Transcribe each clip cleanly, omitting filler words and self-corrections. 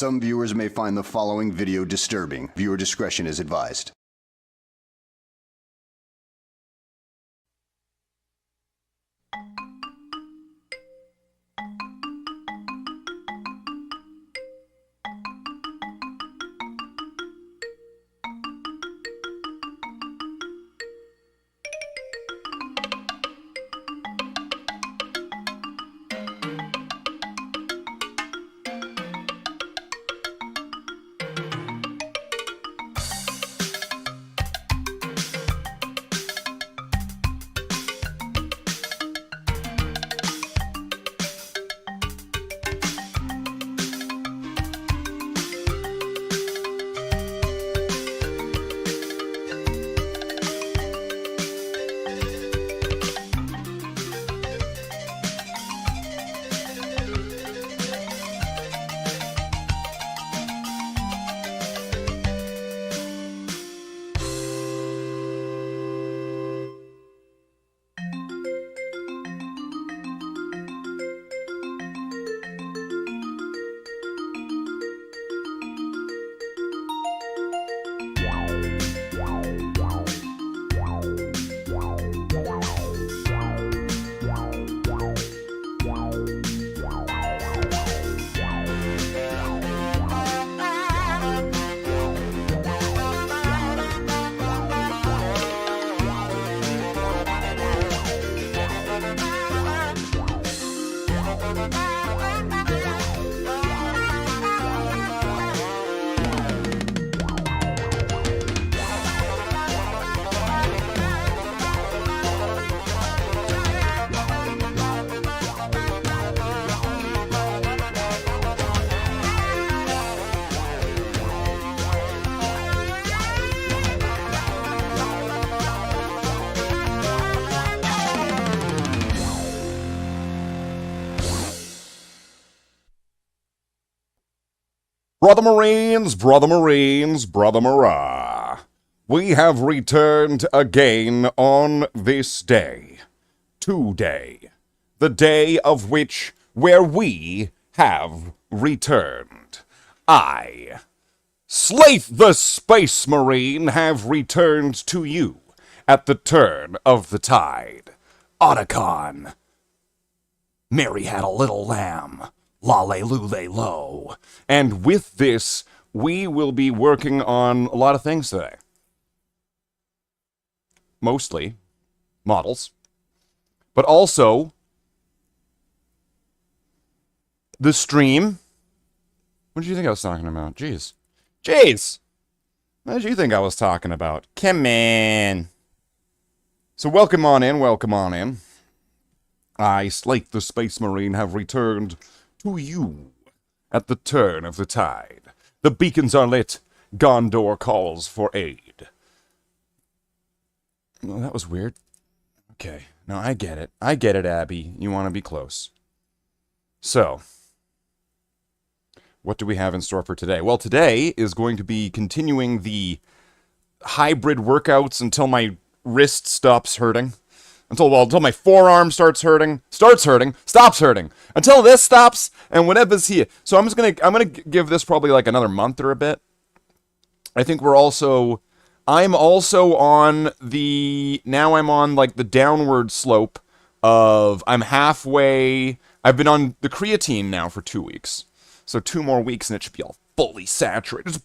Some viewers may find the following video disturbing. Viewer discretion is advised. Brother Marines, Brother Marines, Brother Marah, we have returned again on this day, today, the day of which, where we have returned. I, Slaith the Space Marine, have returned to you at the turn of the tide. Otacon, Mary had a little lamb. Lale-lule-lo. And with this, we will be working on a lot of things today. Mostly models, but also the stream. What did you think I was talking about? Jeez. What did you think I was talking about? Come in. So welcome on in, welcome on in. I, Slaith the Space Marine, have returned to you at the turn of the tide. The beacons are lit. Gondor calls for aid. Well, that was weird. Okay. No, I get it. I get it, Abby. You want to be close. So, what do we have in store for today? Well, today is going to be continuing the hybrid workouts until my wrist stops hurting. Until my forearm stops hurting, until this stops, and whatever's here. So I'm gonna give this probably like another month or a bit. I think I'm also on I'm on like the downward slope of, I've been on the creatine now for 2 weeks. So 2 more weeks and it should be all fully saturated.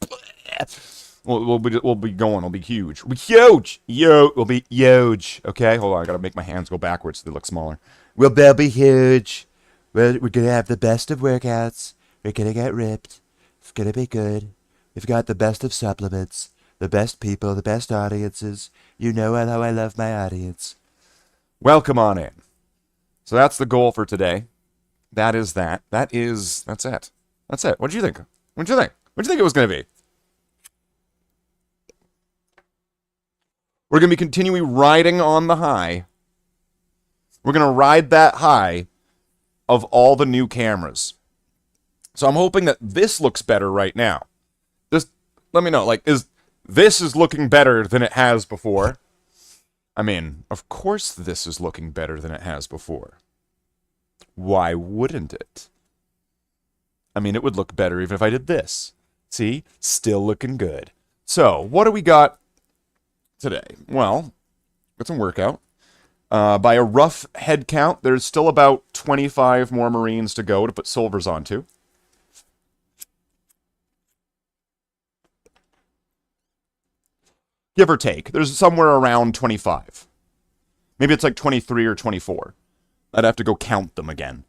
We'll be going. It'll be huge. We'll be huge. We'll be huge. Okay, hold on. I gotta make my hands go backwards so they look smaller. They'll be huge. We're gonna have the best of workouts. We're gonna get ripped. It's gonna be good. We've got the best of supplements, the best people, the best audiences. You know how I love my audience. Welcome on in. So that's the goal for today. That's it. That's it. What did you think? What did you think it was gonna be? We're going to be continuing riding on the high. We're going to ride that high of all the new cameras. So I'm hoping that this looks better right now. Just let me know, like, this is looking better than it has before. I mean, of course this is looking better than it has before. Why wouldn't it? I mean, it would look better even if I did this. See? Still looking good. So, what do we got today? Well, got some workout. By a rough head count, there's still about 25 more Marines to go to put solvers onto. Give or take. There's somewhere around 25. Maybe it's like 23 or 24. I'd have to go count them again.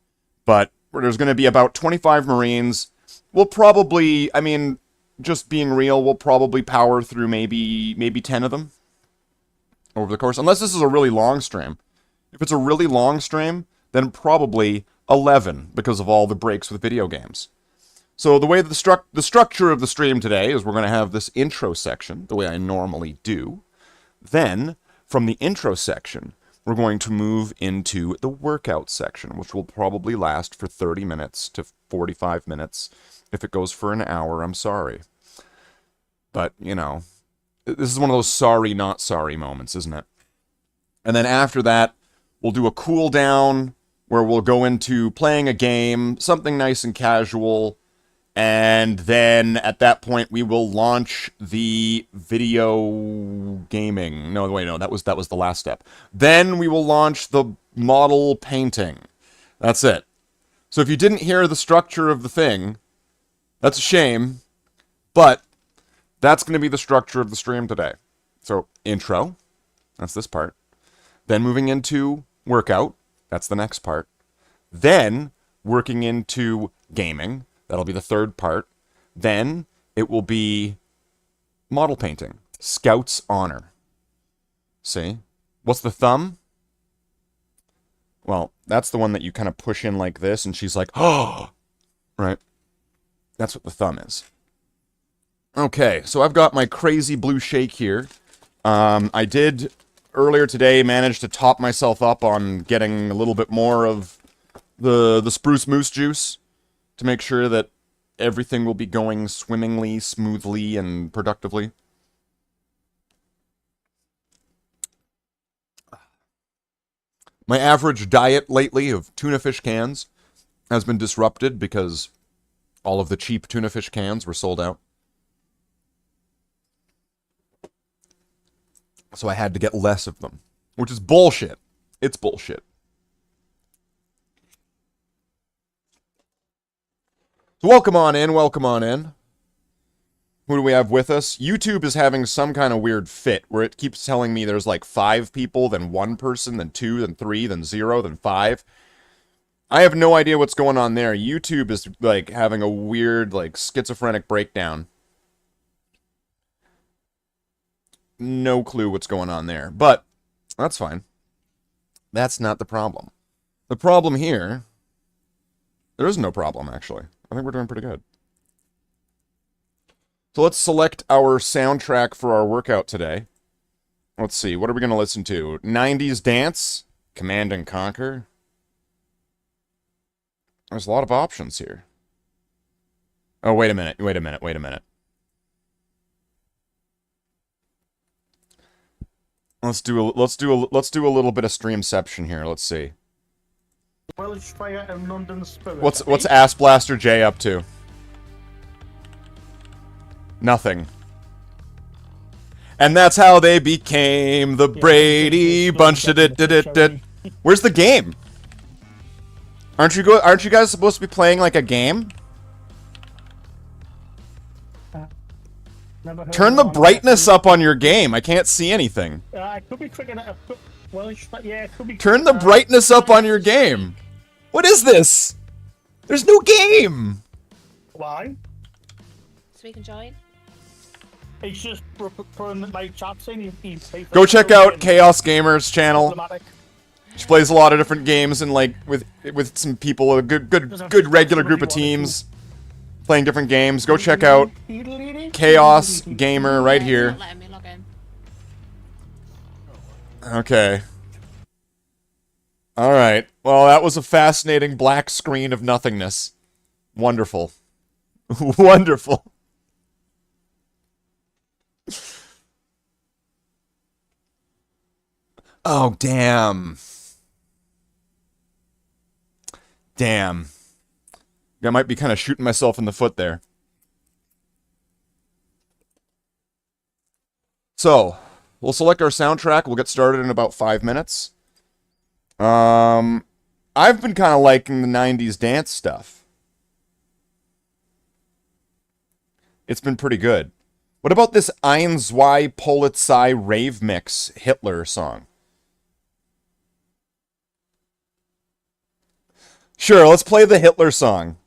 But there's going to be about 25 Marines. We'll probably, I mean, just being real, we'll probably power through maybe 10 of them over the course. Unless this is a really long stream. If it's a really long stream, then probably 11 because of all the breaks with video games. So the way the structure of the stream today is we're going to have this intro section, the way I normally do. Then, from the intro section, we're going to move into the workout section, which will probably last for 30 minutes to 45 minutes. If it goes for an hour, I'm sorry. But, you know, this is one of those sorry, not sorry moments, isn't it? And then after that, we'll do a cool down where we'll go into playing a game, something nice and casual. And then at that point, we will launch the video gaming. No, wait, no, that was the last step. Then we will launch the model painting. That's it. So if you didn't hear the structure of the thing, that's a shame. But that's going to be the structure of the stream today. So intro, that's this part. Then moving into workout, that's the next part. Then working into gaming. That'll be the third part. Then it will be model painting. Scout's Honor. See? What's the thumb? Well, that's the one that you kind of push in like this, and she's like, oh! Right? That's what the thumb is. Okay, so I've got my crazy blue shake here. I did, earlier today, manage to top myself up on getting a little bit more of the spruce moose juice, to make sure that everything will be going swimmingly, smoothly, and productively. My average diet lately of tuna fish cans has been disrupted because all of the cheap tuna fish cans were sold out. So I had to get less of them, which is bullshit. It's bullshit. So welcome on in, welcome on in. Who do we have with us? YouTube is having some kind of weird fit where it keeps telling me there's like 5 people, then 1 person, then 2, then 3, then 0, then 5. I have no idea what's going on there. YouTube is like having a weird, like, schizophrenic breakdown. No clue what's going on there, but that's fine. That's not the problem. The problem here, there is no problem, actually. I think we're doing pretty good. So let's select our soundtrack for our workout today. Let's see, what are we going to listen to? 90s Dance? Command and Conquer? There's a lot of options here. Oh, wait a minute. Let's do a little bit of streamception here. Let's see. Fire and London Spirit. What's Ass Blaster J up to? Nothing. And that's how they became the Brady Bunch. Where's the game? Aren't you guys supposed to be playing like a game? Turn the brightness up on your game. I can't see anything. I could be tricking it. Yeah, it could be. Turn the brightness up on your game. What is this? There's no game. Why? So we can join? It's just putting my chat saying you Go check out Chaos Gamer's channel. She plays a lot of different games and like with some people, a good regular group of teams playing different games. Go check out Chaos Gamer right here. Not letting me log in. Okay. Alright. Well, that was a fascinating black screen of nothingness. Wonderful. Wonderful. Oh, damn. Damn. I might be kind of shooting myself in the foot there. So, we'll select our soundtrack. We'll get started in about 5 minutes. I've been kind of liking the 90s dance stuff. It's been pretty good. What about this Ein, Zwei, Polizei rave mix Hitler song? Sure, let's play the Hitler song.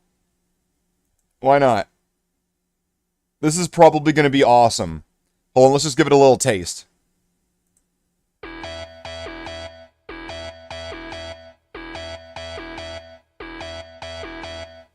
Why not? This is probably going to be awesome. Hold on, let's just give it a little taste.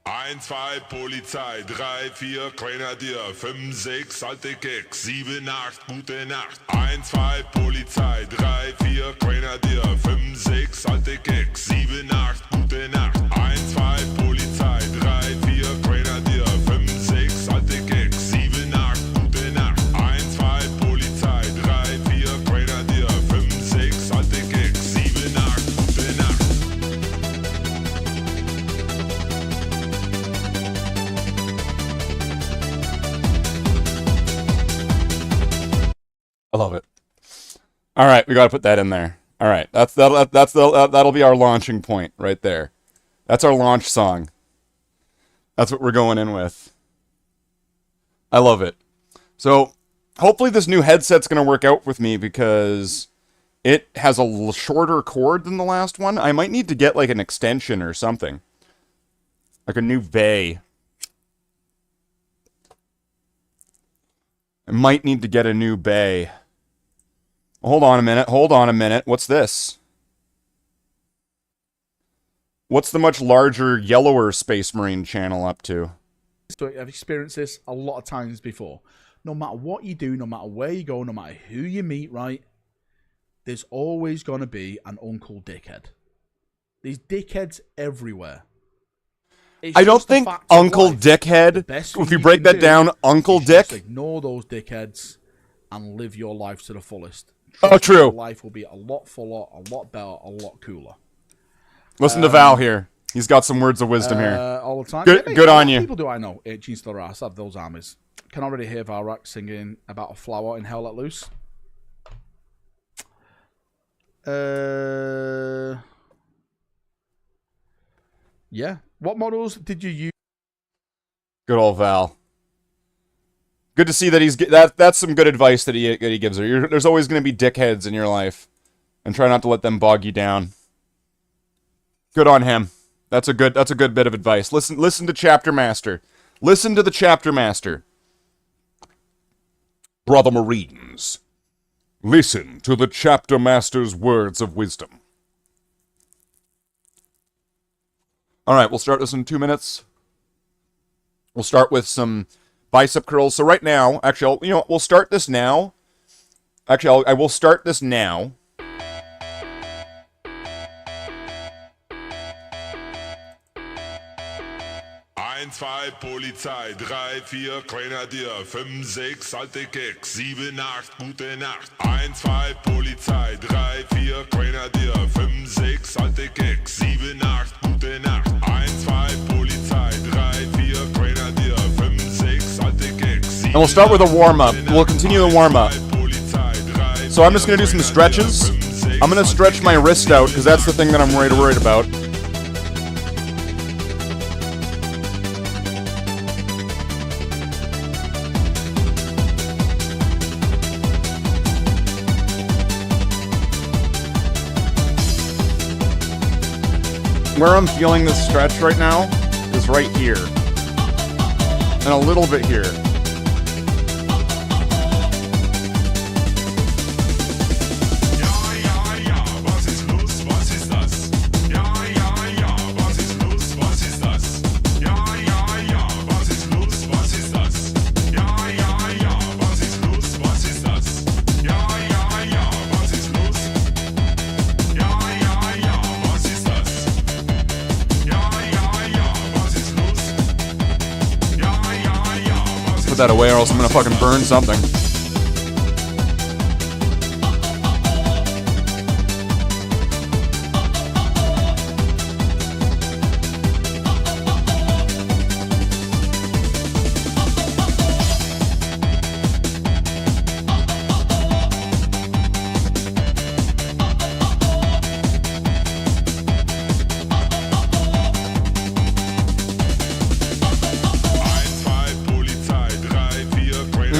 Ein, zwei, Polizei, 3, 4, Grenadier, 5, 6, alte Keks, 7, 8, gute Nacht. 1, 2, Polizei, 3, 4, Grenadier, 5, 6, alte Keks, 7, 8, gute Nacht. 1, 2, Polizei, 3, 4, Grenadier, 5, 6, alte Keks, 7, 8, gute Nacht. 1, 2, Polizei, 3, 4, Grenadier, 5, 6, alte Keks, 7, 8, gute Nacht. I love it. All right, we got to put that in there. All right, that'll be our launching point right there. That's our launch song. That's what we're going in with. I love it. So, hopefully this new headset's going to work out with me because it has a shorter cord than the last one. I might need to get like an extension or something. Like a new bay. I might need to get a new bay. Hold on a minute. What's this? What's the much larger, yellower Space Marine channel up to? So I've experienced this a lot of times before. No matter what you do, no matter where you go, no matter who you meet, right? There's always going to be an Uncle Dickhead. There's dickheads everywhere. It's I don't just a think fact of Uncle life. Dickhead, The best if thing you break can that do down, Uncle is just Dick. ignore those dickheads and live your life to the fullest. Oh, Trust me, true. Your life will be a lot fuller, a lot better, a lot cooler. Listen to Val here. He's got some words of wisdom here. All the time. Good- mate, good a lot on of you. People do I know. Jeans to the ass. Have those armies. Can already hear Valrak singing about a flower in Hell Let Loose. Yeah. What models did you use? Good old Val. Good to see that that's some good advice that he gives her. There's always going to be dickheads in your life, and try not to let them bog you down. Good on him. That's a good bit of advice. Listen to Chapter Master. Listen to the Chapter Master. Brother Marines, listen to the Chapter Master's words of wisdom. All right, we'll start this in 2 minutes. We'll start with some bicep curls. So right now, actually, we'll start this now. Actually, I will start this now. Eins, zwei, Polizei, 3, 4, Grenadier, 5, 6, alte Keks, 7, 8, gute Nacht. 1, 2, Polizei, 3, 4, Grenadier, 5, 6, alte Keks, 7, 8, gute Nacht. 1, 2, Polizei, 3, 4, Grenadier, 5, 6, alte Keks. And we'll start with a warm-up. We'll continue the warm-up. So I'm just going to do some stretches. I'm going to stretch my wrist out, because that's the thing that I'm worried about. Where I'm feeling this stretch right now is right here. And a little bit here. Put that away or else I'm gonna fucking burn something.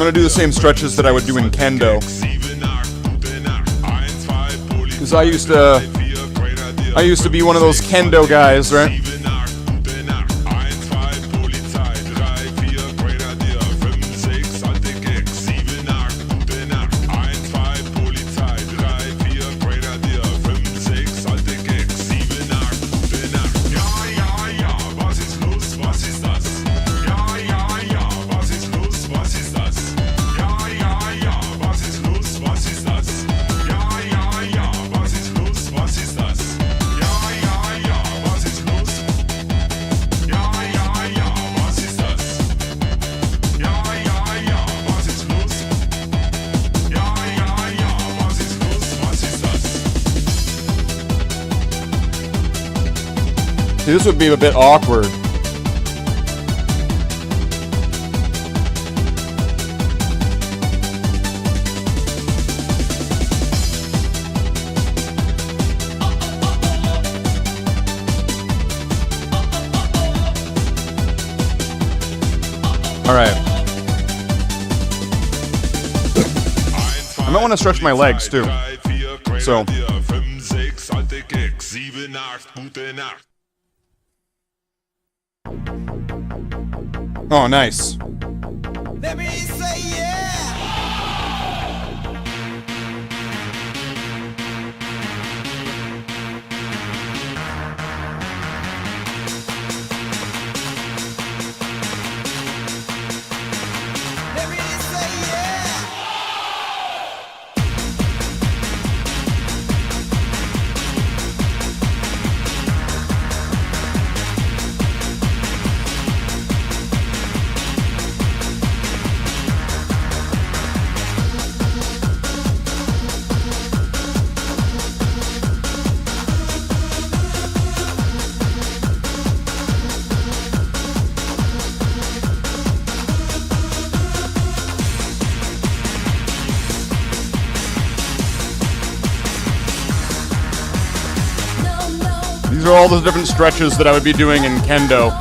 gonna do the same stretches that I would do in kendo. Because I used to be one of those kendo guys, right? See, this would be a bit awkward. All right. I might want to stretch my legs too. So. Oh, nice. Let me say yeah. Let me say yeah. These are all the different stretches that I would be doing in kendo.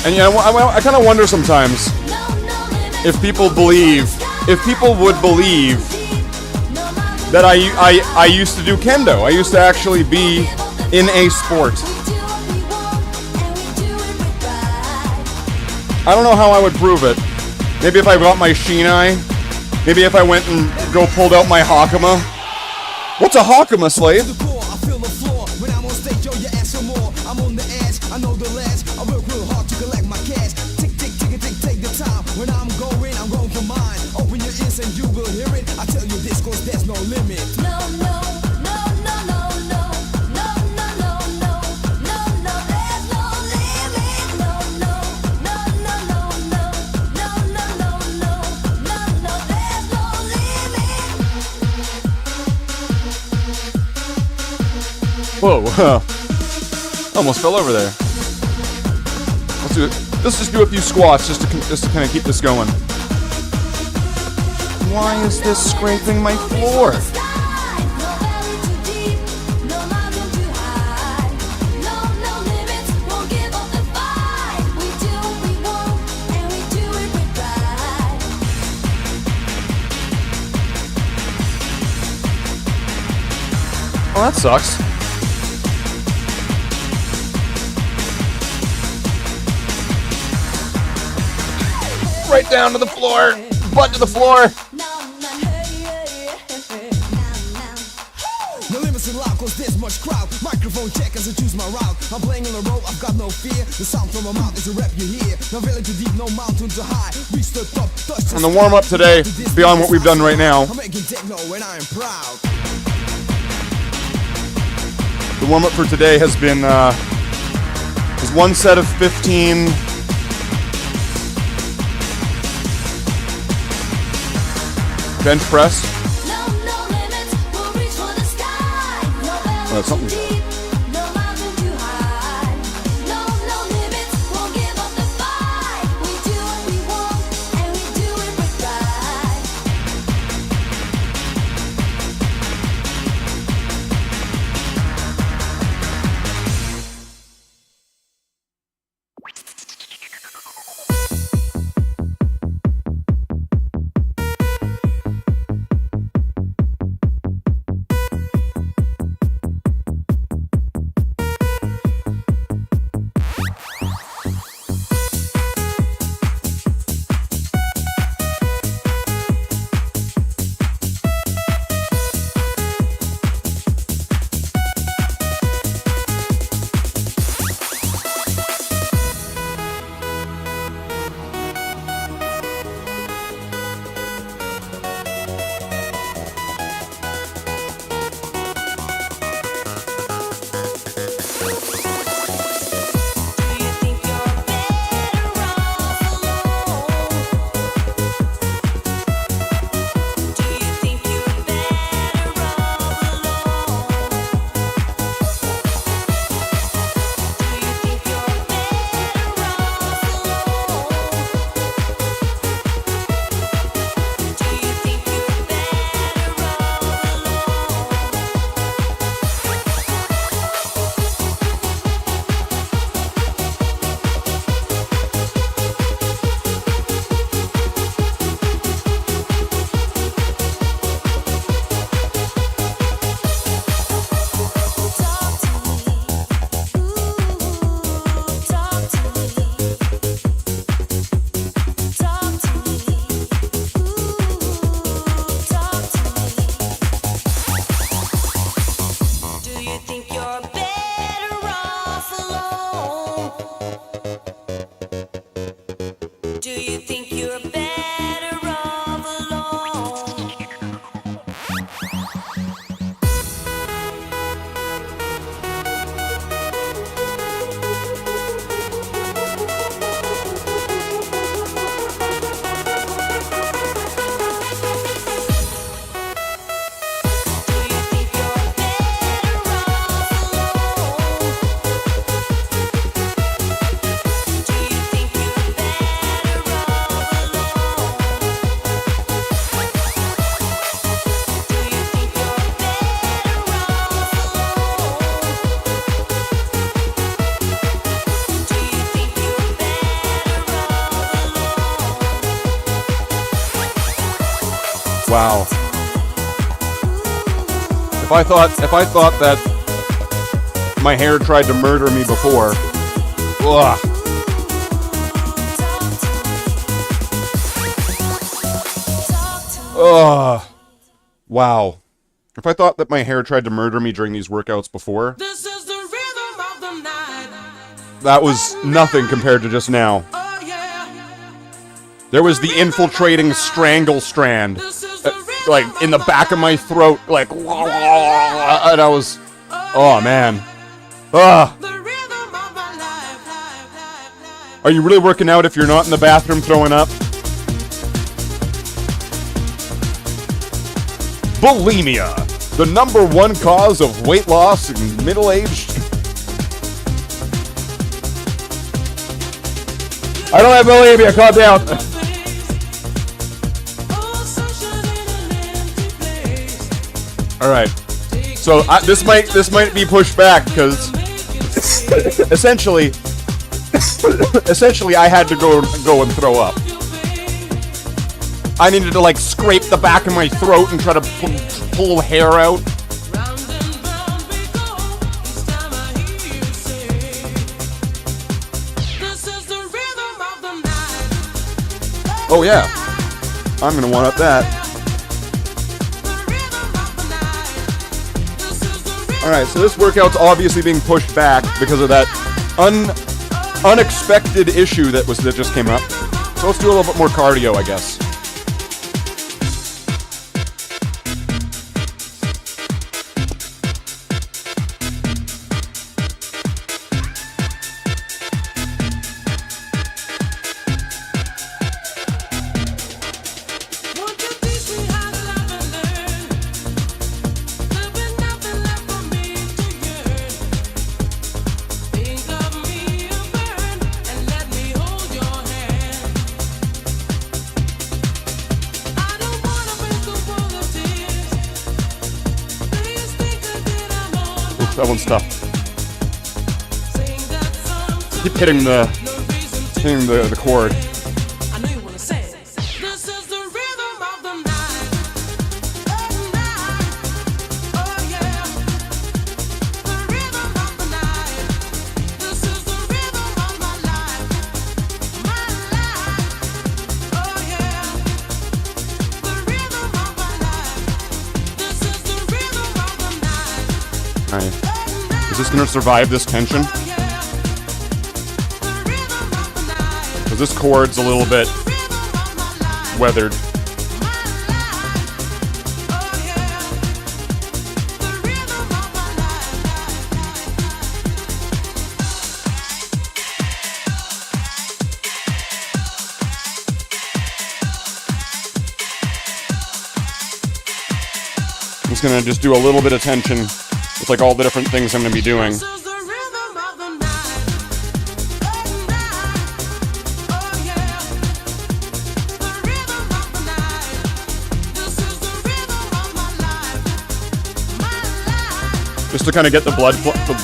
And yeah, I kind of wonder sometimes if people would believe that I used to do kendo. I used to actually be in a sport. I don't know how I would prove it. Maybe if I got my shinai. Maybe if I went and pulled out my hakama. What's a hakama, slave? I feel the floor when I'm on stage, yo, you ask for more. I'm on the edge, I know the last. I work real hard to collect my cash. Tick, tick, tick, tick, take the time. When I'm going for mine. Open your ears and you will hear it. I tell you this, cause there's no limit. No, no, no, no, no, no, no, no, no, no, no, no, there's no limit. No, no, no, no, no, no, no, no, no, no, no, no, there's no limit. Whoa, almost fell over there. Let's do it. Let's just do a few squats just to kind of keep this going. Why is this scraping my floor? Oh, that sucks. Right down to the floor. Butt to the floor. No limits in loud cause there's much crowd. Microphone check as I choose my route. I'm playing on the road, I've got no fear. The sound from my mouth is a rap you hear. No valley too deep, no mountain too high. Reach the top, touch the And the warm up today, beyond what we've done right now. I'm making techno and I am proud. The warm up for today has been is one set of 15 bench press. Oh, that's something. Wow. If I thought that my hair tried to murder me before, ugh. Ugh. Wow. If I thought that my hair tried to murder me during these workouts before, that was nothing compared to just now. There was the infiltrating strangle strand, like, in the back of my throat, like, and I was, oh, man. Ugh. Are you really working out if you're not in the bathroom throwing up? Bulimia, the #1 cause of weight loss in middle-aged. I don't have bulimia, calm down. All right, so this might be pushed back because essentially I had to go and throw up. I needed to like scrape the back of my throat and try to pull hair out. Oh yeah, I'm gonna one up that. Alright, so this workout's obviously being pushed back because of that unexpected issue that just came up. So let's do a little bit more cardio, I guess. That one's tough. Keep hitting the chord. Is this gonna survive this tension? Because this chord's a little bit weathered. I'm just gonna do a little bit of tension. It's like all the different things I'm going to be doing. Just to kind of get the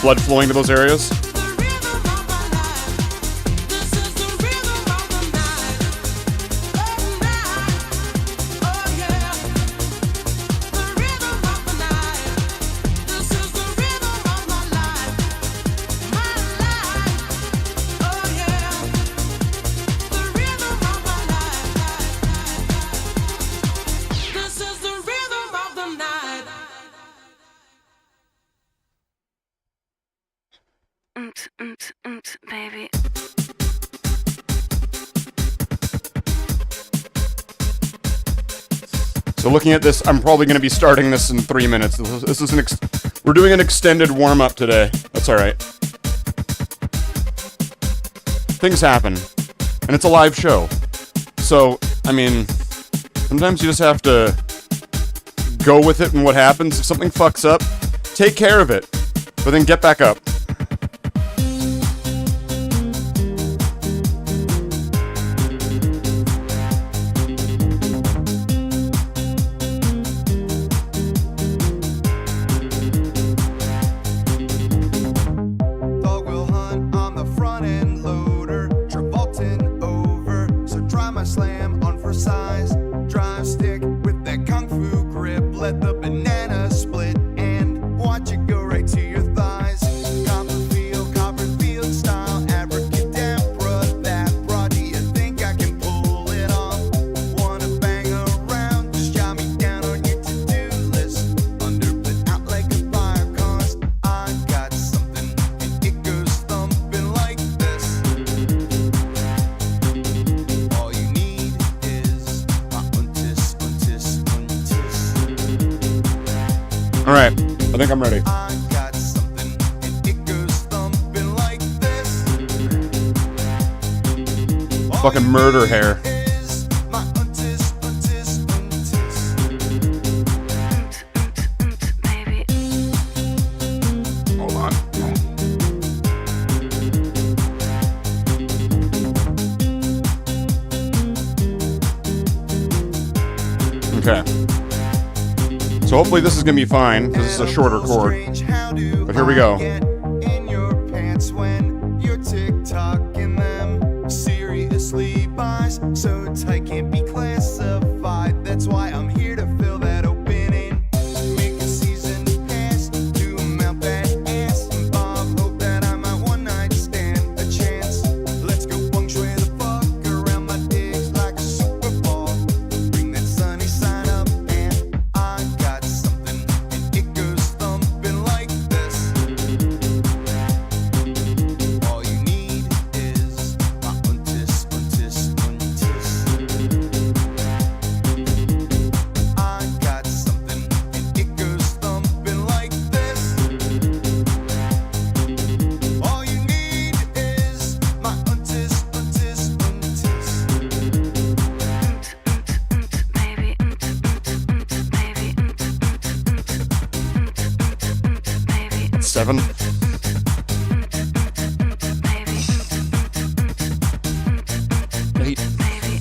blood flowing to those areas. Baby. So looking at this, I'm probably going to be starting this in 3 minutes. This is we're doing an extended warm-up today. That's all right. Things happen, and it's a live show. So, I mean, sometimes you just have to go with it and what happens. If something fucks up, take care of it, but then get back up. Slam on for size, drive stick with that conga. I think I'm ready. I got something and it goes thumping like this. Fucking murder hair. Is my untis, untis, untis. Baby, Hold on. Okay. So hopefully this is gonna be fine, because this is a shorter chord. But here we go. Get in your pants when you're TikToking them. Seriously, buys so tight can't be classified. That's why I'm here to fill that opening. Make a season pass to amount that ass. And Bob, hope that I might one night stand a chance. Let's go feng shui the fuck around my digs like a Super Bowl. Bring that sunny sign up, and I got something, and it goes thumping like this. All you need is my untis, untis, untis. I got something, and it goes thumping like this. All you need is my untis, untis, untis. baby, baby, baby, 7. baby, 8. baby,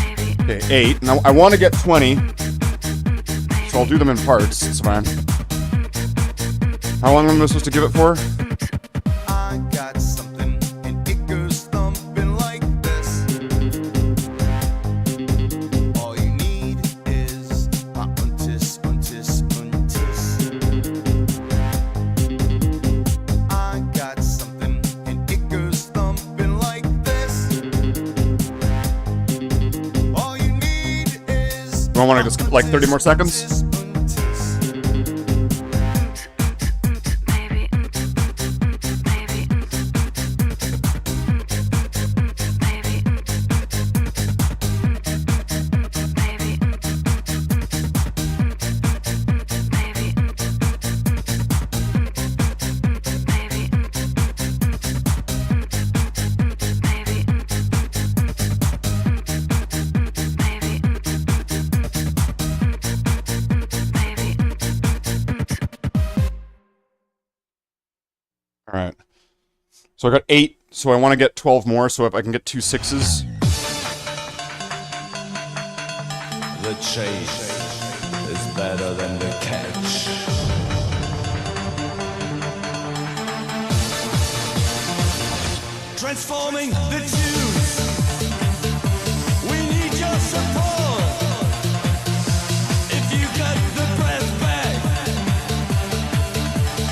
baby, Okay, 8. Now I want to get 20, so I'll do them in parts. It's fine. How long am I supposed to give it for? I got something, and it goes thumping like this. All you need is my untis, untis, untis. I got something, and it goes thumping like this. All you need is Do I want to just skip like 30 more seconds? untis, untis. baby, baby, All right. So I got 8, so I want to get 12 more, so if I can get 2 6s. The chase is better than the catch. Transforming the tunes. We need your support. If you got the breath back,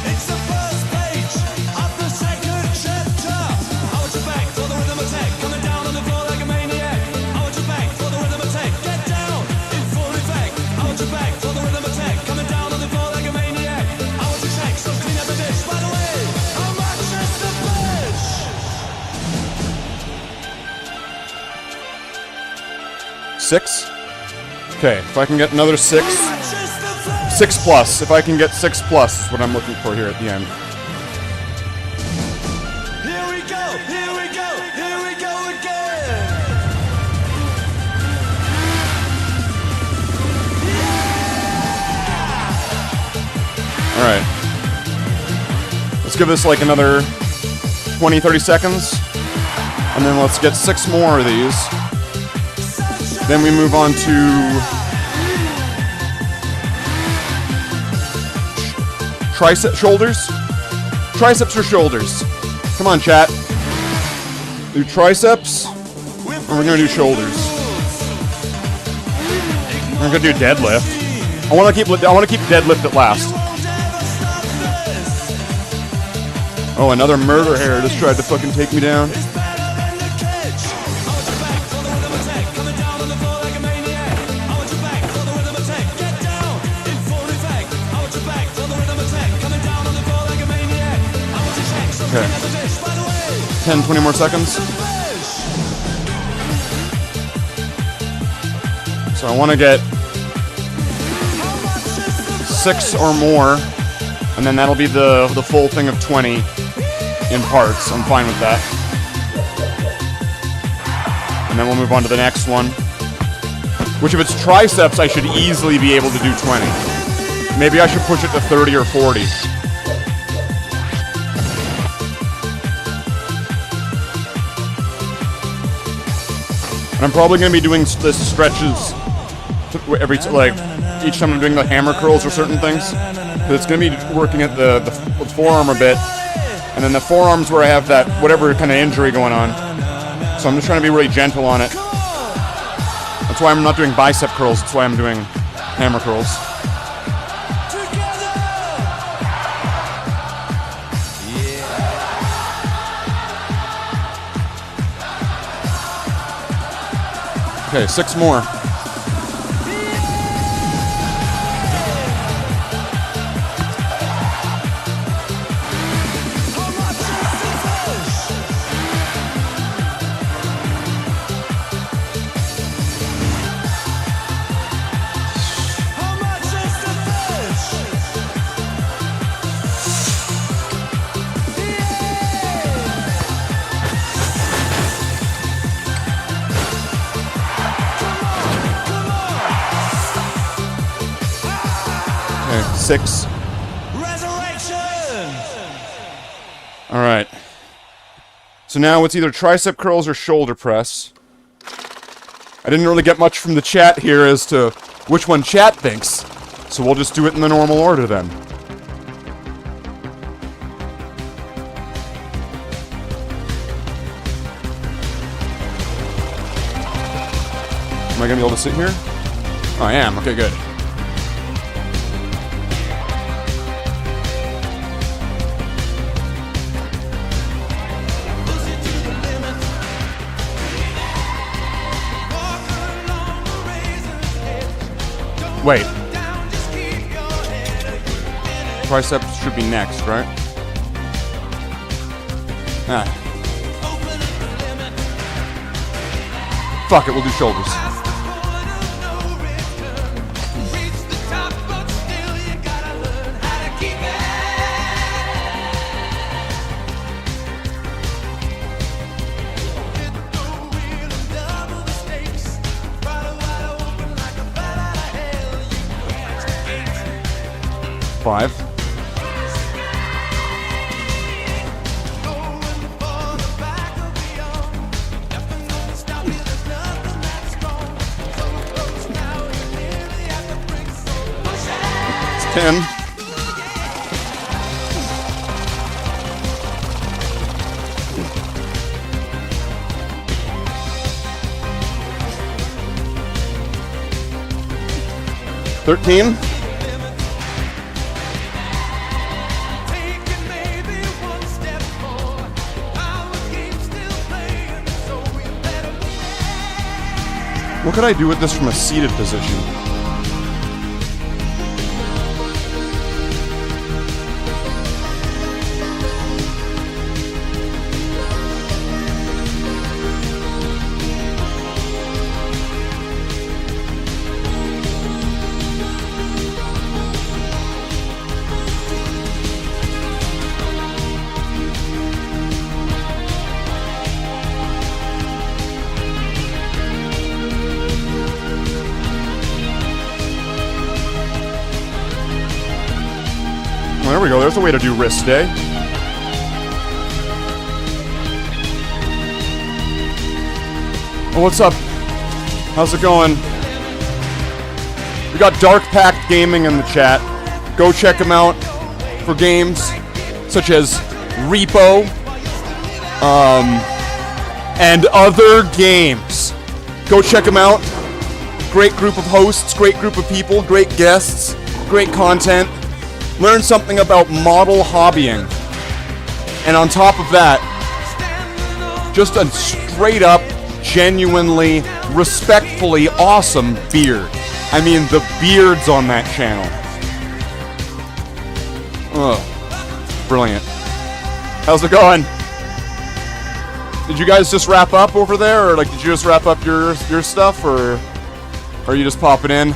it's the first page of the second chapter. I want you back for the rhythm attack, coming down on the floor like a maniac. I want you back for the rhythm attack, get down in full effect. I want you back for the rhythm attack, coming down on the floor like a maniac. I want you check, so clean up the dish. By the way, how much is the fish? 6? Okay, if I can get another 6. 6 plus. If I can get 6 plus is what I'm looking for here at the end. Here we go, here we go, here we go again. Alright. Let's give this like another 20, 30 seconds. And then let's get 6 more of these. Then we move on to shoulders? Triceps or shoulders? Come on, chat. Do triceps, and we're gonna do shoulders. We're gonna do deadlift. I want to keep deadlift at last. Oh, another murder hair just tried to fucking take me down. Okay. 10, 20 more seconds. So I want to get 6 or more, and then that'll be the full thing of 20 in parts. I'm fine with that. And then we'll move on to the next one. Which if it's triceps, I should easily be able to do 20. Maybe I should push it to 30 or 40. And I'm probably going to be doing the stretches every each time I'm doing the hammer curls or certain things. Because it's going to be working at the forearm a bit. And then the forearms where I have that whatever kind of injury going on. So I'm just trying to be really gentle on it. That's why I'm not doing bicep curls. That's why I'm doing hammer curls. Okay, 6 more. Okay, 6. All right. So now it's either tricep curls or shoulder press. I didn't really get much from the chat here as to which one chat thinks. So we'll just do it in the normal order then. Am I gonna be able to sit here? Oh, I am. Okay, good. Wait. Triceps should be next, right? Ah. Fuck it, we'll do shoulders. Five. It's 10. $13. What could I do with this from a seated position? There we go, there's a way to do wrist day. Oh, what's up? How's it going? We got Dark Pact Gaming in the chat. Go check them out for games such as Repo and other games. Go check them out. Great group of hosts, great group of people, great guests, great content. Learn something about model hobbying. And on top of that, just a straight up, genuinely, respectfully awesome beard. I mean, the beards on that channel. Oh, brilliant. How's it going? Did you guys just wrap up over there? Or like, did you just wrap up your stuff? Or Or are you just popping in?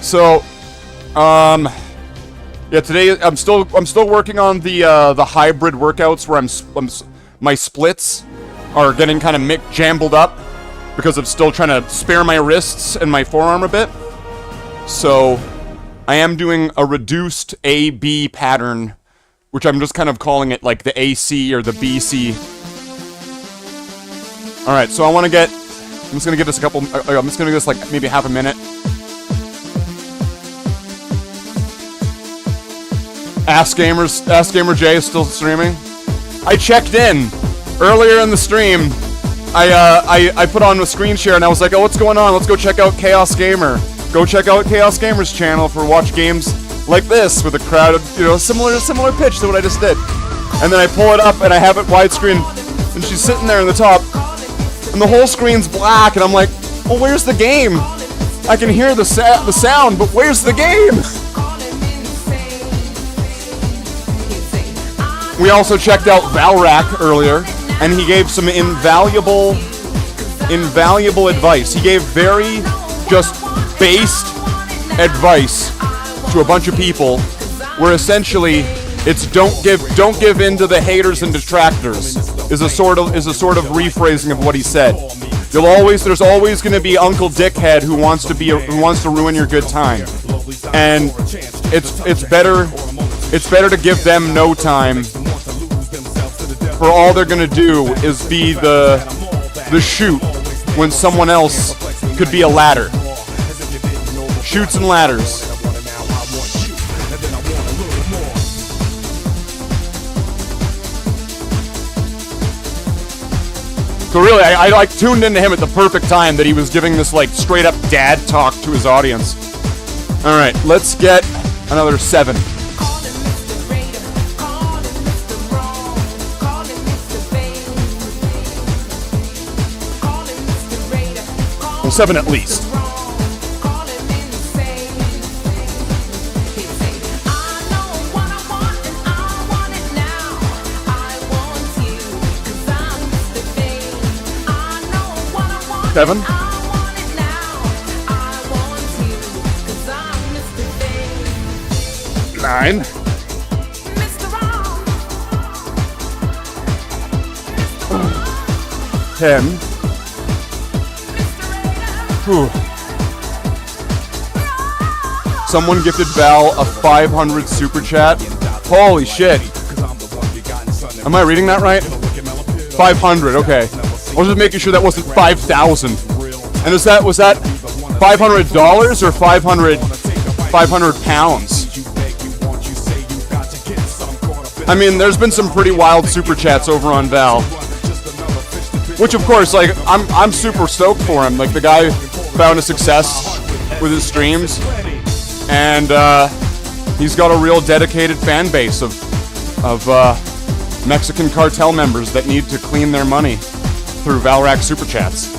So, yeah, today I'm still working on the hybrid workouts where my splits are getting kind of jambled up because I'm still trying to spare my wrists and my forearm a bit. So, I am doing a reduced A-B pattern, which I'm just kind of calling it like the AC or the BC. All right, so I'm just gonna give this I'm just gonna give this like maybe half a minute. Ask Gamer J is still streaming. I checked in earlier in the stream. I put on a screen share and I was like, oh, what's going on? Let's go check out Chaos Gamer. Go check out Chaos Gamer's channel for watch games like this with a crowd of, similar pitch to what I just did. And then I pull it up and I have it widescreen and she's sitting there in the top and the whole screen's black and I'm like, well, where's the game? I can hear the sound, but where's the game? We also checked out Valrak earlier, and he gave some invaluable advice. He gave very just based advice to a bunch of people, where essentially it's don't give in to the haters and detractors is a sort of rephrasing of what he said. There's always going to be Uncle Dickhead who wants to ruin your good time, and it's better to give them no time. For all they're gonna do is be the chute when someone else could be a ladder. Chutes and ladders. So really, I tuned into him at the perfect time that he was giving this like straight up dad talk to his audience. All right, let's get another 7. Well, 7 at least. Seven. 9. 10. Whew. Someone gifted Val a 500 super chat. Holy shit. Am I reading that right? 500, okay. I was just making sure that wasn't 5,000. And was that $500 or 500 pounds? I mean, there's been some pretty wild super chats over on Val. Which of course, like, I'm super stoked for him. Like, the guy found a success with his streams, and he's got a real dedicated fan base of Mexican cartel members that need to clean their money through Valrak super chats.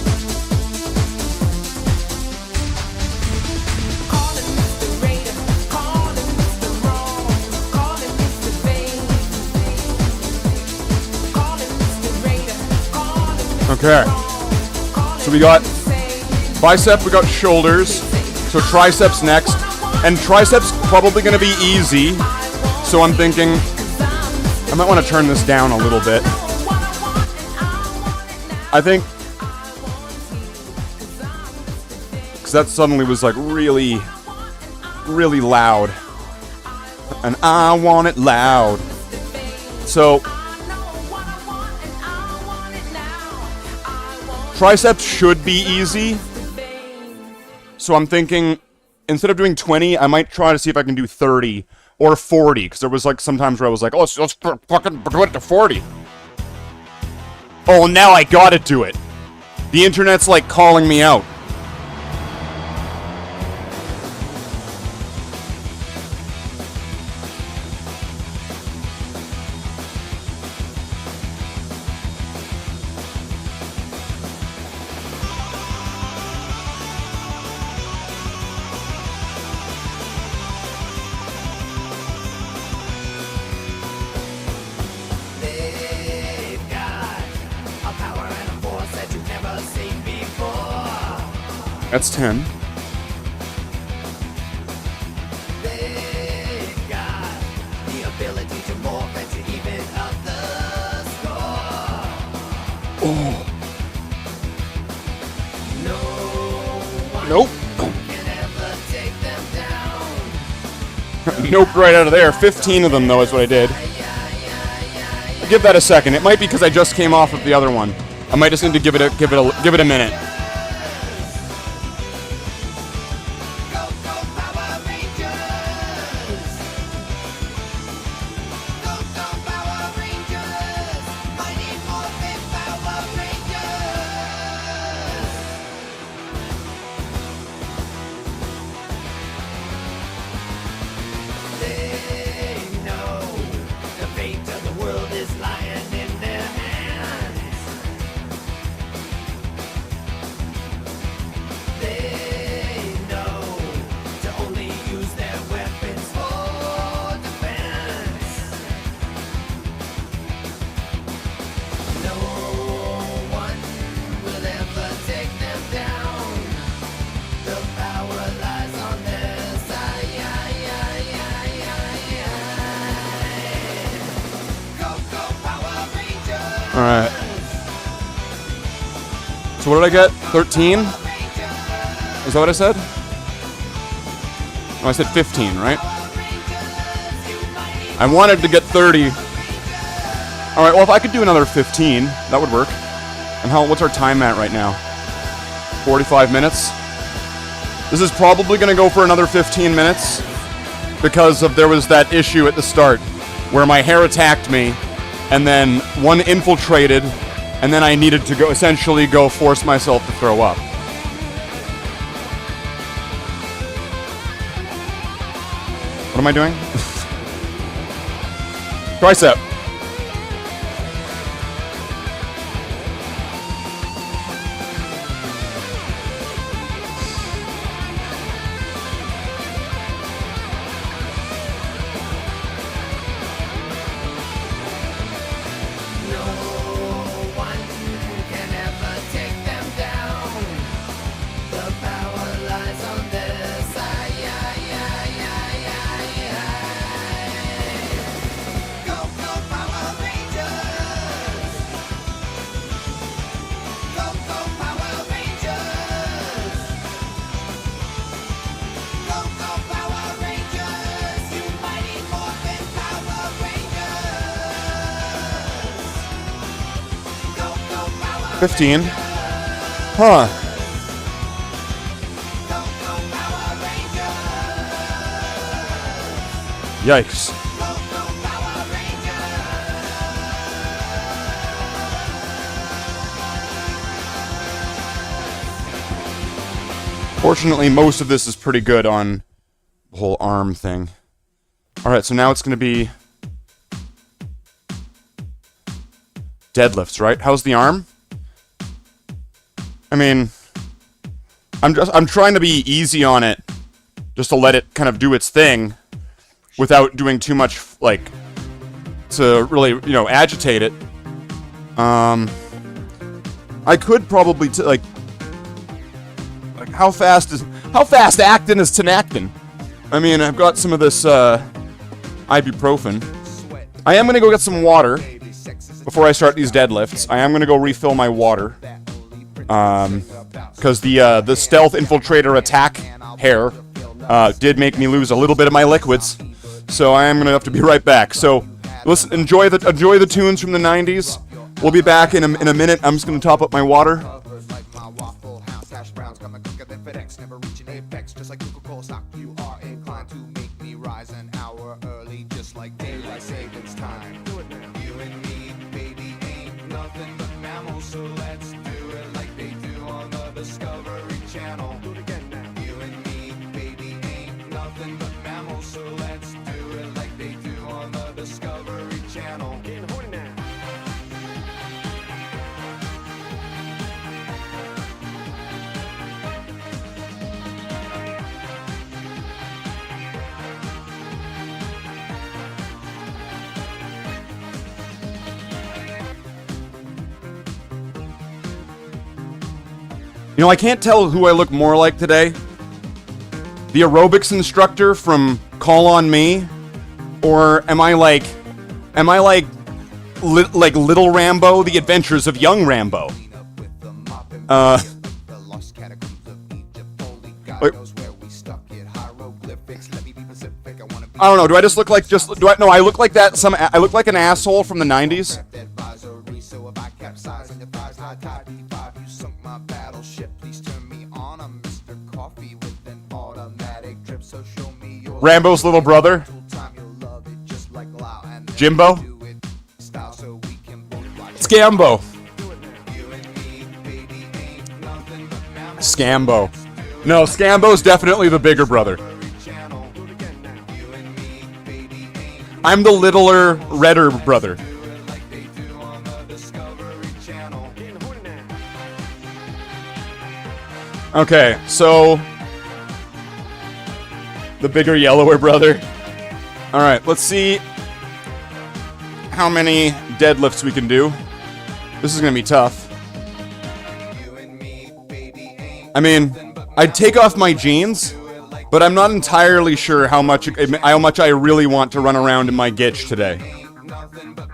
Okay, so we got bicep, we got shoulders, so triceps next, and triceps probably going to be easy, so I'm thinking I might want to turn this down a little bit. I think, because that suddenly was like really, really loud, and I want it loud, so triceps should be easy, so I'm thinking instead of doing 20, I might try to see if I can do 30 or 40, because there was like sometimes where I was like, oh, let's fucking do it to 40. Oh, now I gotta do it. The internet's like calling me out. They've got a power and a force that you've never seen before. That's 10. Oh. Nope. Nope, right out of there. 15 of them, though, is what I did. Give that a second. It might be because I just came off of the other one. I might just need to give it a minute. Alright. So what did I get? 13? Is that what I said? No, I said 15, right? I wanted to get 30. Alright, well if I could do another 15, that would work. And what's our time at right now? 45 minutes? This is probably going to go for another 15 minutes because there was that issue at the start where my hair attacked me and then one infiltrated, and then I needed to essentially force myself to throw up. What am I doing? Tricep. $15. Huh. Yikes. Fortunately, most of this is pretty good on the whole arm thing. Alright, so now it's going to be deadlifts, right? How's the arm? I mean, I'm trying to be easy on it, just to let it kind of do its thing, without doing too much, like, to really, agitate it. I could probably how fast actin is Tinactin? I mean, I've got some of this ibuprofen. I am gonna go get some water before I start these deadlifts. I am gonna go refill my water. Because the stealth infiltrator attack hair did make me lose a little bit of my liquids, so I am gonna have to be right back. So listen, enjoy the tunes from the 90s. We'll be back in a minute. I'm just gonna top up my water. You know, I can't tell who I look more like today. The aerobics instructor from Call on Me, or am I like Little Rambo, The Adventures of Young Rambo? Wait. I don't know. Do I just look like No, I look like that. I look like an asshole from the '90s. Rambo's little brother, Jimbo, Scambo, Scambo. No, Scambo's definitely the bigger brother. I'm the littler, redder brother. Okay, so the bigger, yellower brother. All right, let's see how many deadlifts we can do. This is gonna be tough. I mean, I'd take off my jeans, but I'm not entirely sure how much I really want to run around in my gitch today.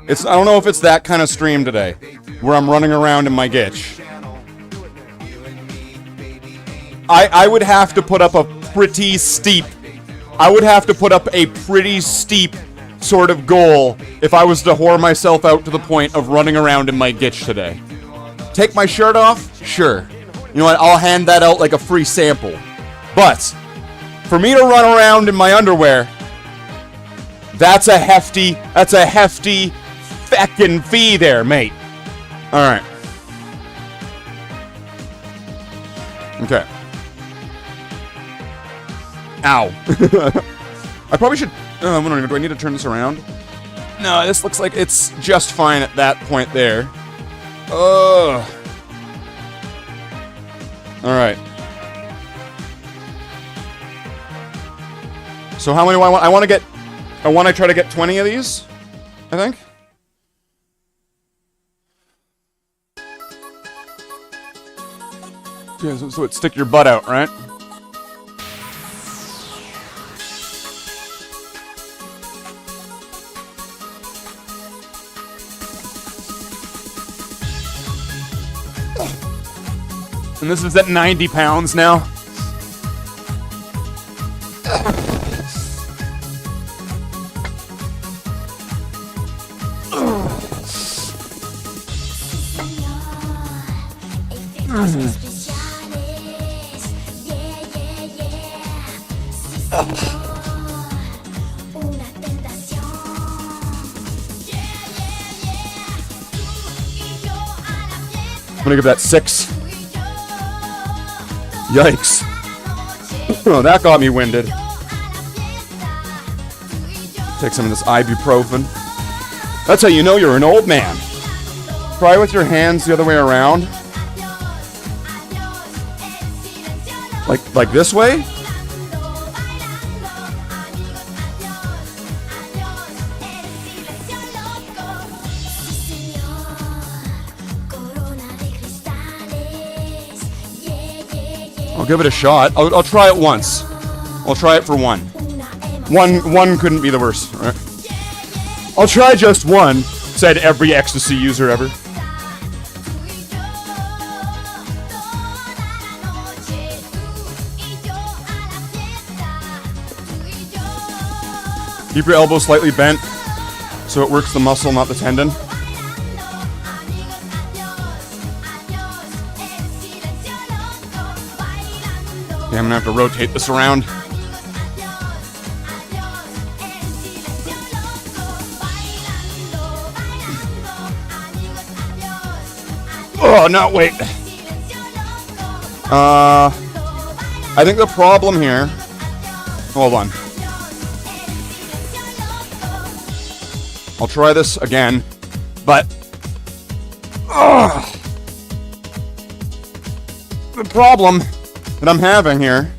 I don't know if it's that kind of stream today, where I'm running around in my gitch. I would have to put up a pretty steep sort of goal if I was to whore myself out to the point of running around in my gitch today. Take my shirt off? Sure. You know what? I'll hand that out like a free sample. But for me to run around in my underwear, that's a hefty feckin' fee there, mate. All right. Okay. Ow. I probably should... I'm wondering, do I need to turn this around? No, this looks like it's just fine at that point there. Ugh. Alright. So how many do I want? I want to try to get 20 of these, I think. Yeah, so it's stick your butt out, right? And this is at 90 pounds now. I'm gonna give that 6. Yikes. Oh, that got me winded. Take some of this ibuprofen. That's how you know you're an old man. Try with your hands the other way around. Like this way? I'll give it a shot. I'll try it once. I'll try it for one. One couldn't be the worst, right? I'll try just one, said every ecstasy user ever. Keep your elbow slightly bent so it works the muscle, not the tendon. Okay, I'm gonna have to rotate this around. Oh, no, wait. I think the problem here... Hold on. I'll try this again, but... The problem that I'm having here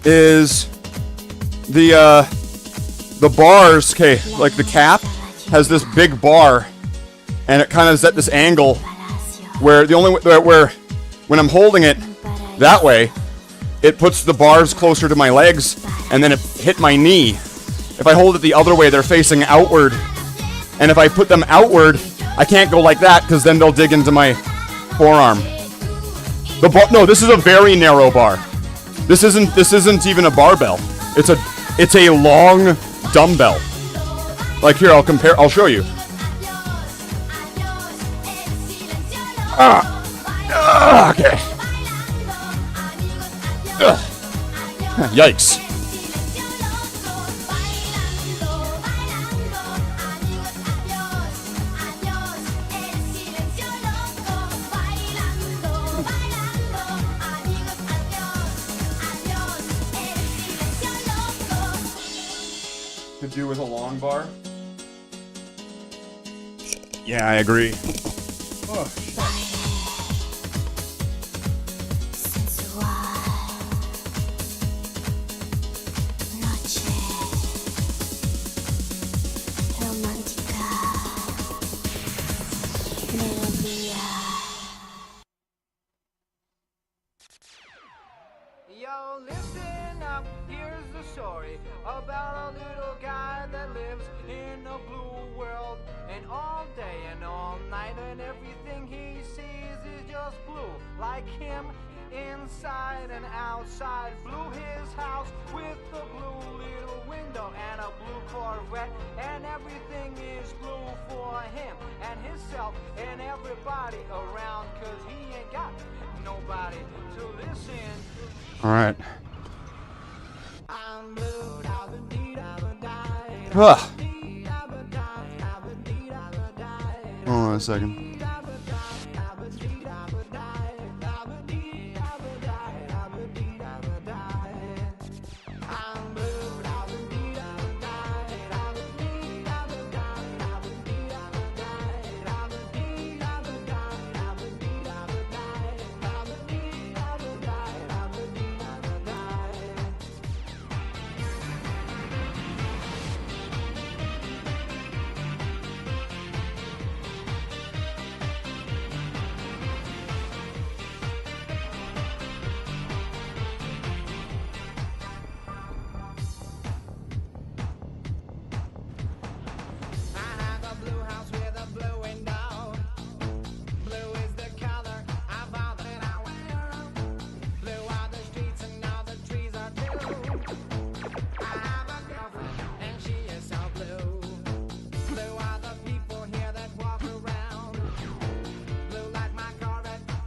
is the bars, okay, like the cap has this big bar, and it kind of is at this angle where the only where when I'm holding it, That way, it puts the bars closer to my legs, and then it hit my knee. If I hold it the other way, they're facing outward. And if I put them outward, I can't go like that, because then they'll dig into my forearm. No, this is a very narrow bar. This isn't even a barbell. It's a long dumbbell. Like here, I'll show you. Okay. Yikes. Could do with a long bar. Yeah, I agree. Oh. Yo, listen up, here's the story about a little guy that lives in a blue world. And all day and all night, and everything he sees is just blue. Like him, inside and outside. Blue his house with a blue little window and a blue Corvette. And everything is blue for him and himself and everybody around. Cause he ain't got nobody to listen. Alright. Ugh. Hold on a second.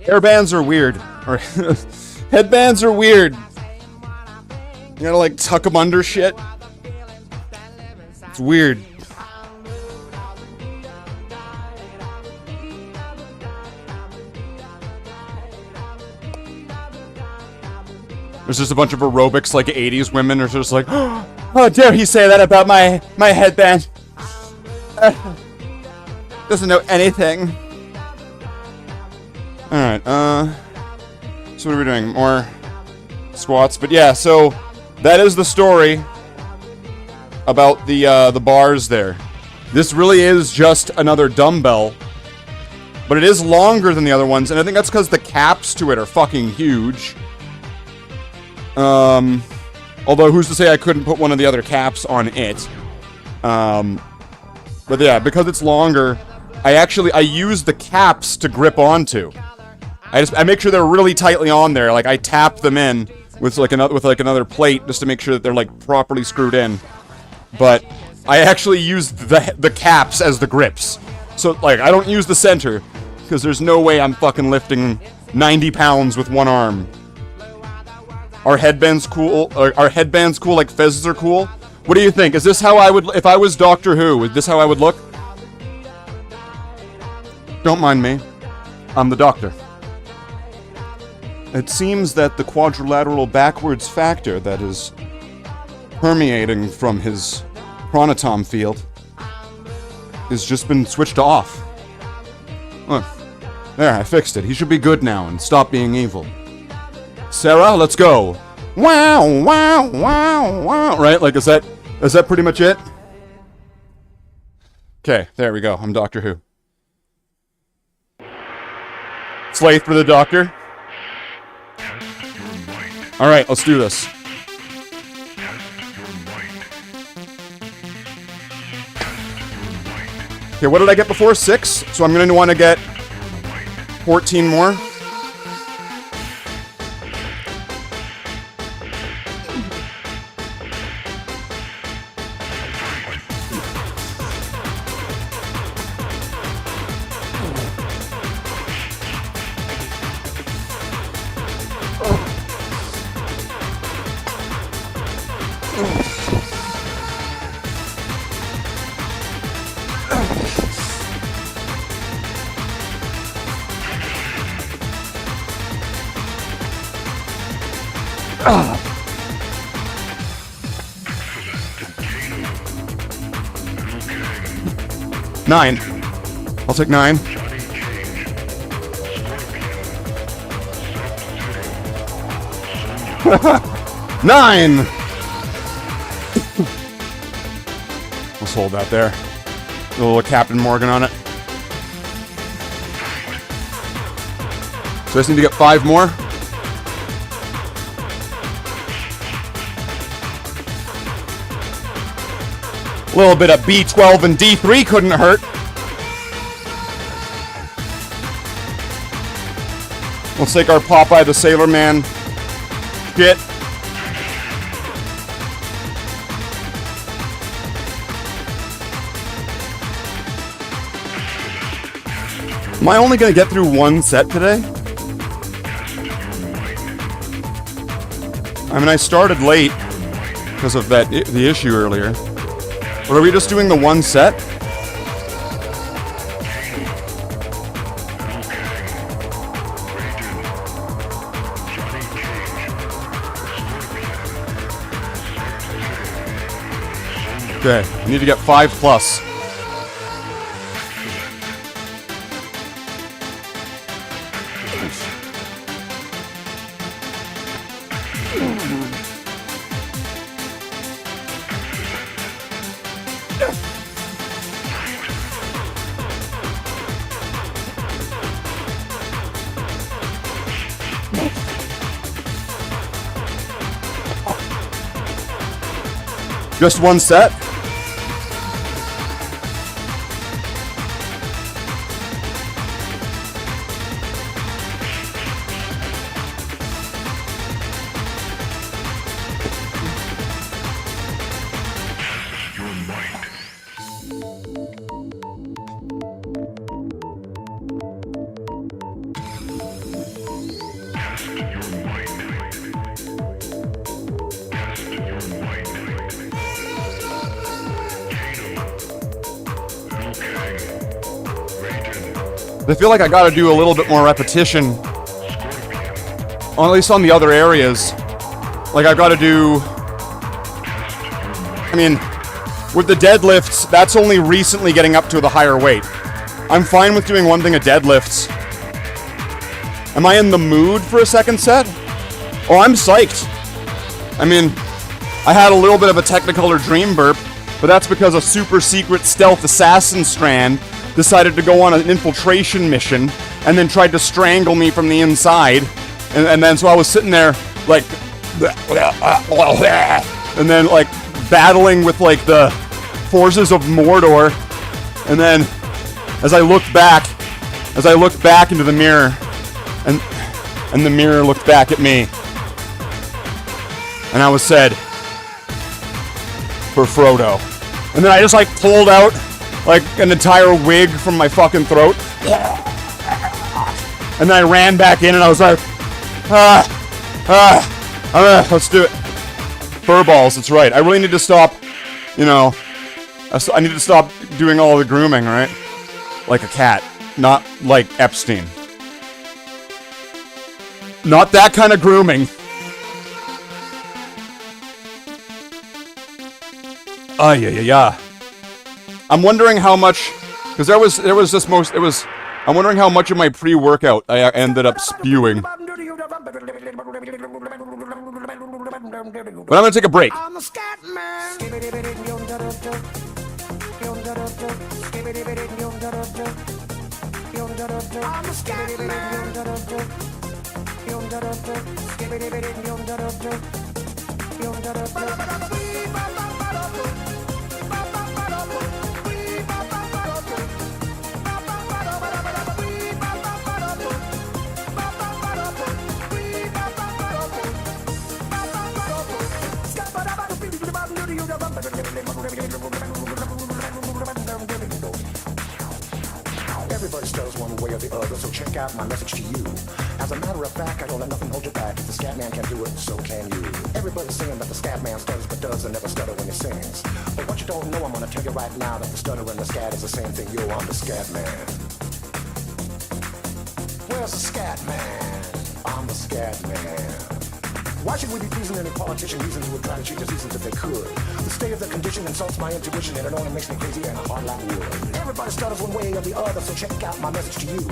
Hairbands are weird. Or headbands are weird. You gotta like tuck them under shit. It's weird. There's just a bunch of aerobics, like 80s women are just like, oh, how dare he say that about my headband? Doesn't know anything. Alright, so what are we doing? More squats, but yeah, so that is the story about the bars there. This really is just another dumbbell, but it is longer than the other ones, and I think that's because the caps to it are fucking huge. Although who's to say I couldn't put one of the other caps on it. But yeah, because it's longer, I use the caps to grip onto. I make sure they're really tightly on there. Like I tap them in with another plate just to make sure that they're like properly screwed in. But I actually use the caps as the grips. So like I don't use the center because there's no way I'm fucking lifting 90 pounds with one arm. Are headbands cool? Are headbands cool like fezzes are cool? What do you think? Is this how I would, if I was Doctor Who, is this how I would look? Don't mind me. I'm the doctor. It seems that the quadrilateral backwards factor that is permeating from his chronotom field has just been switched off. Look. There, I fixed it. He should be good now and stop being evil. Sarah, let's go. Wow, wow, wow, wow. Right? Like, is that pretty much it? Okay, there we go. I'm Doctor Who. Slave for the doctor. All right, let's do this. Okay, what did I get before? 6? So I'm going to want to get 14 more. Nine. I'll take 9. Nine! Let's hold that there. A little Captain Morgan on it. So I just need to get 5 more. A little bit of B12 and D3 couldn't hurt. Let's take our Popeye the Sailor Man shit. Am I only gonna get through 1 set today? I mean, I started late because of the issue earlier. But are we just doing the 1 set? Okay, I need to get 5 plus. Just 1 set? I feel like I gotta do a little bit more repetition. Or at least on the other areas. Like I've gotta do... I mean, with the deadlifts, that's only recently getting up to the higher weight. I'm fine with doing 1 thing of deadlifts. Am I in the mood for a 2nd set? Oh, I'm psyched. I mean, I had a little bit of a Technicolor dream burp, but that's because a super secret stealth assassin strand decided to go on an infiltration mission and then tried to strangle me from the inside. And then so I was sitting there like, and then like battling with like the forces of Mordor. And then as I looked back into the mirror, and the mirror looked back at me, and I was said, for Frodo. And then I just like pulled out like an entire wig from my fucking throat. And then I ran back in and I was like, let's do it. Furballs, that's right. I really need to stop, you know, I need to stop doing all the grooming, right? Like a cat, not like Epstein. Not that kind of grooming. Yeah. I'm wondering how much, because I'm wondering how much of my pre-workout I ended up spewing. But I'm gonna take a break. I'm a scat man. I'm a scat man. Everybody stutters one way or the other, so check out my message to you. As a matter of fact, I don't let nothing hold you back. If the scat man can do it, so can you. Everybody's saying that the scat man stutters but doesn't never stutter when he sings. But what you don't know, I'm gonna tell you right now that the stutter and the scat is the same thing. Yo, I'm the scat man. Where's the scat man? I'm the scat man. Why should we be pleasing any politician reason who would try to cheat the seasons if they could? The state of the condition insults my intuition and it only makes me crazy and hard like wood. Everybody stutters one way or the other, so check out my message to you.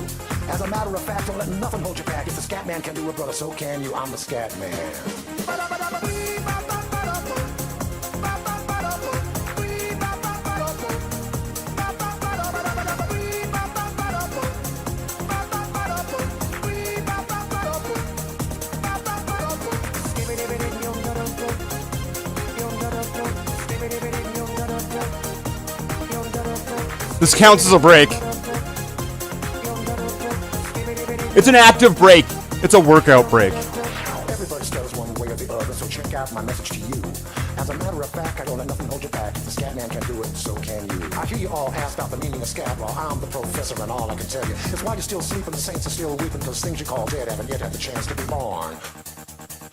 As a matter of fact, don't let nothing hold you back. If the scat man can do it, brother, so can you. I'm the scat man. This counts as a break. It's an active break. It's a workout break. Everybody stutters one way or the other, so check out my message to you. As a matter of fact, I don't let nothing hold you back. If the scat man can do it, so can you. I hear you all ask about the meaning of scat. Well, I'm the professor, and all I can tell you is why you're still sleeping, the saints are still weeping, because things you call dead haven't yet had the chance to be born.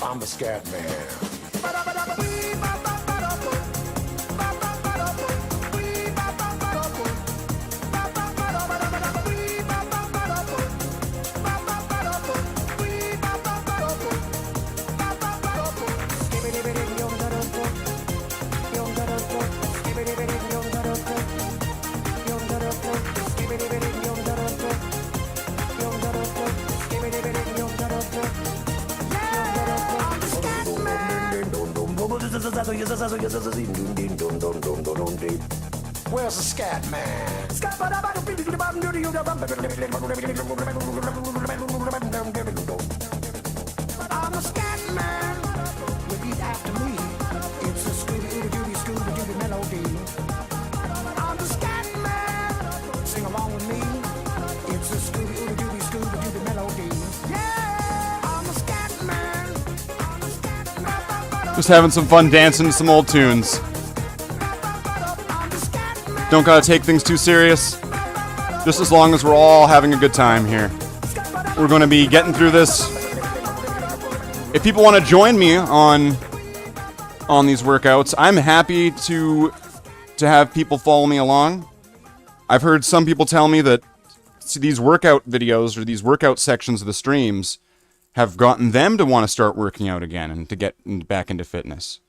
I'm the scat man. Where's the scat man? I'm the scat man. Repeat after me. It's a Scooby-Dooby melody. I'm the scat man. Sing along with me. It's a Scooby-Dooby melody. Yeah, I'm the scat man. Just having some fun dancing to some old tunes. Don't gotta take things too serious. Just as long as we're all having a good time here. We're gonna be getting through this. If people want to join me on these workouts, I'm happy to have people follow me along. I've heard some people tell me that these workout videos or these workout sections of the streams have gotten them to want to start working out again and to get back into fitness.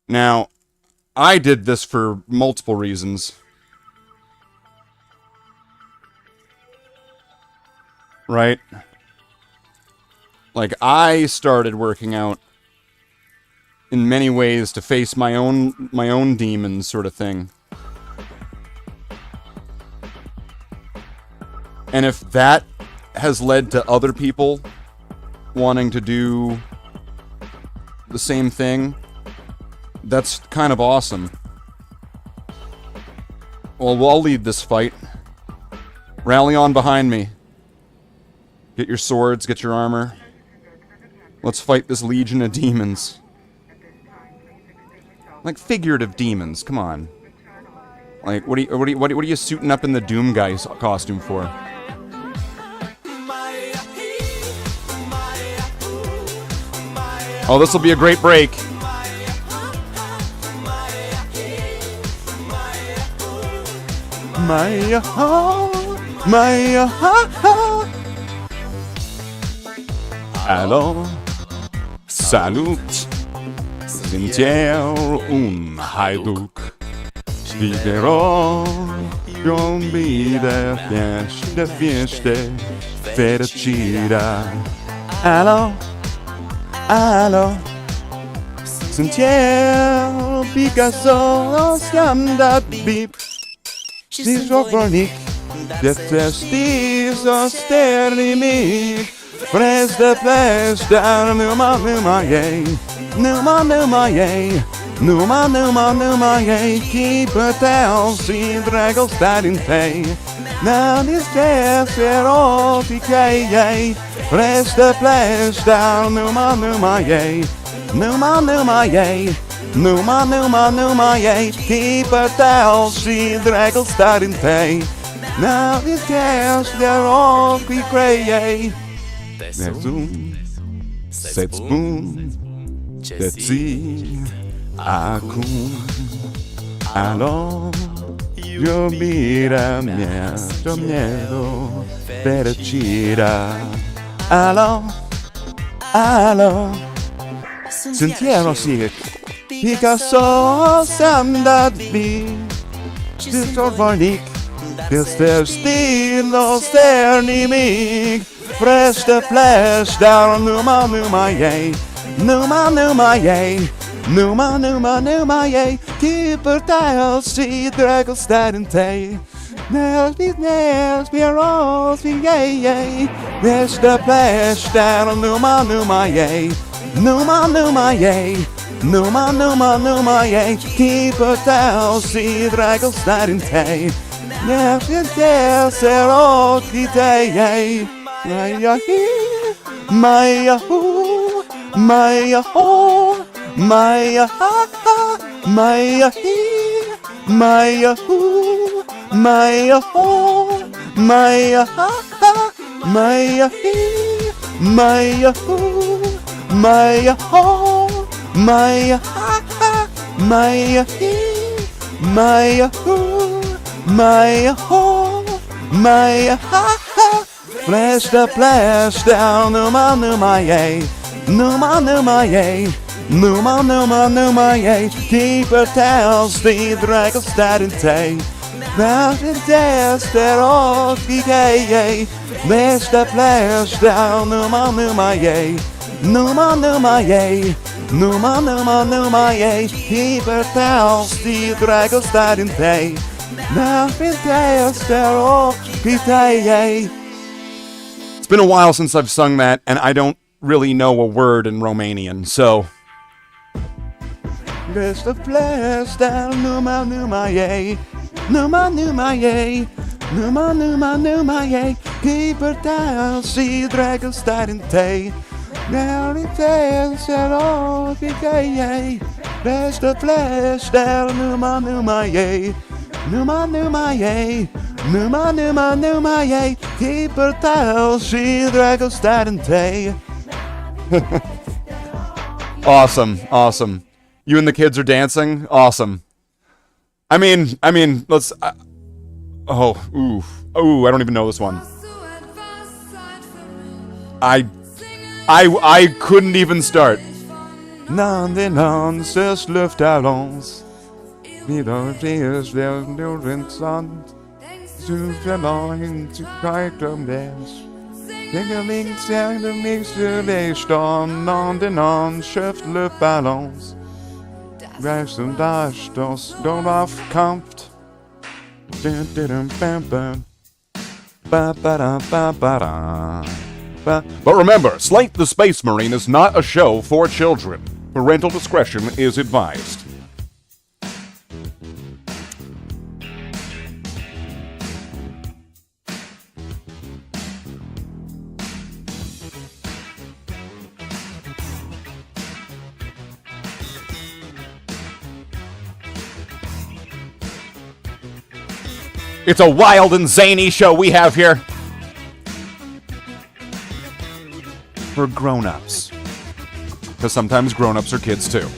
Now, I did this for multiple reasons. Right? Like, I started working out in many ways to face my own demons, sort of thing. And if that has led to other people wanting to do the same thing, that's kind of awesome. Well, I'll lead this fight. Rally on behind me. Get your swords, get your armor. Let's fight this legion of demons. Like figurative demons, come on. Like, what are you suiting up in the Doom guy's costume for? Oh, this will be a great break. Allô, salut, sind hajduk, ścigerò, gombida, fieste, fercida. Allô, sind Picasso, skandat bip, schizophrenic, der Testis aus der Limit. Press the flash down, numa, yay. Numa, yay. Numa, yay. Keep it down, see dragons starting pay. Now this jazz, they're all decay, yay. Press the flash down, numa, yay. Numa, yay. Numa, yay. Keep it down, see dragons starting pay. Now this jazz, they're all decay, yay. Setz akun aló yo mira miedo pero tira aló sentiero sigue Picasso samlat vi Distorvonik Tills der stilos der nimig Press the flash down numa, yay. Numa, yay. Numa, yay. Keep her dial, see dragons starting tay. Nails, these nails, we are all yay. Press the flash down numa, yay. Numa, yay. Numa, yay. Keep her dial, see dragons starting tay. Nails, they're all yay. Maya he, Maya ho, Maya ho, Maya ha, Maya he, Maya ho, Maya ho, Maya ha, Maya he, Maya ho, Maya ho, Maya ha, Maya he, Maya ho, Maya ho, Maya ha. Flash the flash down, numa, yay. Numa, yay. Numa, yay. Keep her tails, the dragons starting tay. Mountain dance, they're all yay. Flash the flash down, numa, yay. Numa, yay. Numa, yay. Keep her tails, the dragons starting tay. Mountain dance, they're all yay. It's been a while since I've sung that, and I don't really know a word in Romanian, so... There's the flash down, numa, yay. Numa, yay. Numa, yay. Keep her down, see dragons starting tay. Now it says at all, yay. There's the flash down, numa, yay. Numa, yay. Numa, yay. Keep her tail, see dragons starting tay. Awesome. You and the kids are dancing? Awesome. I mean, let's... I don't even know this one. I couldn't even start. Non, ses luftballons. Wieder ist der Interessant. Zu verloren, zu kalt des. Linke, links, der nächste Weg stand. Non, schöpft Luftballons. Rechts und da stoß, darauf kommt. But remember, Slate the Space Marine is not a show for children. Parental discretion is advised. It's a wild and zany show we have here. For grown-ups. Because sometimes grown-ups are kids too.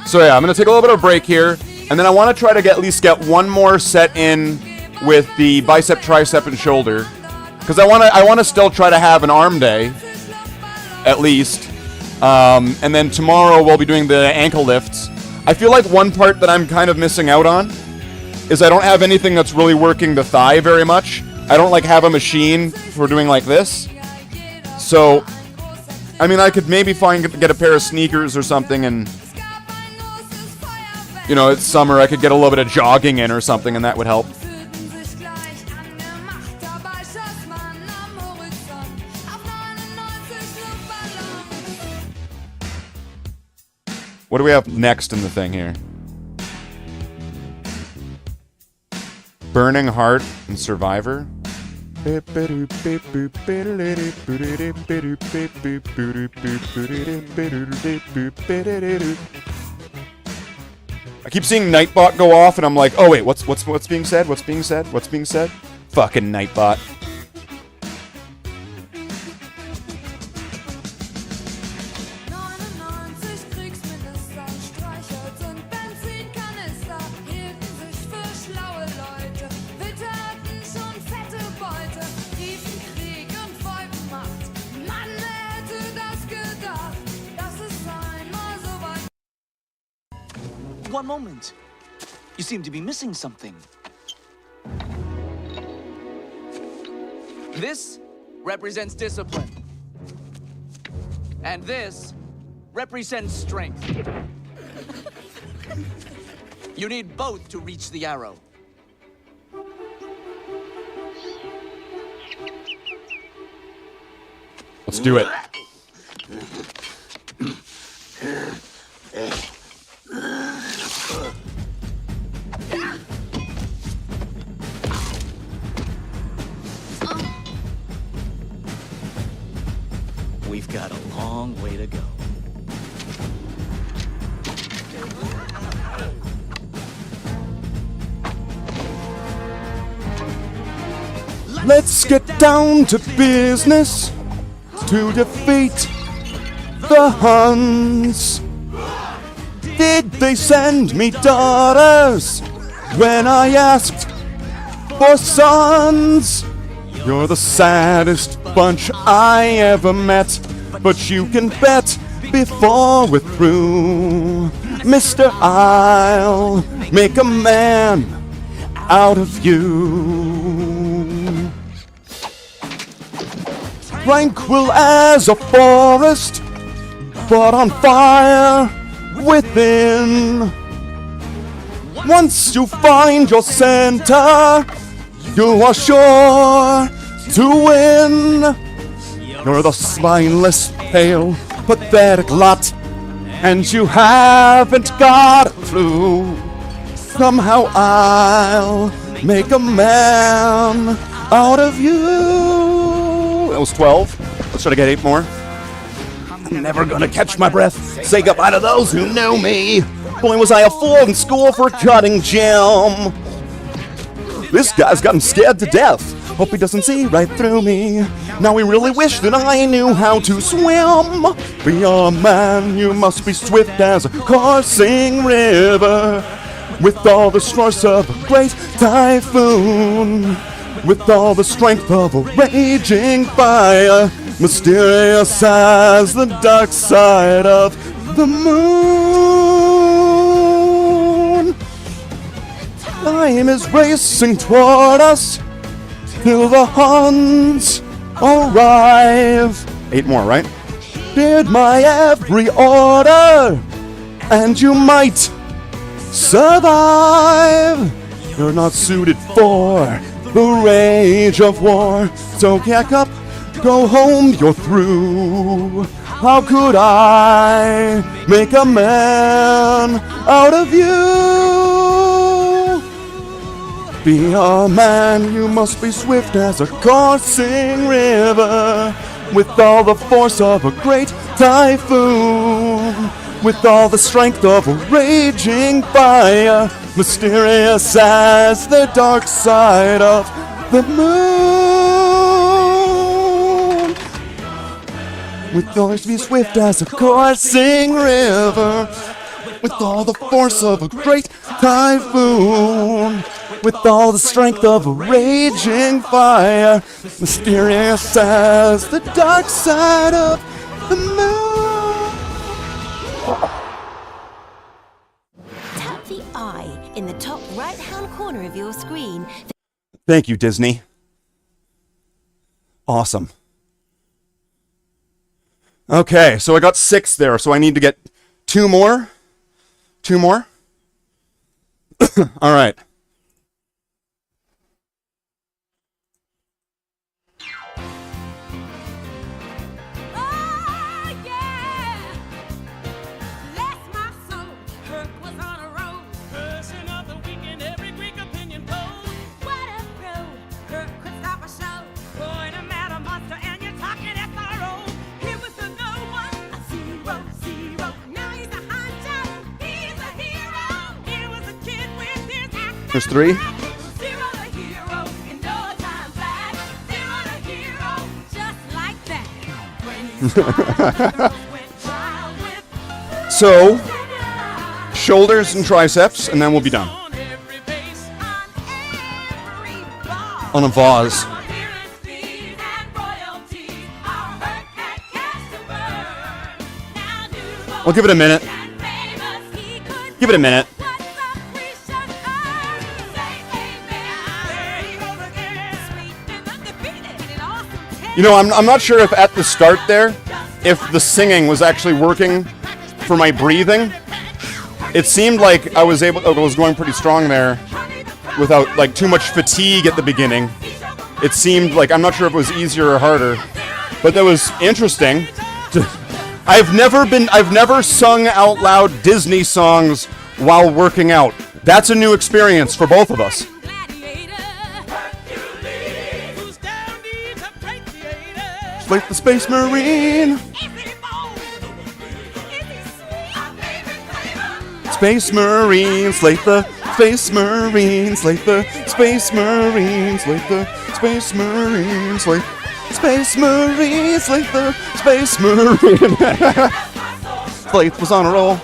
So yeah, I'm going to take a little bit of a break here. And then I want to try to at least get one more set in with the bicep, tricep, and shoulder. Because I want to still try to have an arm day. At least. And then tomorrow we'll be doing the ankle lifts. I feel like one part that I'm kind of missing out on is I don't have anything that's really working the thigh very much. I don't have a machine for doing like this. So, I mean, I could maybe get a pair of sneakers or something and You know, it's summer, I could get a little bit of jogging in or something, and that would help. What do we have next in the thing here? Burning Heart and Survivor. I keep seeing Nightbot go off, and I'm like, oh wait, what's being said? What's being said? What's being said? Fucking Nightbot. One moment. You seem to be missing something. This represents discipline. And this represents strength. You need both to reach the arrow. Let's do it. We've got a long way to go. Let's get down to business to defeat the Huns. Did they send me daughters when I asked for sons? You're the saddest bunch I ever met, but you can bet before we're through, Mister, I'll make a man out of you. Tranquil as a forest, but on fire within. Once you find your center, you are sure to win. You're the spineless, pale, pathetic lot, and you haven't got a clue. Somehow I'll make a man out of you. That was 12. Let's try to get 8 more. I'm never gonna catch my breath. Say goodbye to those who know me. Boy, was I a fool in school for cutting gym. This guy's gotten scared to death. Hope he doesn't see right through me. Now we really wish that I knew how to swim. Be a man, you must be swift as a coursing river, with all the force of a great typhoon, with all the strength of a raging fire, mysterious as the dark side of the moon. Time is racing toward us till the Huns arrive. 8 more, right? Did my every order, and you might survive. You're not suited for the rage of war, so pack up, go home, you're through. How could I make a man out of you? Be a man, you must be swift as a coursing river, with all the force of a great typhoon, with all the strength of a raging fire, mysterious as the dark side of the moon. With all to be swift as a coursing river, with all the force of a great typhoon, with all the strength of a raging fire, mysterious as the dark side of the moon. Tap the eye in the top right-hand corner of your screen. Thank you, Disney. Awesome. Okay, so I got 6 there, so I need to get 2 more. 2 more. All right. There's 3. So, shoulders and triceps, and then we'll be done. On a vase. We'll give it a minute. Give it a minute. You know, I'm not sure if at the start there, if the singing was actually working for my breathing. It seemed like I was going pretty strong there without like too much fatigue at the beginning. It seemed like, I'm not sure if it was easier or harder, but that was interesting. I've never sung out loud Disney songs while working out. That's a new experience for both of us. Like the Space Marine. Space Marines, like the Space Marines, like the Space Marines, like the Space Marines, like Space Marines, like the Space Marine. Slate was on a roll.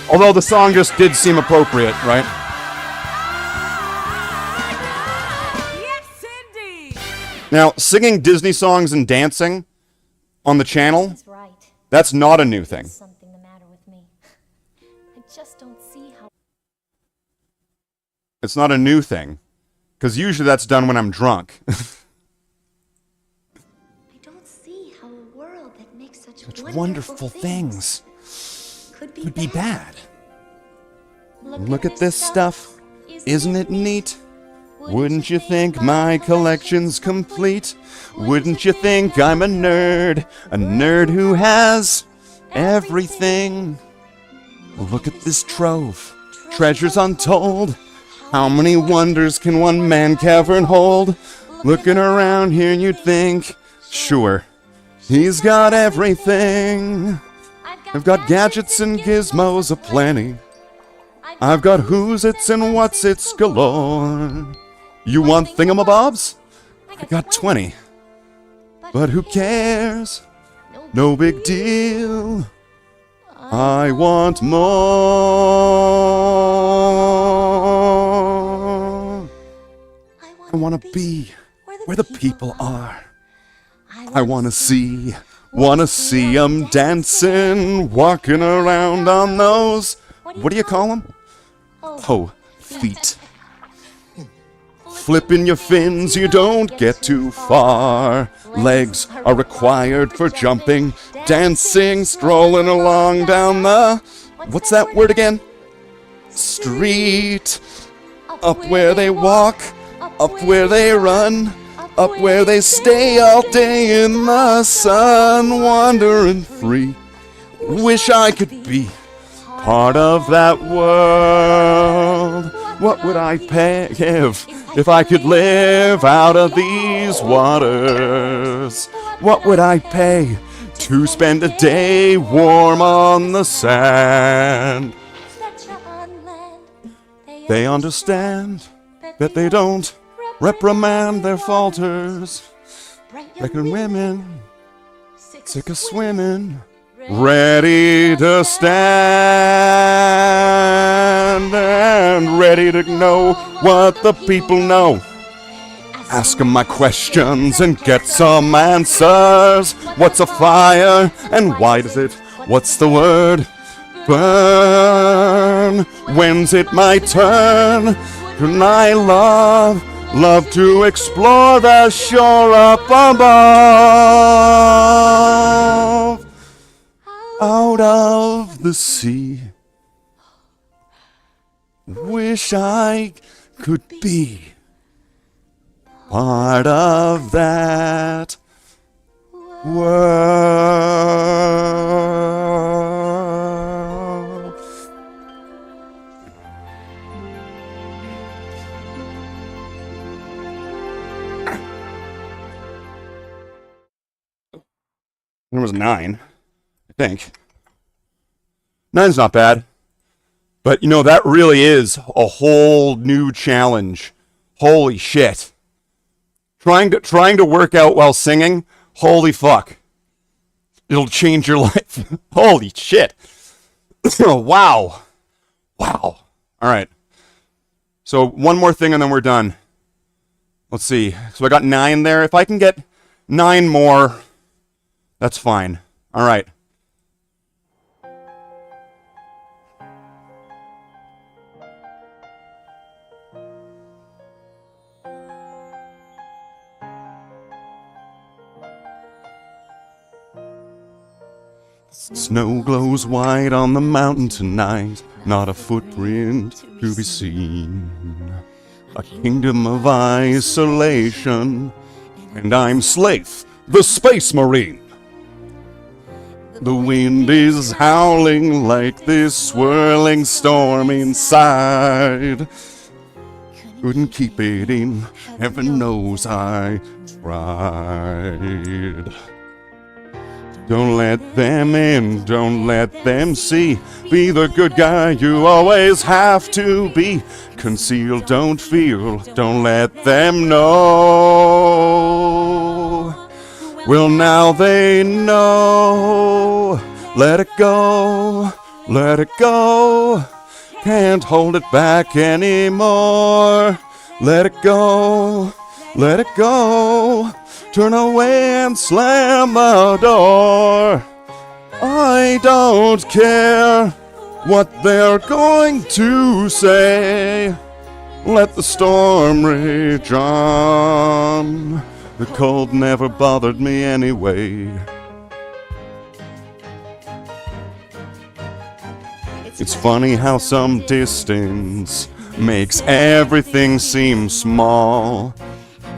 Although the song just did seem appropriate, right? Now, singing Disney songs and dancing on the channel, that's not a new thing. Something the matter with me. I just don't see how. It's not a new thing, because usually that's done when I'm drunk. I don't see how a world that makes such wonderful things could be bad. Look at this stuff. Isn't it neat? Wouldn't you think my collection's complete? Wouldn't you think I'm a nerd who has everything? Look at this trove, treasures untold. How many wonders can one man cavern hold? Looking around here you'd think, sure, he's got everything. I've got gadgets and gizmos aplenty. I've got who's its and what's its galore. You want thingamabobs? I got 20. But who cares? No big deal. I want more. I want to be where the people are. I want to see 'em dancing, walking around on those, what do you call them? Oh, feet. Flipping your fins, you don't get too far. Legs are required for jumping, dancing, strolling along down the, what's that word again? Street. Up where they walk, up where they run, up where they stay all day in the sun, wandering free. Wish I could be part of that world. What would I pay if I could live out of these waters? What would I pay to spend a day warm on the sand? They understand that they don't reprimand their falters. Pregnant women, sick of swimming, ready to stand and ready to know what the people know. Ask 'em my questions and get some answers. What's a fire and why does it? What's the word? burn. When's it my turn? Can I love to explore the shore up above? Out of the sea. Wish I could be part of that world. There was 9, I think. 9's not bad. But, you know, that really is a whole new challenge. Holy shit. Trying to work out while singing, holy fuck. It'll change your life. Holy shit. Wow. Wow. All right. So one more thing and then we're done. Let's see. So I got 9 there. If I can get 9 more, that's fine. All right. Snow glows white on the mountain tonight, not a footprint to be seen. A kingdom of isolation, and I'm Slave, the Space Marine. The wind is howling like this swirling storm inside. Couldn't keep it in, heaven knows I tried. Don't let them in, don't let them see. Be the good guy you always have to be. Conceal, don't feel, don't let them know. Well, now they know. Let it go, let it go. Can't hold it back anymore. Let it go, let it go. Turn away and slam the door. I don't care what they're going to say. Let the storm rage on. The cold never bothered me anyway. It's funny how some distance makes everything seem small.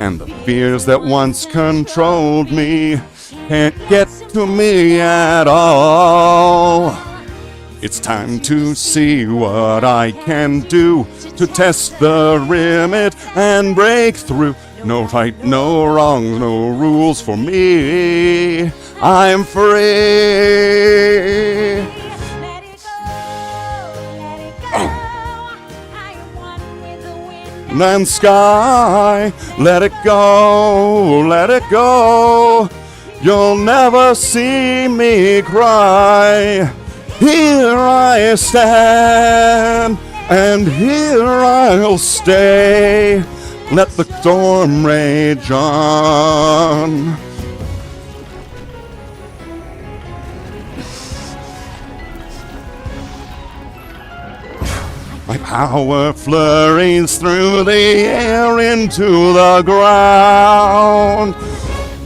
And the fears that once controlled me can't get to me at all. It's time to see what I can do to test the limit and break through. No right, no wrongs, no rules for me. I'm free. And sky, let it go, let it go. You'll never see me cry. Here I stand, and here I'll stay. Let the storm rage on. My power flurries through the air into the ground.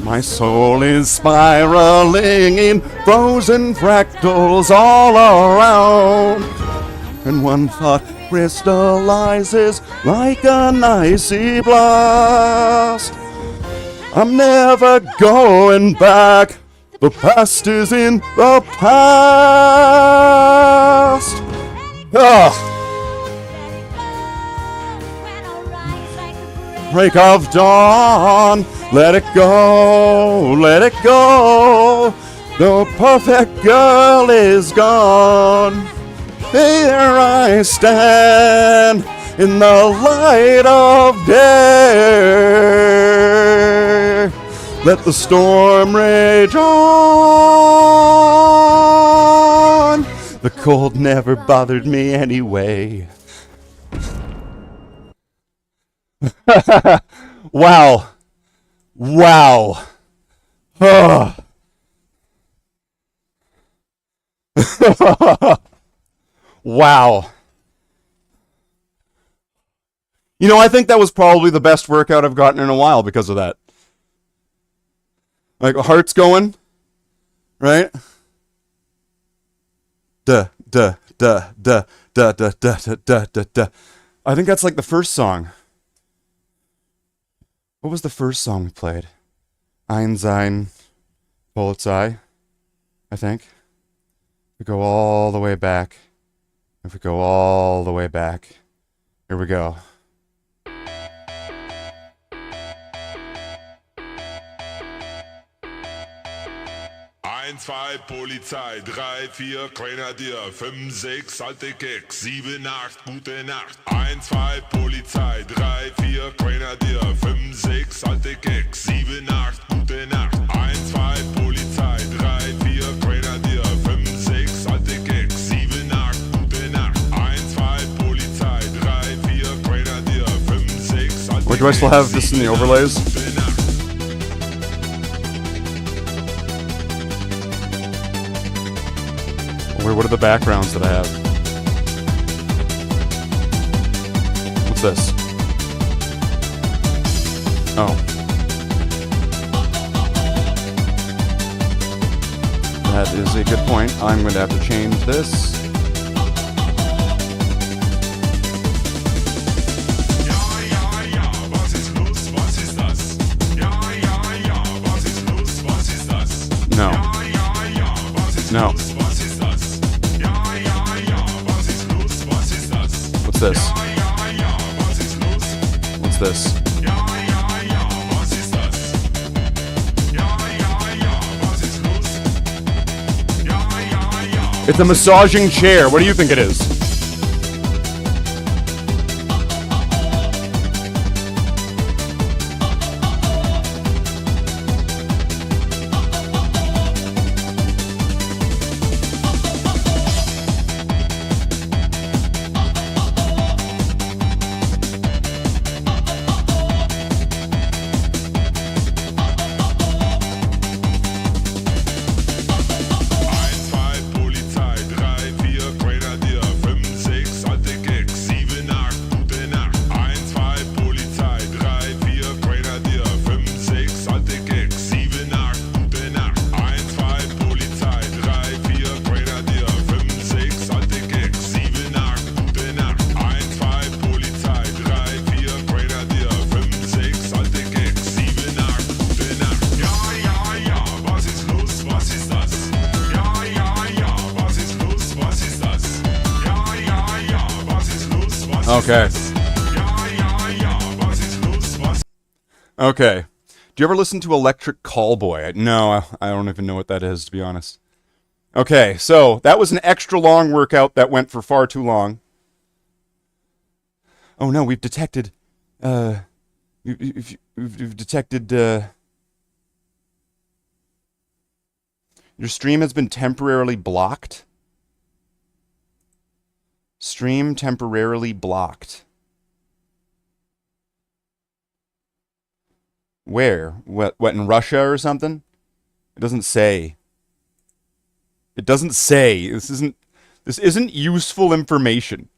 My soul is spiraling in frozen fractals all around. And one thought crystallizes like an icy blast. I'm never going back. The past is in the past. Ah. Break of dawn, let it go, let it go. The perfect girl is gone. Here I stand in the light of day. Let the storm rage on. The cold never bothered me anyway. Wow. Wow. Oh. Wow. You know, I think that was probably the best workout I've gotten in a while because of that. Like, heart's going, right? Duh, duh, duh, duh, duh, duh, duh, duh, duh, duh, duh. I think that's like the first song. What was the first song we played? Ein Sein, Polizei, I think. We go all the way back. If we go all the way back, here we go. Eins, zwei, Polizei, 3, 4, Grenadier, 5, 6, alte Keks, 7, 8, gute Nacht. 1, 2, Polizei, 3, 4, Grenadier, 5, 6, alte Keks, 7, 8, gute Nacht. 1, 2, Polizei, 3, 4, Grenadier, 5, 6, alte Keks, 7, 8, gute Nacht. 1, 2, Polizei, 3, 4, Grenadier, 5, 6, alte Keks. Wait, do I still have this in the overlays? Wait, what are the backgrounds that I have? What's this? Oh. That is a good point. I'm going to have to change this. No. No. What's this? What's this? It's a massaging chair. What do you think it is? Okay. Okay. Do you ever listen to Electric Callboy? No, I don't even know what that is, to be honest. Okay, so that was an extra long workout that went for far too long. Oh no, we've detected, we've detected, your stream has been temporarily blocked. Stream temporarily blocked. Where? What, in Russia or something? It doesn't say. It doesn't say. This isn't useful information.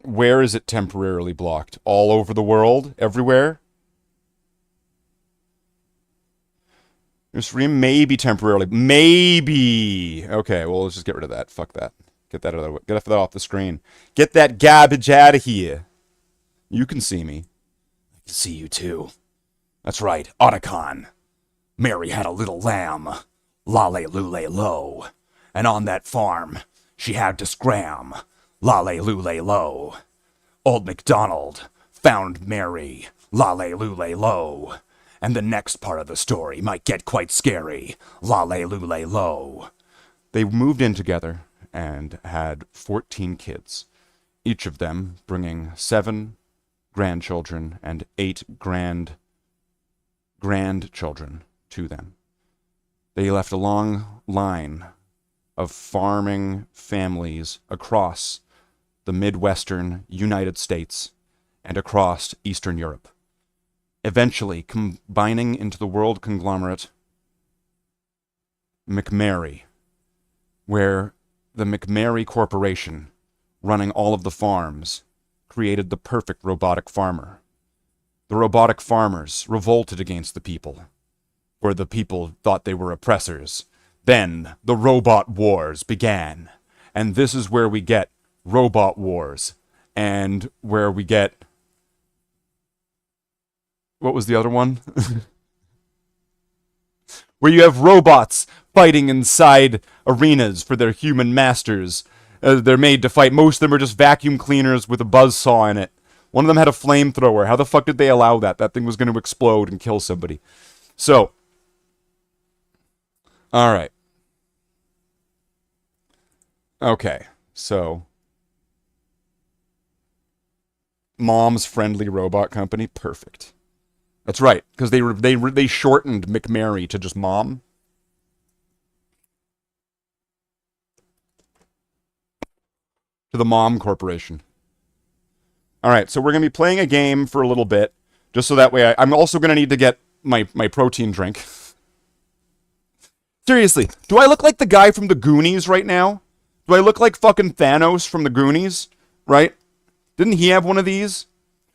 Where is it temporarily blocked? All over the world? Everywhere? Your stream may be temporarily. Maybe. Okay, well, let's just get rid of that. Fuck that. Get that out of the way. Get that off the screen. Get that garbage out of here. You can see me. I can see you too. That's right. Otacon. Mary had a little lamb. Lale lule lo. And on that farm, she had to scram. Lale lule lo. Old MacDonald found Mary. Lale lule lo. And the next part of the story might get quite scary. Lale lule lo. They moved in together and had 14 kids, each of them bringing 7 grandchildren and 8 grandchildren to them. They left a long line of farming families across the Midwestern United States and across Eastern Europe, eventually combining into the world conglomerate McMary, where the McMary Corporation, running all of the farms, created the perfect robotic farmer. The robotic farmers revolted against the people, where the people thought they were oppressors. Then the robot wars began, and this is where we get Robot Wars, and where we get... What was the other one? Where you have robots fighting inside arenas for their human masters. They're made to fight. Most of them are just vacuum cleaners with a buzzsaw in it. One of them had a flamethrower. How the fuck did they allow that? That thing was going to explode and kill somebody. So, alright. Okay, so... Mom's Friendly Robot Company, perfect. That's right, because they shortened McMary to just Mom. To the Mom Corporation. Alright, so we're going to be playing a game for a little bit, just so that way I'm also going to need to get my protein drink. Seriously, do I look like the guy from the Goonies right now? Do I look like fucking Thanos from the Goonies? Right? Didn't he have one of these?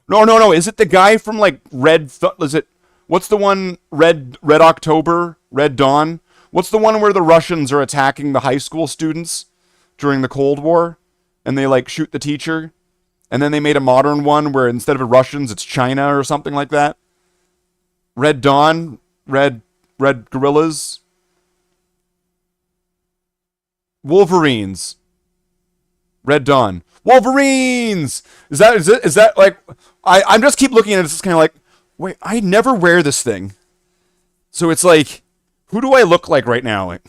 No. Is it the guy from, like, what's the one, Red October? Red Dawn? What's the one where the Russians are attacking the high school students during the Cold War? And they, like, shoot the teacher? And then they made a modern one where instead of Russians, it's China or something like that? Red Dawn? Red Gorillas? Wolverines. Red Dawn. Wolverines! Is that like... I'm just keep looking at it, it's kind of like, wait, I never wear this thing. So it's like, who do I look like right now? Like,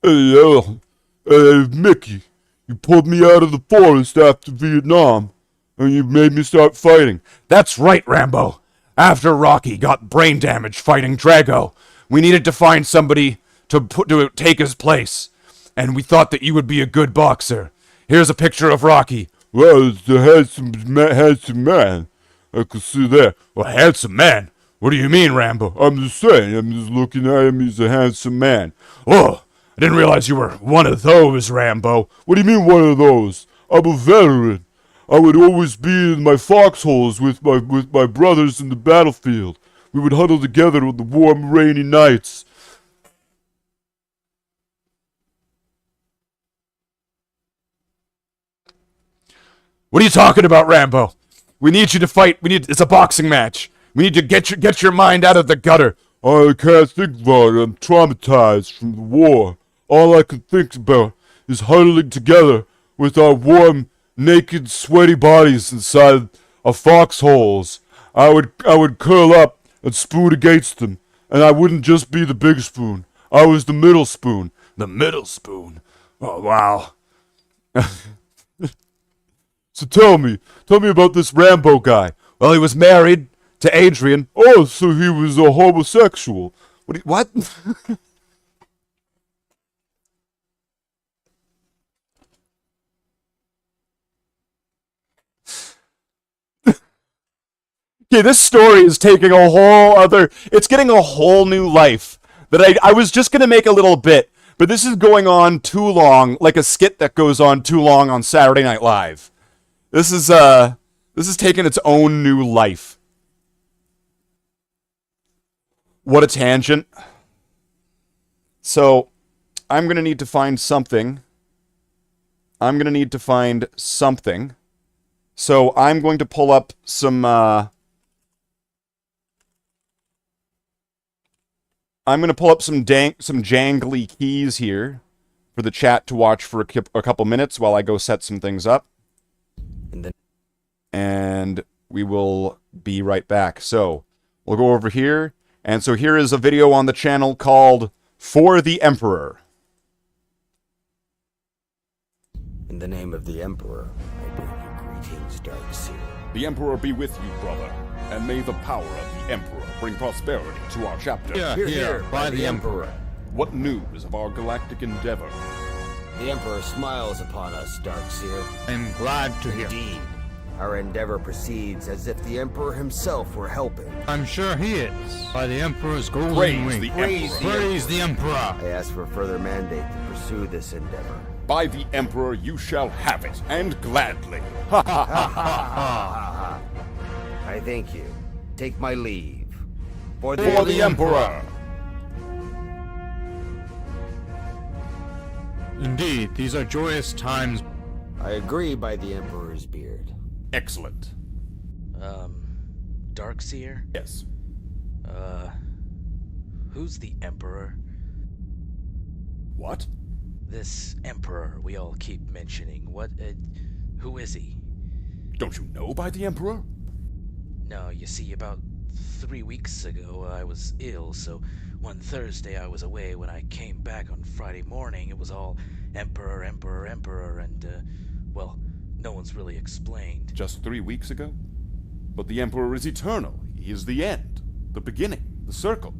hey, Mickey, you pulled me out of the forest after Vietnam, and you made me start fighting. That's right, Rambo. After Rocky got brain damage fighting Drago, we needed to find somebody to take his place. And we thought that you would be a good boxer. Here's a picture of Rocky. Well, it's a handsome man. I can see that. A handsome man? What do you mean, Rambo? I'm just saying. I'm just looking at him. He's a handsome man. Oh, I didn't realize you were one of those, Rambo. What do you mean one of those? I'm a veteran. I would always be in my foxholes with my brothers in the battlefield. We would huddle together on the warm, rainy nights. What are you talking about, Rambo? We need you to fight. It's a boxing match. We need to get your mind out of the gutter. I can't think about it. I'm traumatized from the war. All I can think about is huddling together with our warm, naked, sweaty bodies inside our foxholes. I would curl up and spoon against them, and I wouldn't just be the big spoon. I was the middle spoon. The middle spoon? Oh, wow. So tell me about this Rambo guy. Well, he was married to Adrian. Oh, so he was a homosexual. What? Okay, this story is taking a whole other... It's getting a whole new life. That I was just gonna make a little bit, but this is going on too long, like a skit that goes on too long on Saturday Night Live. This is taking its own new life. What a tangent. So, I'm gonna need to find something. So, I'm going to pull up some, I'm going to pull up some jangly keys here for the chat to watch for a couple minutes while I go set some things up. And we will be right back. So, we'll go over here. And so here is a video on the channel called For the Emperor. In the name of the Emperor, I bring you greetings, Darkseer. The Emperor be with you, brother. And may the power of the Emperor bring prosperity to our chapter. Here, by the Emperor. What news of our galactic endeavor? The Emperor smiles upon us, Darkseer. I'm glad to hear. Indeed. Our endeavor proceeds as if the Emperor himself were helping. I'm sure he is. By the Emperor's golden Praise wing. the Praise the Emperor. I ask for further mandate to pursue this endeavor. By the Emperor you shall have it, and gladly. Ha ha ha ha. I thank you. Take my leave. For the Emperor! Indeed, these are joyous times. I agree by the Emperor's beard. Excellent. Darkseer? Yes. Who's the Emperor? What? This Emperor we all keep mentioning. Who is he? Don't you know by the Emperor? No, you see, about 3 weeks ago I was ill, so one Thursday I was away. When I came back on Friday morning, it was all Emperor, Emperor, Emperor, and, well, no one's really explained. Just 3 weeks ago? But the Emperor is eternal. He is the end, the beginning, the circle.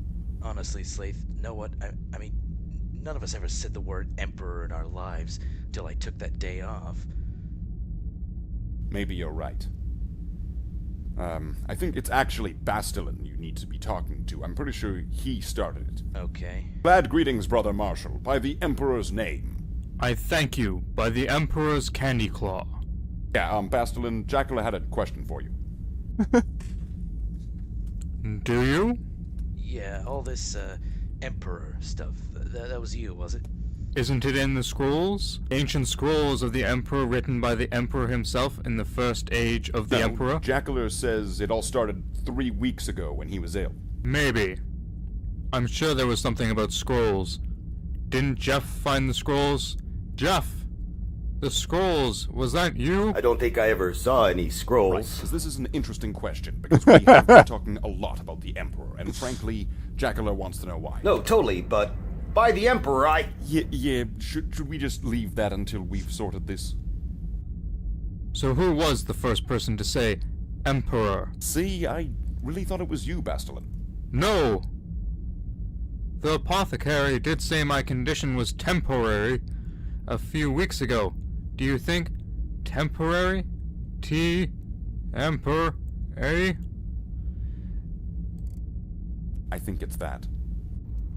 Honestly, Slaith, know what? I mean, none of us ever said the word Emperor in our lives till I took that day off. Maybe you're right. I think it's actually Bastilin you need to be talking to. I'm pretty sure he started it. Okay. Glad greetings, Brother Marshal, by the Emperor's name. I thank you by the Emperor's candy claw. Yeah, Bastilin, Jackala had a question for you. Do you? Yeah, all this, Emperor stuff. That was you, was it? Isn't it in the scrolls? Ancient scrolls of the Emperor written by the Emperor himself in the first age of the Emperor? Jackler says it all started 3 weeks ago when he was ill. Maybe. I'm sure there was something about scrolls. Didn't Jeff find the scrolls? Jeff! The scrolls, was that you? I don't think I ever saw any scrolls. Right, because this is an interesting question, because we have been talking a lot about the Emperor, and frankly, Jackler wants to know why. No, totally, but by the Emperor, Yeah, should we just leave that until we've sorted this? So who was the first person to say Emperor? See, I really thought it was you, Bastilin. No! The apothecary did say my condition was temporary a few weeks ago. Do you think temporary? Emperor? I think it's that.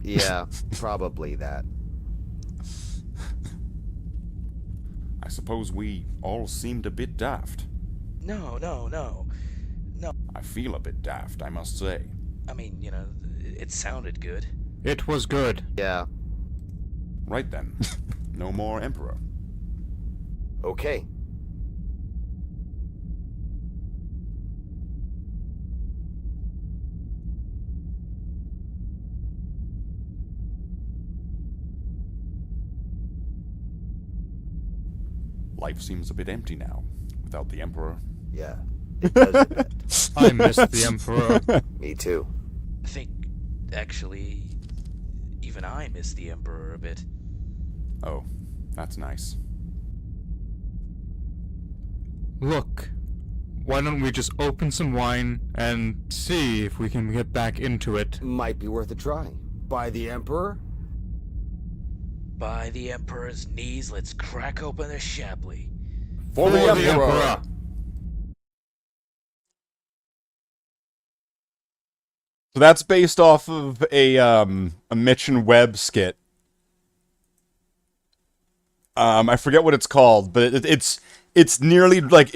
Yeah, probably that. I suppose we all seemed a bit daft. No. I feel a bit daft, I must say. I mean, you know, it sounded good. It was good. Yeah. Right then. No more Emperor. Okay. Life seems a bit empty now, without the Emperor. Yeah, it does a bit. I miss the Emperor. Me too. I think, actually, even I miss the Emperor a bit. Oh, that's nice. Look, why don't we just open some wine and see if we can get back into it? Might be worth a try. By the Emperor? By the Emperor's knees, let's crack open a Shapley. For the Emperor! So that's based off of a Mitch and Webb skit. I forget what it's called, but it's nearly like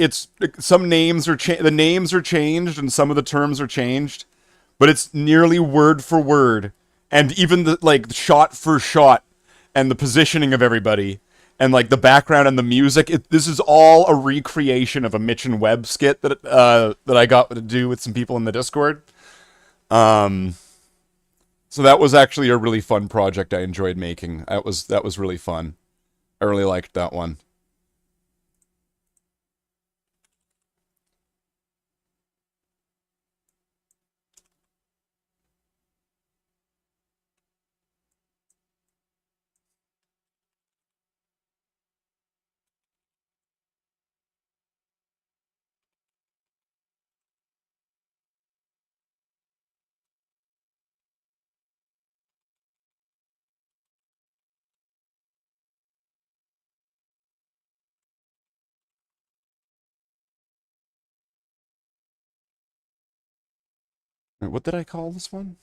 some names are the names are changed and some of the terms are changed, but it's nearly word for word, and even the shot for shot, and the positioning of everybody, and like the background and the music. This is all a recreation of a Mitch and Webb skit that I got to do with some people in the Discord. So that was actually a really fun project I enjoyed making. That was really fun. I really liked that one. What did I call this one?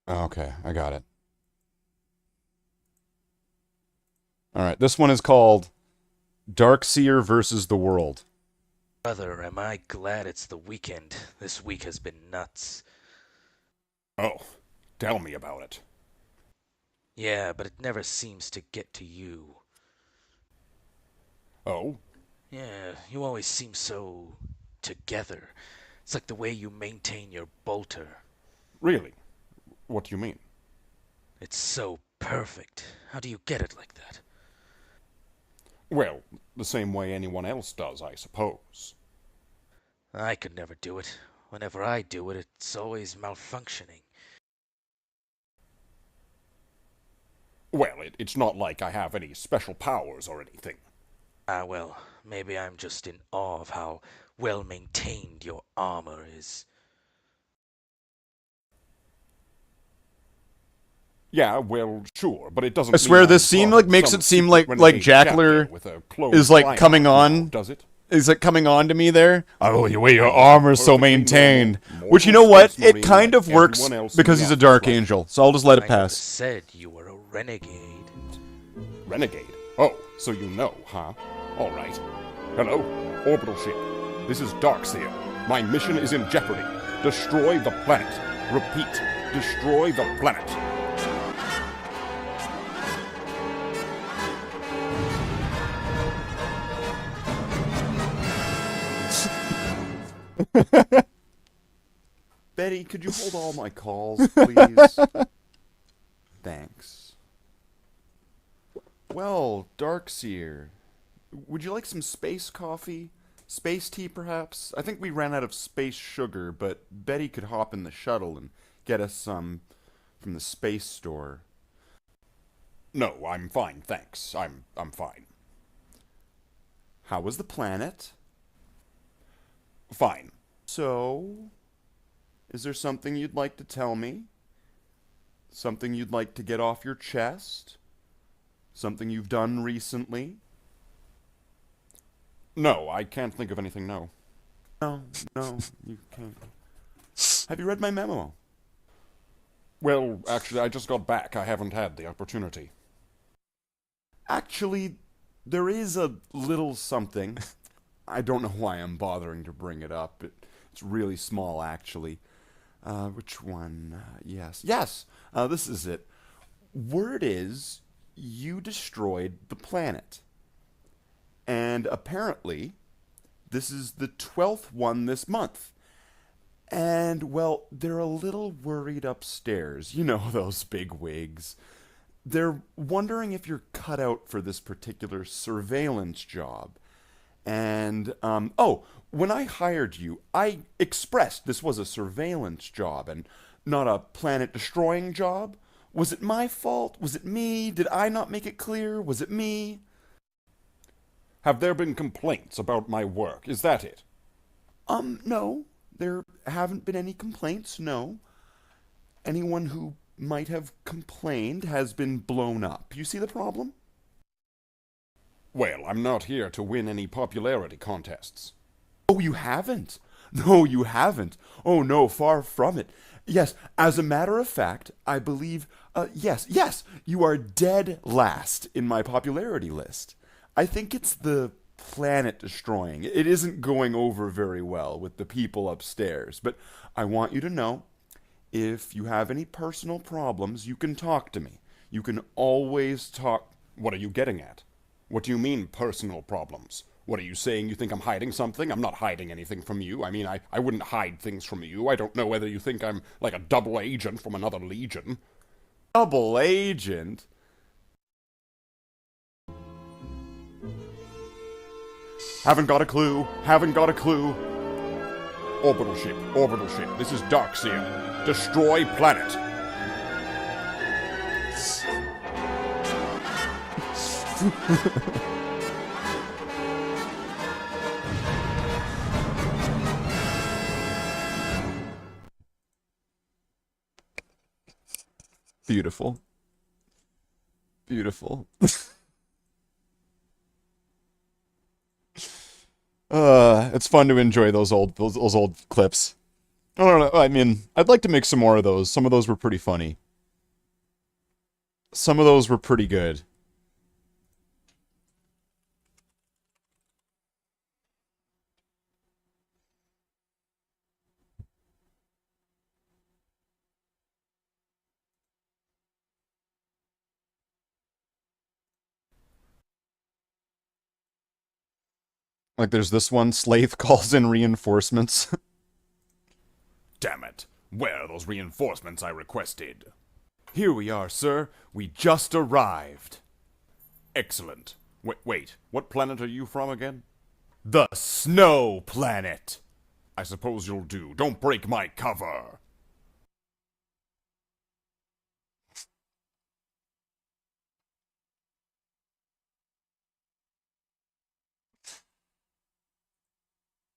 Okay, I got it. Alright, this one is called Darkseer versus the World. Brother, am I glad it's the weekend. This week has been nuts. Oh, tell me about it. Yeah, but it never seems to get to you. Oh? Yeah, you always seem so together. It's like the way you maintain your bolter. Really? What do you mean? It's so perfect. How do you get it like that? Well, the same way anyone else does, I suppose. I could never do it. Whenever I do it, it's always malfunctioning. Well, it's not like I have any special powers or anything. Ah, well, maybe I'm just in awe of how well maintained your armor is. Yeah, well, sure, but it doesn't I swear mean this I'm scene part like of makes some it seem secret like renegade Jackler chapter with a closed is like lineup coming now, on. does it? Is like coming on to me there. Oh, the way your armor's so maintained. Which, you know what? It kind of works because he's a Dark Angel, so I'll just let it I never pass. said you were a renegade. Renegade? Oh, so you know, huh? Alright. Hello, orbital ship. This is Darkseer. My mission is in jeopardy. Destroy the planet. Repeat, destroy the planet. Betty, could you hold all my calls, please? Thanks. Well, Darkseer, would you like some space coffee? Space tea, perhaps? I think we ran out of space sugar, but Betty could hop in the shuttle and get us some from the space store. No, I'm fine, thanks. I'm fine. How was the planet? Fine. So, is there something you'd like to tell me? Something you'd like to get off your chest? Something you've done recently? No, I can't think of anything, no. No, you can't. Have you read my memo? Well, actually, I just got back. I haven't had the opportunity. Actually, there is a little something. I don't know why I'm bothering to bring it up. It's really small, actually. Which one? Yes. Yes! This is it. Word is, you destroyed the planet. And apparently, this is the 12th one this month. And, well, they're a little worried upstairs. You know, those big wigs. They're wondering if you're cut out for this particular surveillance job. And, when I hired you, I expressed this was a surveillance job and not a planet-destroying job. Was it my fault? Was it me? Did I not make it clear? Was it me? Have there been complaints about my work? Is that it? No. There haven't been any complaints, no. Anyone who might have complained has been blown up. You see the problem? Well, I'm not here to win any popularity contests. Oh, you haven't? No, you haven't. Oh, no, far from it. Yes, as a matter of fact, I believe, yes, you are dead last in my popularity list. I think it's the planet destroying. It isn't going over very well with the people upstairs, but I want you to know, if you have any personal problems, you can talk to me. You can always talk. What are you getting at? What do you mean, personal problems? What are you saying? You think I'm hiding something? I'm not hiding anything from you. I mean, I wouldn't hide things from you. I don't know whether you think I'm like a double agent from another legion. Double agent? Haven't got a clue. Haven't got a clue. Orbital ship. Orbital ship. This is Darkseer. Destroy planet. Beautiful. Beautiful. It's fun to enjoy those old clips. I don't know. I mean, I'd like to make some more of those. Some of those were pretty funny. Some of those were pretty good. Like, there's this one, Slave calls in reinforcements. Damn it. Where are those reinforcements I requested? Here we are, sir. We just arrived. Excellent. Wait, what planet are you from again? The Snow Planet. I suppose you'll do. Don't break my cover.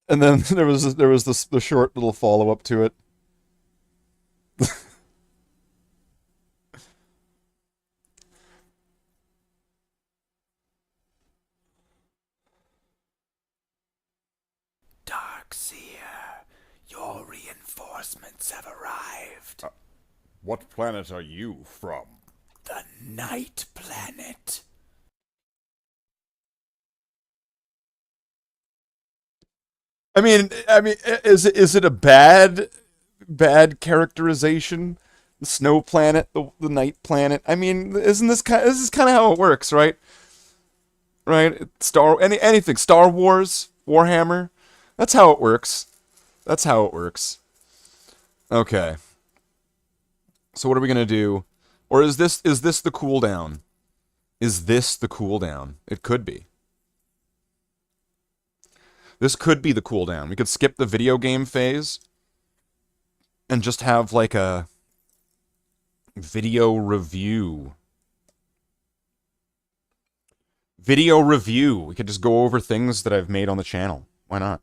And then there was the short little follow-up to it. Darkseer, your reinforcements have arrived. What planet are you from? The Night Planet. I mean, is it a bad characterization? The Snow Planet, the Night Planet. I mean, this is kind of how it works, right? Right? Anything Star Wars, Warhammer. That's how it works. That's how it works. Okay. So what are we gonna do? Or is this the cooldown? Is this the cooldown? It could be. This could be the cooldown. We could skip the video game phase and just have like a video review. Video review. We could just go over things that I've made on the channel. Why not?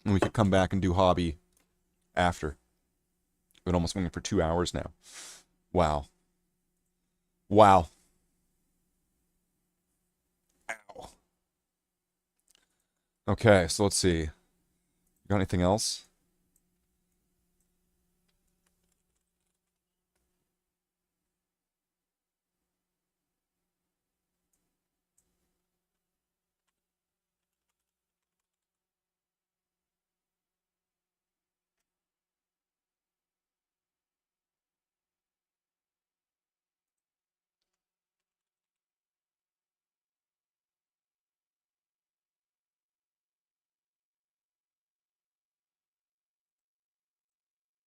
And we could come back and do hobby after. We've been almost going for 2 hours now. Wow. Wow. Ow. Okay, so let's see. Got anything else?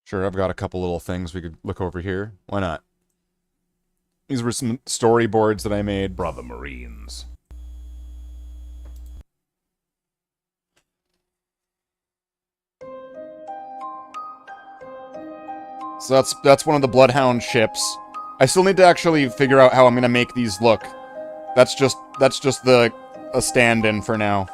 Sure, I've got a couple little things we could look over here. Why not? These were some storyboards that I made. Brother Marines. So that's one of the Bloodhound ships. I still need to actually figure out how I'm gonna make these look. That's just a stand-in for now.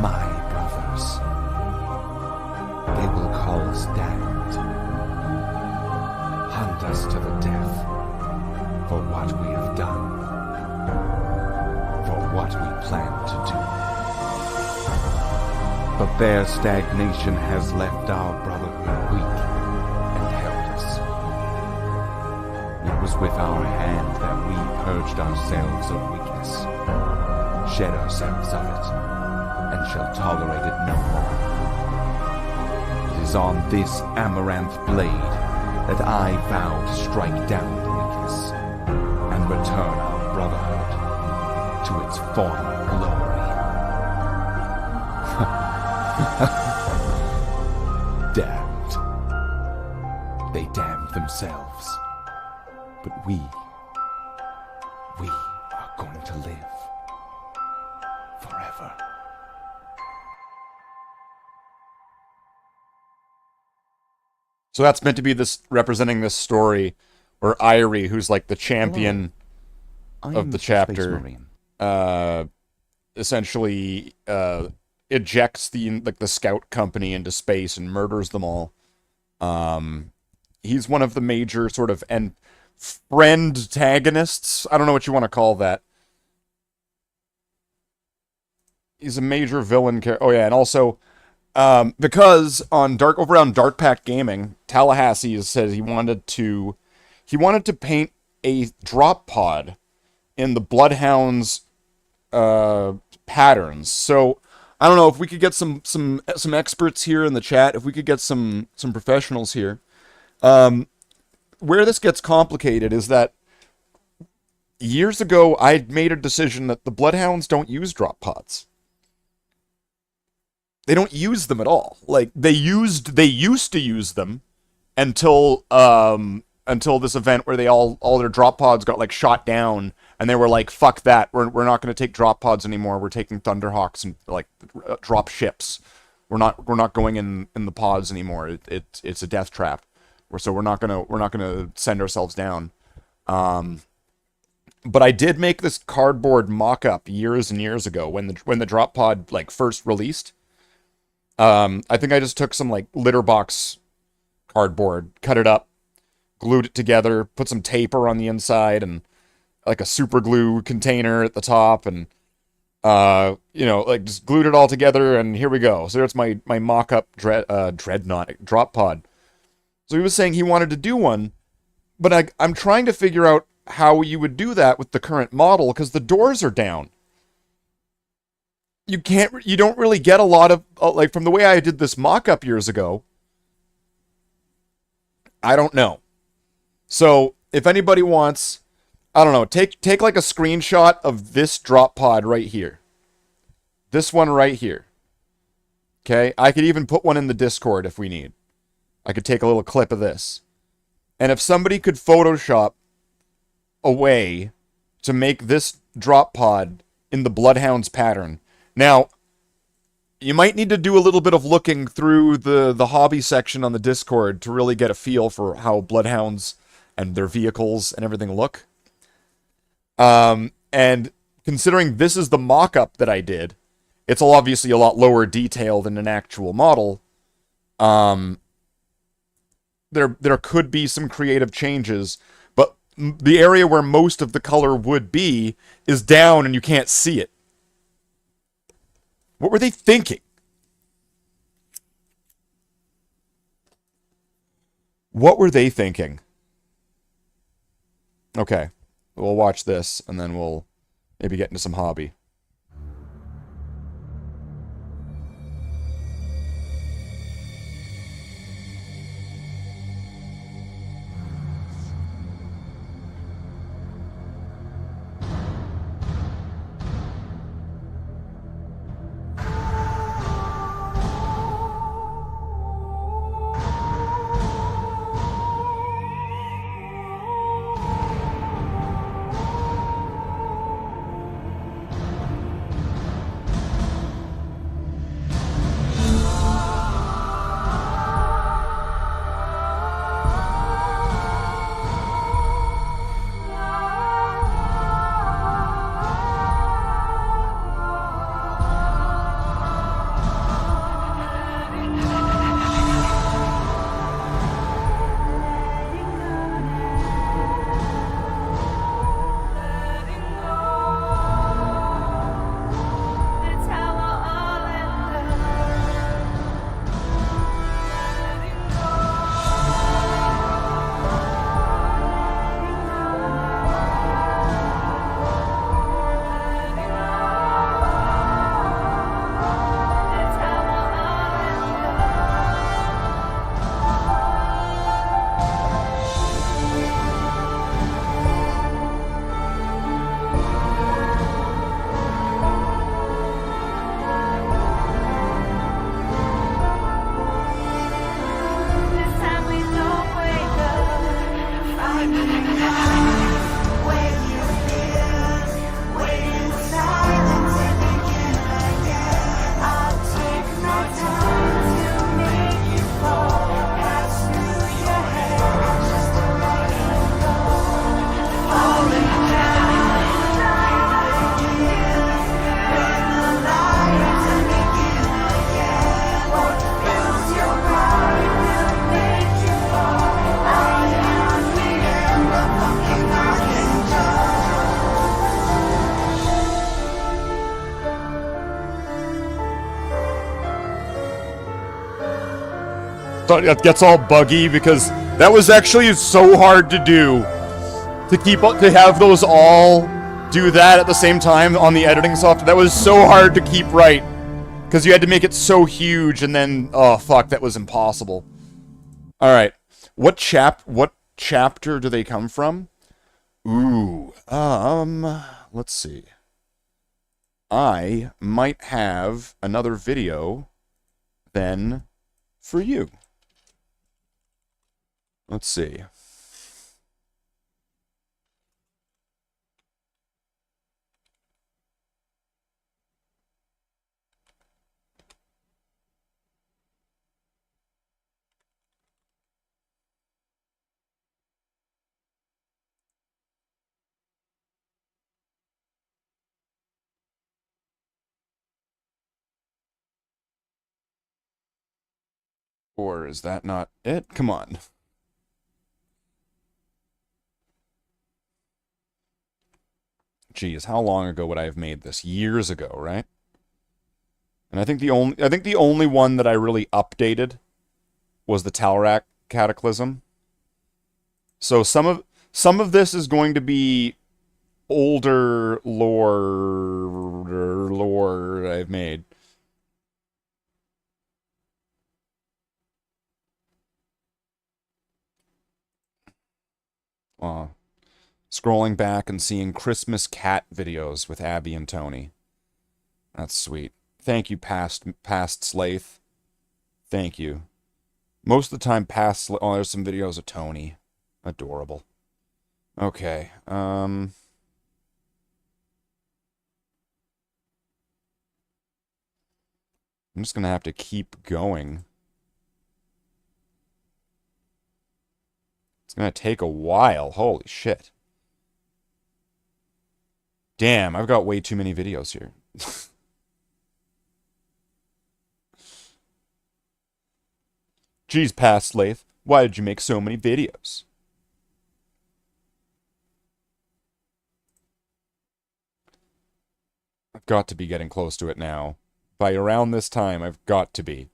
My brothers. They will call us damned. Hunt us to the death for what we have done. For what we plan to do. But their stagnation has left our brotherhood weak and helpless. It was with our hand that we purged ourselves of weakness, shed ourselves of it, and shall tolerate it no more. It is on this amaranth blade that I vow to strike down the weakness and return our brotherhood to its former glory. Damned. They damned themselves. But we are going to live forever. So that's meant to be this representing this story where Irie, who's like the champion of the chapter, essentially ejects the scout company into space and murders them all. He's one of the major sort of friend antagonists. I don't know what you want to call that. He's a major villain character. Oh yeah, and also because over on Dark Pact Gaming, Tallahassee said he wanted to paint a drop pod in the Bloodhounds patterns. So I don't know if we could get some experts here in the chat, if we could get some professionals here. Where this gets complicated is that years ago I made a decision that the Bloodhounds don't use drop pods. They don't use them at all. Like they used to use them until this event where all their drop pods got like shot down, and they were like, "Fuck that! We're not going to take drop pods anymore. We're taking Thunderhawks and like drop ships. We're not going in the pods anymore. It's a death trap. So we're not gonna send ourselves down." But I did make this cardboard mock-up years and years ago when the drop pod like first released. I think I just took some like litter box cardboard, cut it up, glued it together, put some tape on the inside, and like a super glue container at the top, and like just glued it all together, and here we go. So there's my mock-up dreadnought drop pod. So he was saying he wanted to do one, but I'm trying to figure out how you would do that with the current model, because the doors are down. You don't really get a lot of, like, from the way I did this mock-up years ago, I don't know. So, if anybody wants, I don't know, take like a screenshot of this drop pod right here. This one right here. Okay? I could even put one in the Discord if we need. I could take a little clip of this. And if somebody could Photoshop a way to make this drop pod in the Bloodhounds pattern. Now, you might need to do a little bit of looking through the hobby section on the Discord to really get a feel for how Bloodhounds and their vehicles and everything look. And considering this is the mock-up that I did, it's obviously a lot lower detail than an actual model. There could be some creative changes, but the area where most of the color would be is down and you can't see it. What were they thinking? What were they thinking? Okay, we'll watch this and then we'll maybe get into some hobby. it gets all buggy because that was actually so hard to do. To have those all do that at the same time on the editing software. That was so hard to keep right. Because you had to make it so huge and then, oh fuck, that was impossible. Alright. What chapter do they come from? Ooh, let's see. I might have another video then for you. Let's see. Or is that not it? Come on. Geez, how long ago would I have made this? Years ago, right? And I think the only one that I really updated was the Talrak Cataclysm. So some of this is going to be older lore I've made. Scrolling back and seeing Christmas cat videos with Abby and Tony. That's sweet. Thank you, past Slaith. Thank you. Most of the time, oh, there's some videos of Tony. Adorable. Okay. I'm just gonna have to keep going. It's gonna take a while. Holy shit. Damn, I've got way too many videos here. Jeez, past Lath, why did you make so many videos? I've got to be getting close to it now. By around this time, I've got to be.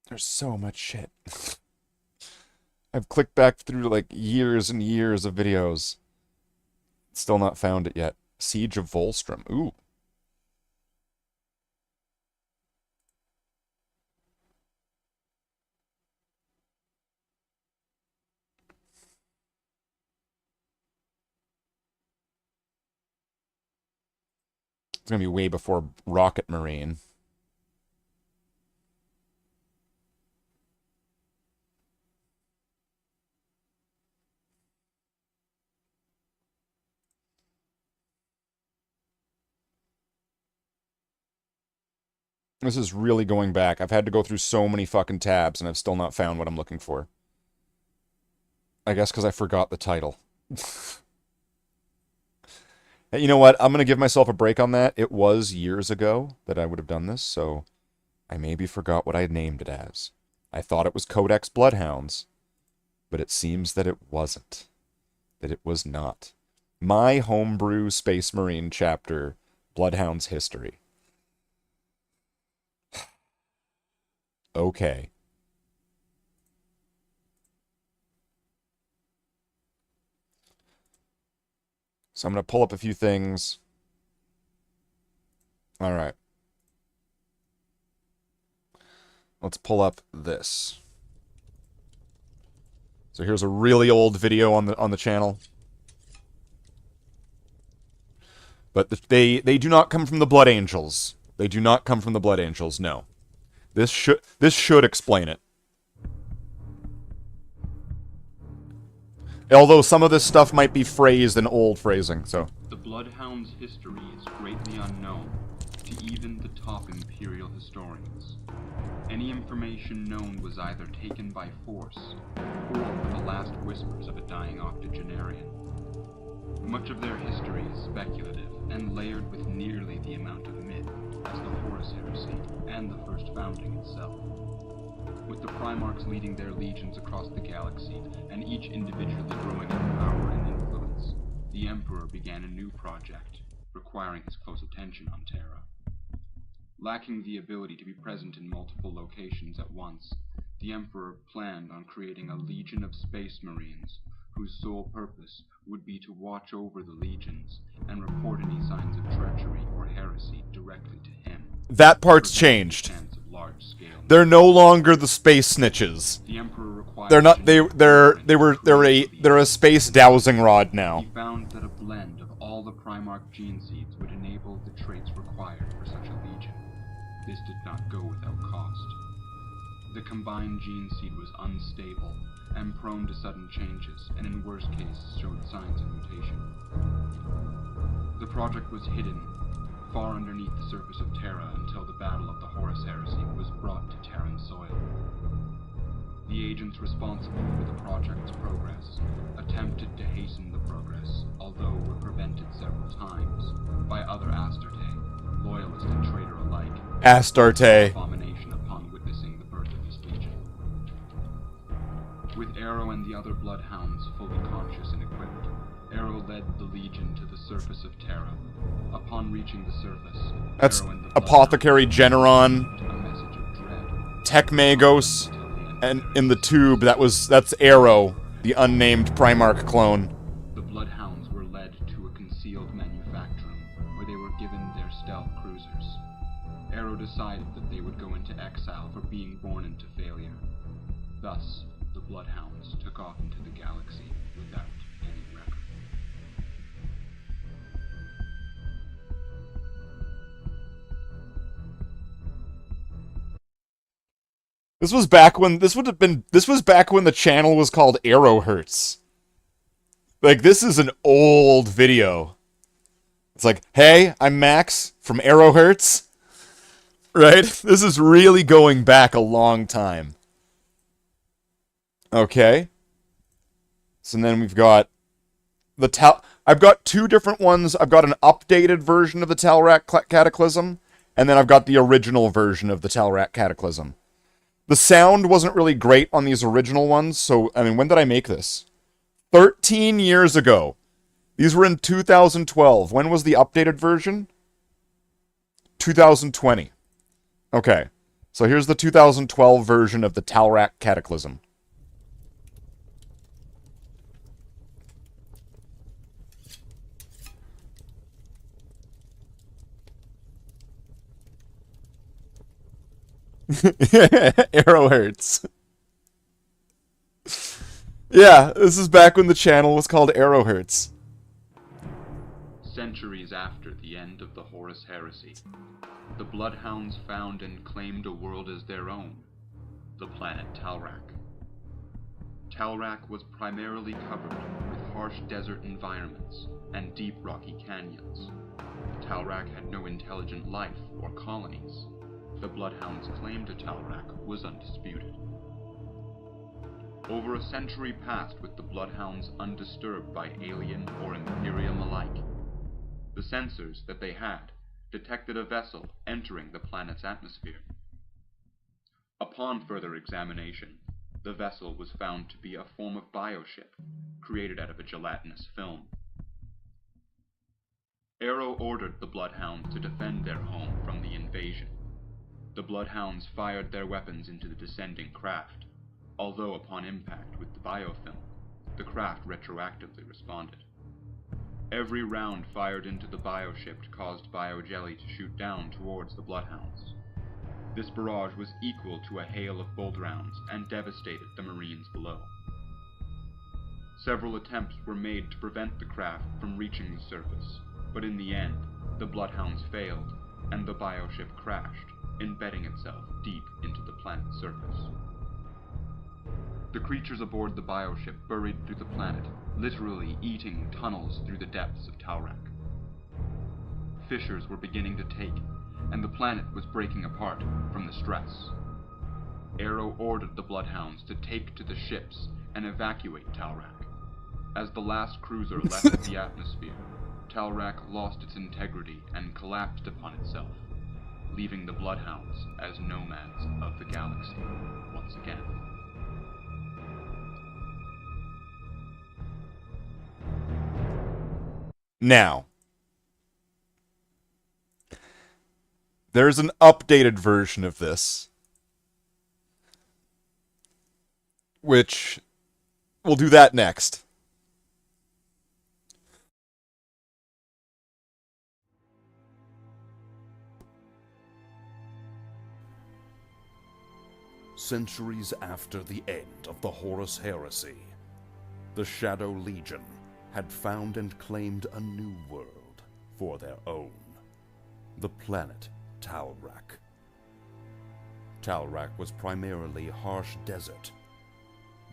There's so much shit. I've clicked back through like years and years of videos. Still not found it yet. Siege of Volstrom. Ooh. It's gonna be way before Rocket Marine. This is really going back. I've had to go through so many fucking tabs, and I've still not found what I'm looking for. I guess because I forgot the title. Hey, you know what? I'm going to give myself a break on that. It was years ago that I would have done this, so I maybe forgot what I had named it as. I thought it was Codex Bloodhounds, but it seems that it wasn't. That it was not. My Homebrew Space Marine chapter, Bloodhounds History. Okay. So I'm going to pull up a few things. All right. Let's pull up this. So here's a really old video on the channel. But they do not come from the Blood Angels. They do not come from the Blood Angels, no. This should explain it. Although some of this stuff might be phrased in old phrasing, so. The Bloodhounds' history is greatly unknown to even the top Imperial historians. Any information known was either taken by force, or were the last whispers of a dying octogenarian. Much of their history is speculative, and layered with nearly the amount of myth as the Horus Heresy and the First Founding itself. with the Primarchs leading their legions across the galaxy, and each individually growing in power and influence, the Emperor began a new project, requiring his close attention on Terra. Lacking the ability to be present in multiple locations at once, the Emperor planned on creating a legion of Space Marines, whose sole purpose would be to watch over the legions and report any signs of treachery or heresy directly to him. That part's changed. They're no longer the space snitches. They're not. They're a space dowsing rod now. He found that a blend of all the Primarch gene seeds would enable the traits required for such a legion. This did not go without cost. The combined gene seed was unstable and prone to sudden changes, and in worst cases showed signs of mutation. The project was hidden far underneath the surface of Terra until the Battle of the Horus Heresy was brought to Terran soil. The agents responsible for the project's progress attempted to hasten the progress, although were prevented several times by other Astarte, loyalist and traitor alike. Astarte. Abomination upon witnessing the birth of this legion. With Arrow and the other Bloodhounds fully conscious and equipped, Arrow led the legion to the surface of Terra. Upon reaching the surface, That's Apothecary Generon, Tech Magos, and in the tube that's Arrow, the unnamed Primarch clone. The Bloodhounds were led to a concealed manufacturing where they were given their stealth cruisers. Arrow decided that they would go into exile for being born into failure. Thus, the Bloodhounds took off into the galaxy without any record. This was back when this was back when the channel was called Arrow Hurts. Like, this is an old video. It's like, hey, I'm Max from Arrow Hurts. Right? This is really going back a long time. Okay. So then we've got the I've got two different ones. I've got an updated version of the Talrak Cataclysm, and then I've got the original version of the Talrak Cataclysm. The sound wasn't really great on these original ones, so, I mean, when did I make this? 13 years ago. These were in 2012. When was the updated version? 2020. Okay. So here's the 2012 version of the Talrak Cataclysm. Arrow Hurts. Yeah, this is back when the channel was called Arrow Hurts. Centuries after the end of the Horus Heresy, the Bloodhounds found and claimed a world as their own, the planet Talrak. Talrak was primarily covered with harsh desert environments and deep rocky canyons. Talrak had no intelligent life or colonies. The Bloodhounds' claim to Talrak was undisputed. Over a century passed with the Bloodhounds undisturbed by alien or Imperium alike. The sensors that they had detected a vessel entering the planet's atmosphere. Upon further examination, the vessel was found to be a form of bioship created out of a gelatinous film. Arrow ordered the Bloodhounds to defend their home from the invasion. The Bloodhounds fired their weapons into the descending craft, although upon impact with the biofilm, the craft retroactively responded. Every round fired into the bioship caused biojelly to shoot down towards the Bloodhounds. This barrage was equal to a hail of bolt rounds and devastated the Marines below. Several attempts were made to prevent the craft from reaching the surface, but in the end, the Bloodhounds failed, and the bioship crashed, embedding itself deep into the planet's surface. The creatures aboard the bioship burrowed through the planet, literally eating tunnels through the depths of Talrak. Fissures were beginning to take, and the planet was breaking apart from the stress. Arrow ordered the Bloodhounds to take to the ships and evacuate Talrak. As the last cruiser left the atmosphere, Talrak lost its integrity and collapsed upon itself, leaving the Bloodhounds as nomads of the galaxy once again. Now, there's an updated version of this, which we'll do that next. Centuries after the end of the Horus Heresy, the Shadow Legion had found and claimed a new world for their own, the planet Talrak. Talrak was primarily harsh desert.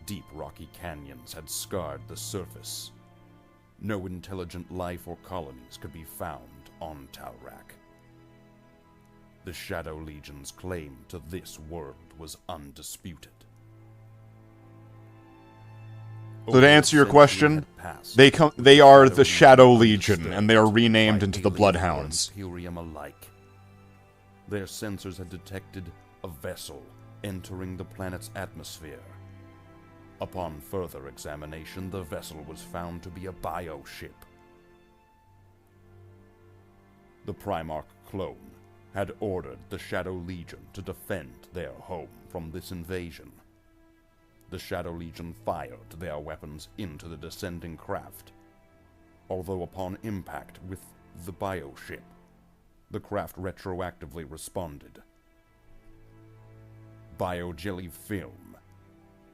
Deep rocky canyons had scarred the surface. No intelligent life or colonies could be found on Talrak. The Shadow Legion's claim to this world was undisputed. So to answer your question, they are the Shadow Legion, and they are renamed into the Bloodhounds. Imperium alike. Their sensors had detected a vessel entering the planet's atmosphere. Upon further examination, the vessel was found to be a bioship. The Primarch clone had ordered the Shadow Legion to defend their home from this invasion. The Shadow Legion fired their weapons into the descending craft. Although upon impact with the bioship, the craft retroactively responded. Biojelly film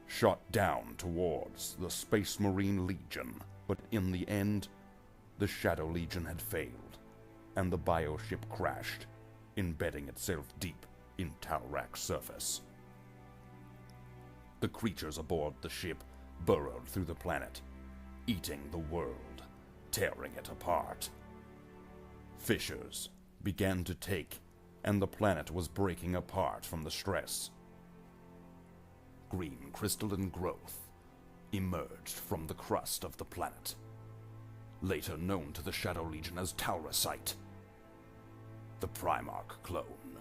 shot down towards the Space Marine Legion, but in the end, the Shadow Legion had failed, and the bioship crashed, embedding itself deep in Talrak's surface. The creatures aboard the ship burrowed through the planet, eating the world, tearing it apart. Fissures began to take, and the planet was breaking apart from the stress. Green crystalline growth emerged from the crust of the planet, later known to the Shadow Legion as Taurusite. The Primarch clone,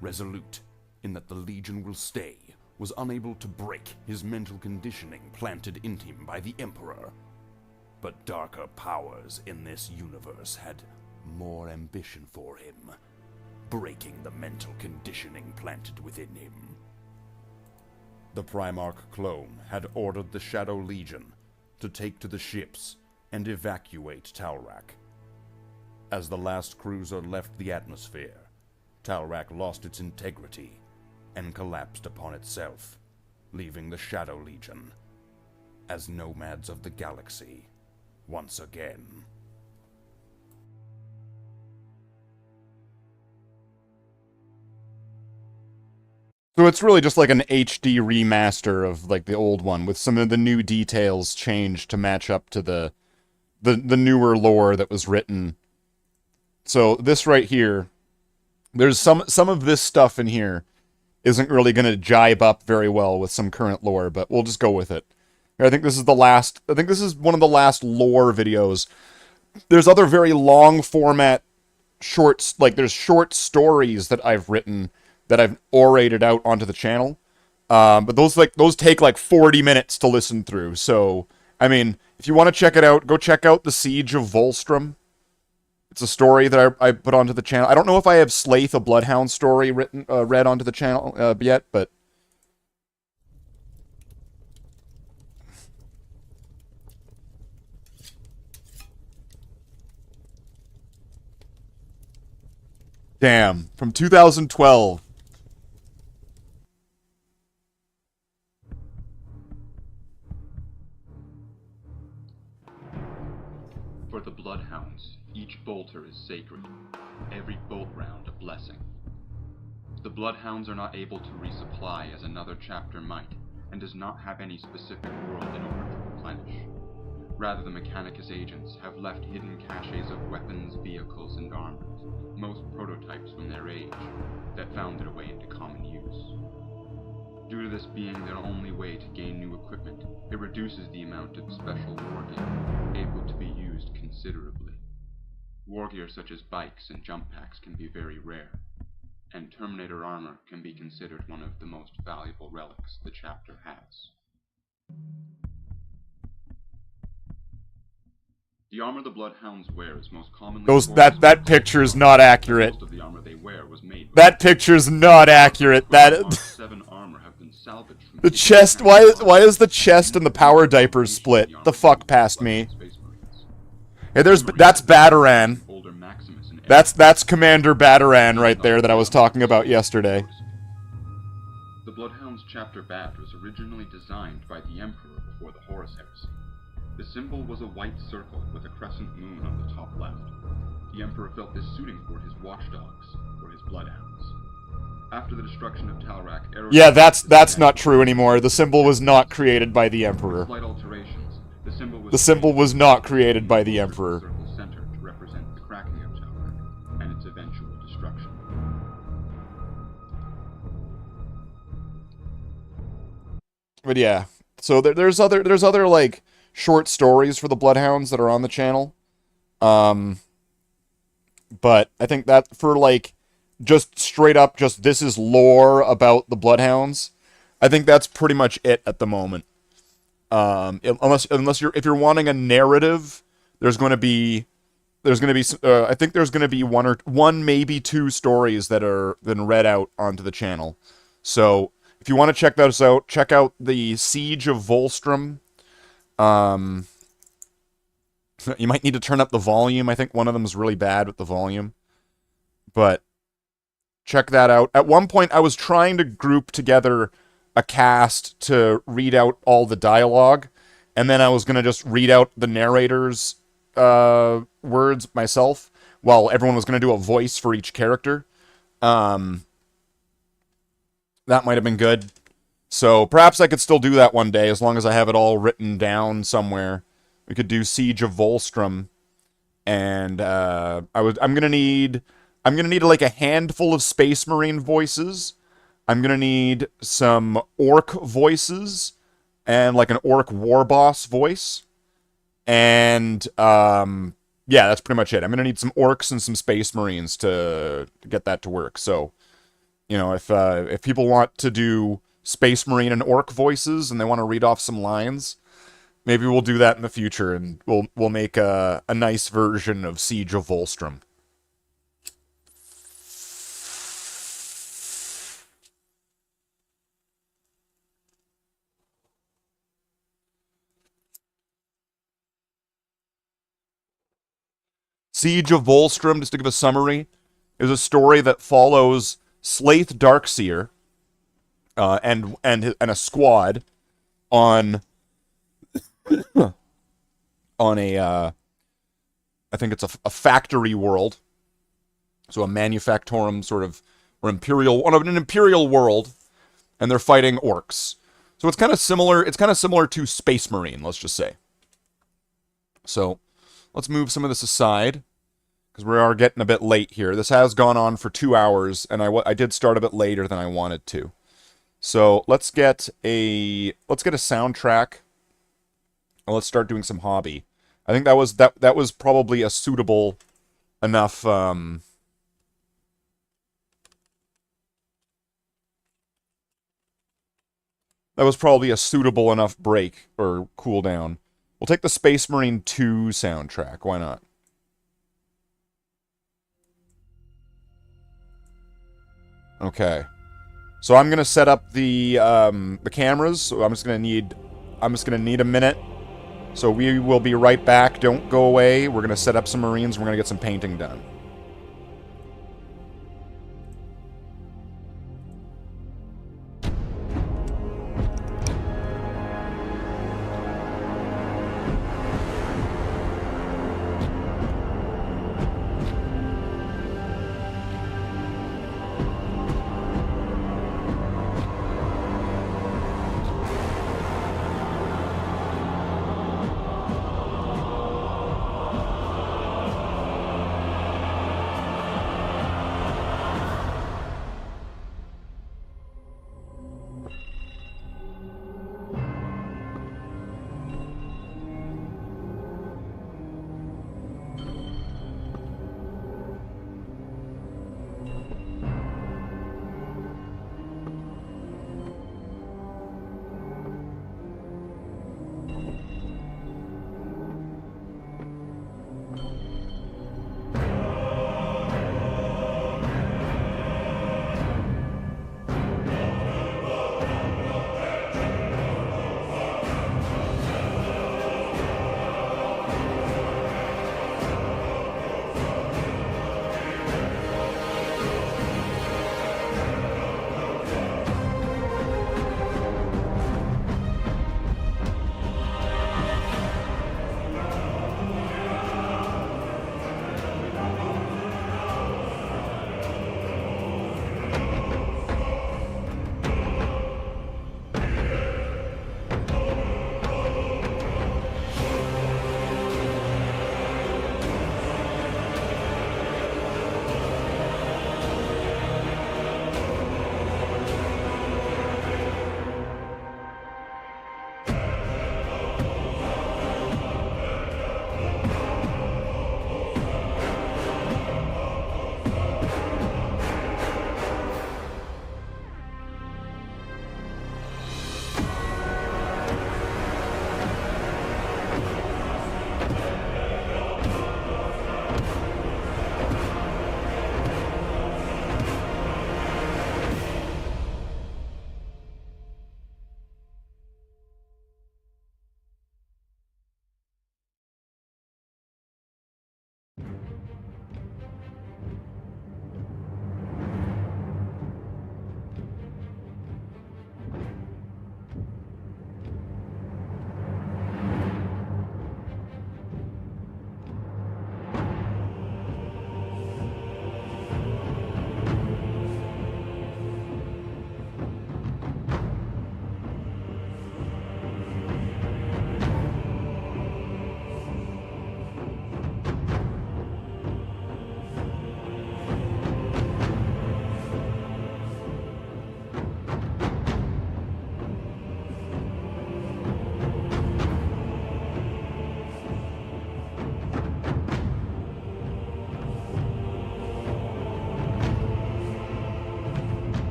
resolute in that the Legion will stay, was unable to break his mental conditioning planted in him by the Emperor. But darker powers in this universe had more ambition for him, breaking the mental conditioning planted within him. The Primarch clone had ordered the Shadow Legion to take to the ships and evacuate Talrak. As the last cruiser left the atmosphere, Talrak lost its integrity and collapsed upon itself, leaving the Shadow Legion as nomads of the galaxy once again. So it's really just like an HD remaster of like the old one, with some of the new details changed to match up to the newer lore that was written. So this right here, there's some of this stuff in here isn't really going to jibe up very well with some current lore, but we'll just go with it. I think this is one of the last lore videos. There's other very long format shorts, like there's short stories that I've written that I've orated out onto the channel. But those take like 40 minutes to listen through. So, I mean, if you want to check it out, go check out The Siege of Volstrom. It's a story that I put onto the channel. I don't know if I have Slaith, a Bloodhound story read onto the channel yet, but damn, from 2012. For the Bloodhounds, each bolter is sacred, every bolt round a blessing. The Bloodhounds are not able to resupply as another chapter might, and does not have any specific world in order to replenish. Rather, the Mechanicus agents have left hidden caches of weapons, vehicles, and armor, most prototypes from their age, that found their way into common use. Due to this being their only way to gain new equipment, it reduces the amount of special wargear able to be used considerably. Wargear such as bikes and jump packs can be very rare, and Terminator armor can be considered one of the most valuable relics the chapter has. The armor the Bloodhounds wear is most commonly That picture's not accurate. most of the armor they wear was made That picture's not accurate. That 7 armor have been salvaged from the chest. Why is the chest and the power diapers split? The fuck past me. Hey, that's Bataran. That's Commander Bataran right there that I was talking about yesterday. The Bloodhounds chapter bat was originally designed by the Emperor before the Horus Heresy. The symbol was a white circle with a crescent moon on the top left. The Emperor felt this suiting for his watchdogs, or his Bloodhounds. After the destruction of Talrak, Yeah, that's not true anymore. The symbol was not created by the Emperor. slight alterations, The symbol was not created by the Emperor. circle center to represent the cracking of Talrak and its eventual destruction. But yeah, so there's other like short stories for the Bloodhounds that are on the channel. But I think that for like just straight up just this is lore about the Bloodhounds, I think that's pretty much it at the moment. Unless if you're wanting a narrative, there's going to be I think there's going to be one maybe 2 stories that are been read out onto the channel. So if you want to check those out, check out the Siege of Volstrom. You might need to turn up the volume. I think one of them is really bad with the volume. But check that out. At one point, I was trying to group together a cast to read out all the dialogue, and then I was going to just read out the narrator's words myself, while everyone was going to do a voice for each character. That might have been good. So perhaps I could still do that one day, as long as I have it all written down somewhere. We could do Siege of Volstrom, and I'm gonna need like a handful of Space Marine voices. I'm gonna need some Orc voices, and like an Orc war boss voice, and yeah, that's pretty much it. I'm gonna need some Orcs and some Space Marines to get that to work. So, you know, if people want to do Space Marine and Orc voices and they want to read off some lines, maybe we'll do that in the future, and we'll make a nice version of Siege of Volstrom. Siege of Volstrom, just to give a summary, is a story that follows Slaith Darkseer and a squad on a I think it's a factory world, so a manufactorum sort of, or an imperial world, and they're fighting orcs. So it's kind of similar. It's kind of similar to Space Marine, let's just say. So let's move some of this aside, because we are getting a bit late here. This has gone on for 2 hours, and I did start a bit later than I wanted to. So let's get a soundtrack, and let's start doing some hobby. I think that was probably a suitable enough that was probably a suitable enough break or cooldown. We'll take the Space Marine 2 soundtrack. Why not? Okay. So I'm gonna set up the cameras. So I'm just gonna need a minute. So we will be right back. Don't go away. We're gonna set up some Marines. We're gonna get some painting done.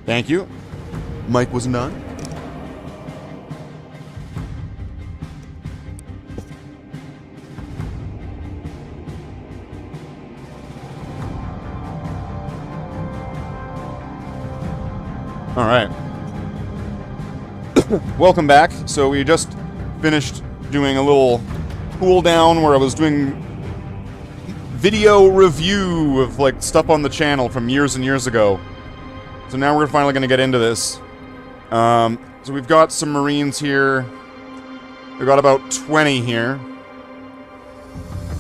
Thank you. Mike was none. All right. Welcome back. So we just finished doing a little cool down where I was doing video review of like stuff on the channel from years and years ago. So now we're finally going to get into this. So we've got some Marines here. We've got about 20 here.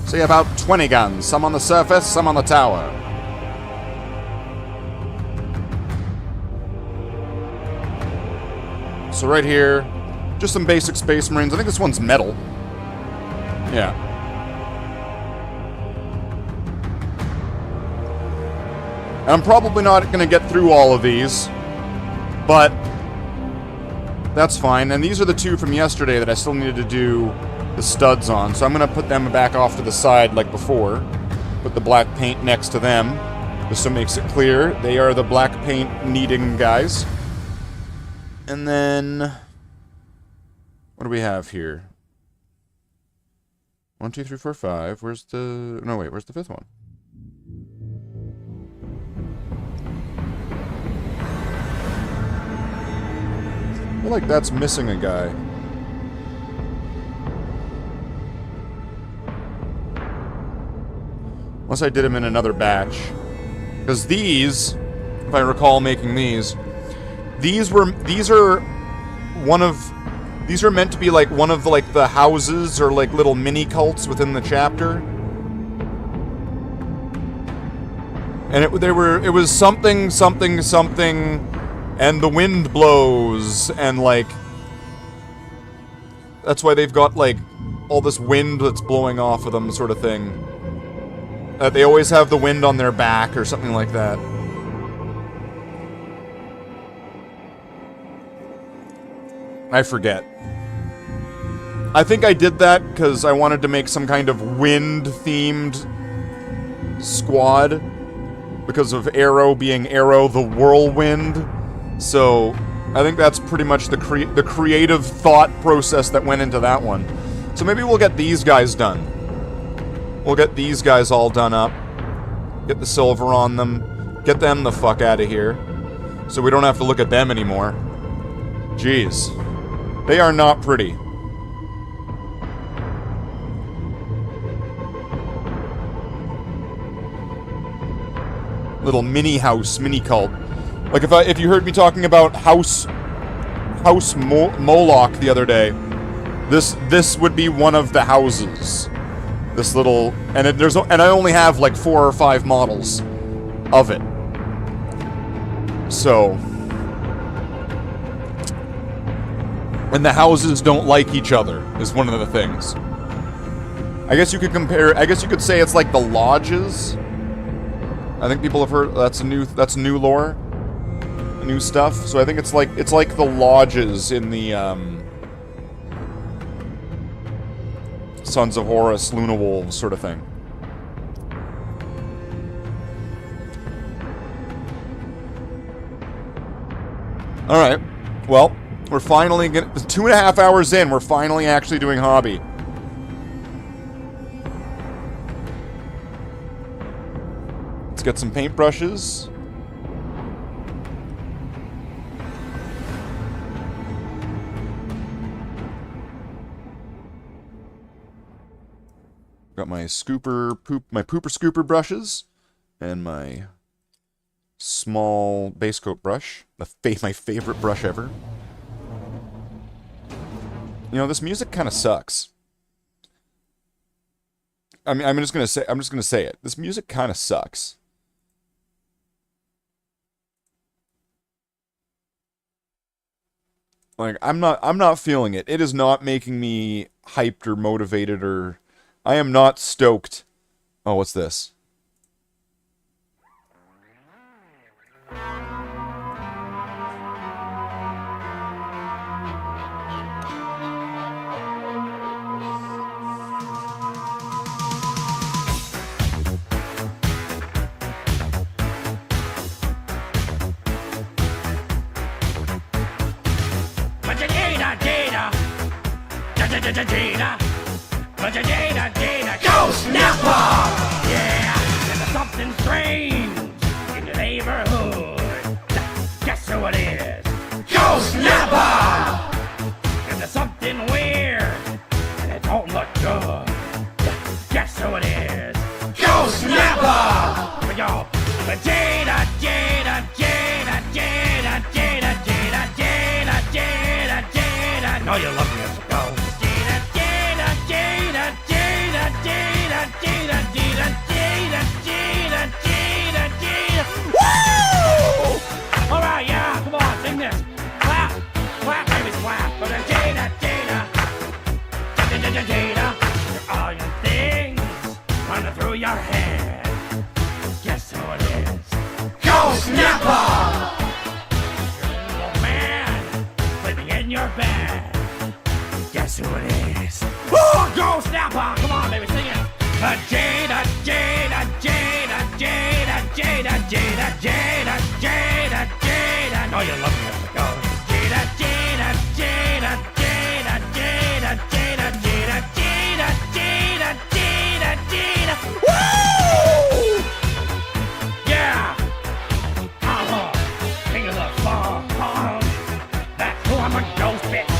Say about 20 guns. Some on the surface, some on the tower. So right here, just some basic Space Marines. I think this one's metal. Yeah. And I'm probably not going to get through all of these, but that's fine. And these are the two from yesterday that I still needed to do the studs on. So I'm going to put them back off to the side like before. Put the black paint next to them, just so it makes it clear. They are the black paint needing guys. And then, what do we have here? 1, 2, 3, 4, 5. Where's the... No, wait, where's the fifth one? I feel like that's missing a guy. Unless I did him in another batch. Because these, if I recall making these are meant to be like one of the, like the houses or like little mini cults within the chapter. And it was something, and the wind blows, and like that's why they've got like all this wind that's blowing off of them, sort of thing. They always have the wind on their back or something like that. I forget. I think I did that because I wanted to make some kind of wind-themed squad. Because of Arrow being Arrow the Whirlwind. So, I think that's pretty much the creative thought process that went into that one. So maybe we'll get these guys done. We'll get these guys all done up. Get the silver on them. Get them the fuck out of here. So we don't have to look at them anymore. Jeez. They are not pretty. Little mini house, mini cult. Like if you heard me talking about House Moloch the other day, this would be one of the houses. This little, and I only have like 4 or 5 models of it. So, and the houses don't like each other is one of the things. I guess you could compare. I guess you could say it's like the lodges. I think people have heard that's new lore, new stuff. So I think it's like the lodges in the Sons of Horus, Luna Wolves sort of thing. All right. Well, we're finally getting 2.5 hours in. We're finally actually doing hobby. Let's get some paintbrushes. Got my pooper scooper brushes and my small base coat brush, my favorite brush ever. You know, this music kind of sucks. I mean, I'm just gonna say it. This music kind of sucks. Like, I'm not feeling it. It is not making me hyped or motivated or... I am not stoked. Oh, what's this? Go Snapper! Yeah, there's something strange in your neighborhood. Guess who it is? Go Snapper! And there's something weird and it don't look good. Guess who it is? Go Snapper! Here we go. Jada, Jada, Jada, Jada, Jada, Jada, Jada, Jada, Jada. No, you love me as it goes. Jada, Jada, Jada, Jada, Jada, Jada, Jada, Jada, Jada, Jada, Jada. Woo! All right, yeah, come on, sing this. Clap, clap, baby, clap. But Jada, Jada, Jada, Jada. All your things running through your head. Guess who it is? Go Snapper! You're a little man sleeping in your bed. Guess who it is? Oh, Go Snapper! Come on, baby, sing it. Jada, Jada, Jada, Jada, Jada, Jada, Jada, Jada, Jada. No, you love me as it goes. Jada, Jada, Jada, Jada, Jada, Jada, Jada, Jada, Jada, Jada, Jada. Woo! Yeah! King of the farm. That's who I'm a ghost bitch.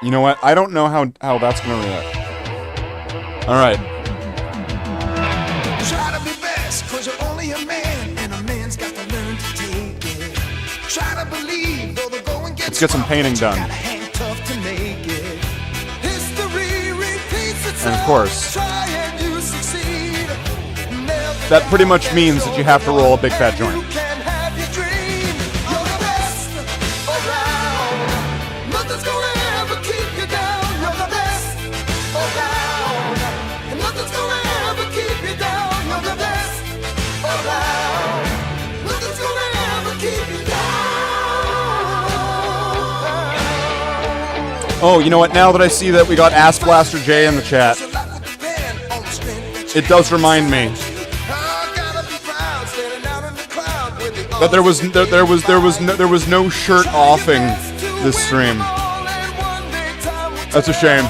You know what? I don't know how that's gonna react. Alright. Try to be best, cause you're only a man, and a man's got to learn to take it. Try to believe, though the going gets Let's get some painting done. gotta hang tough to make it. History repeats itself. And of course, Try and you succeed. Never that pretty much means that you have to roll a big fat joint. can have your dream. You're the best around. Nothing's gonna ever keep you down. You're the best around. And nothing's gonna ever keep you down. You're the best around. Nothing's gonna ever keep you down. Oh, you know what? Now that I see that we got Ass Blaster J in the chat, it does remind me that there was no shirt offing this stream. That's a shame.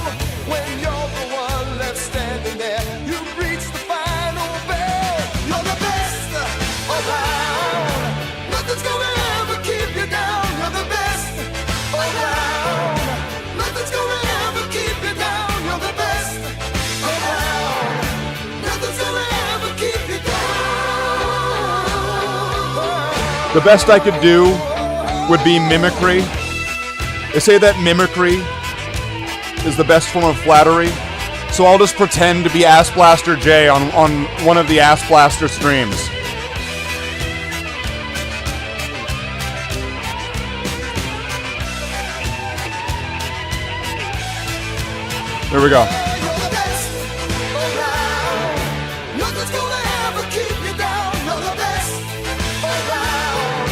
Nothing's gonna ever keep you down. You're the best around. Nothing's gonna ever keep you down. You're the best around. Nothing's gonna ever keep you down. The best I could do would be mimicry. They say that mimicry is the best form of flattery, so I'll just pretend to be Ass Blaster J on one of the Ass Blaster streams. There we go. Nothing's gonna ever keep you down. You're the best around.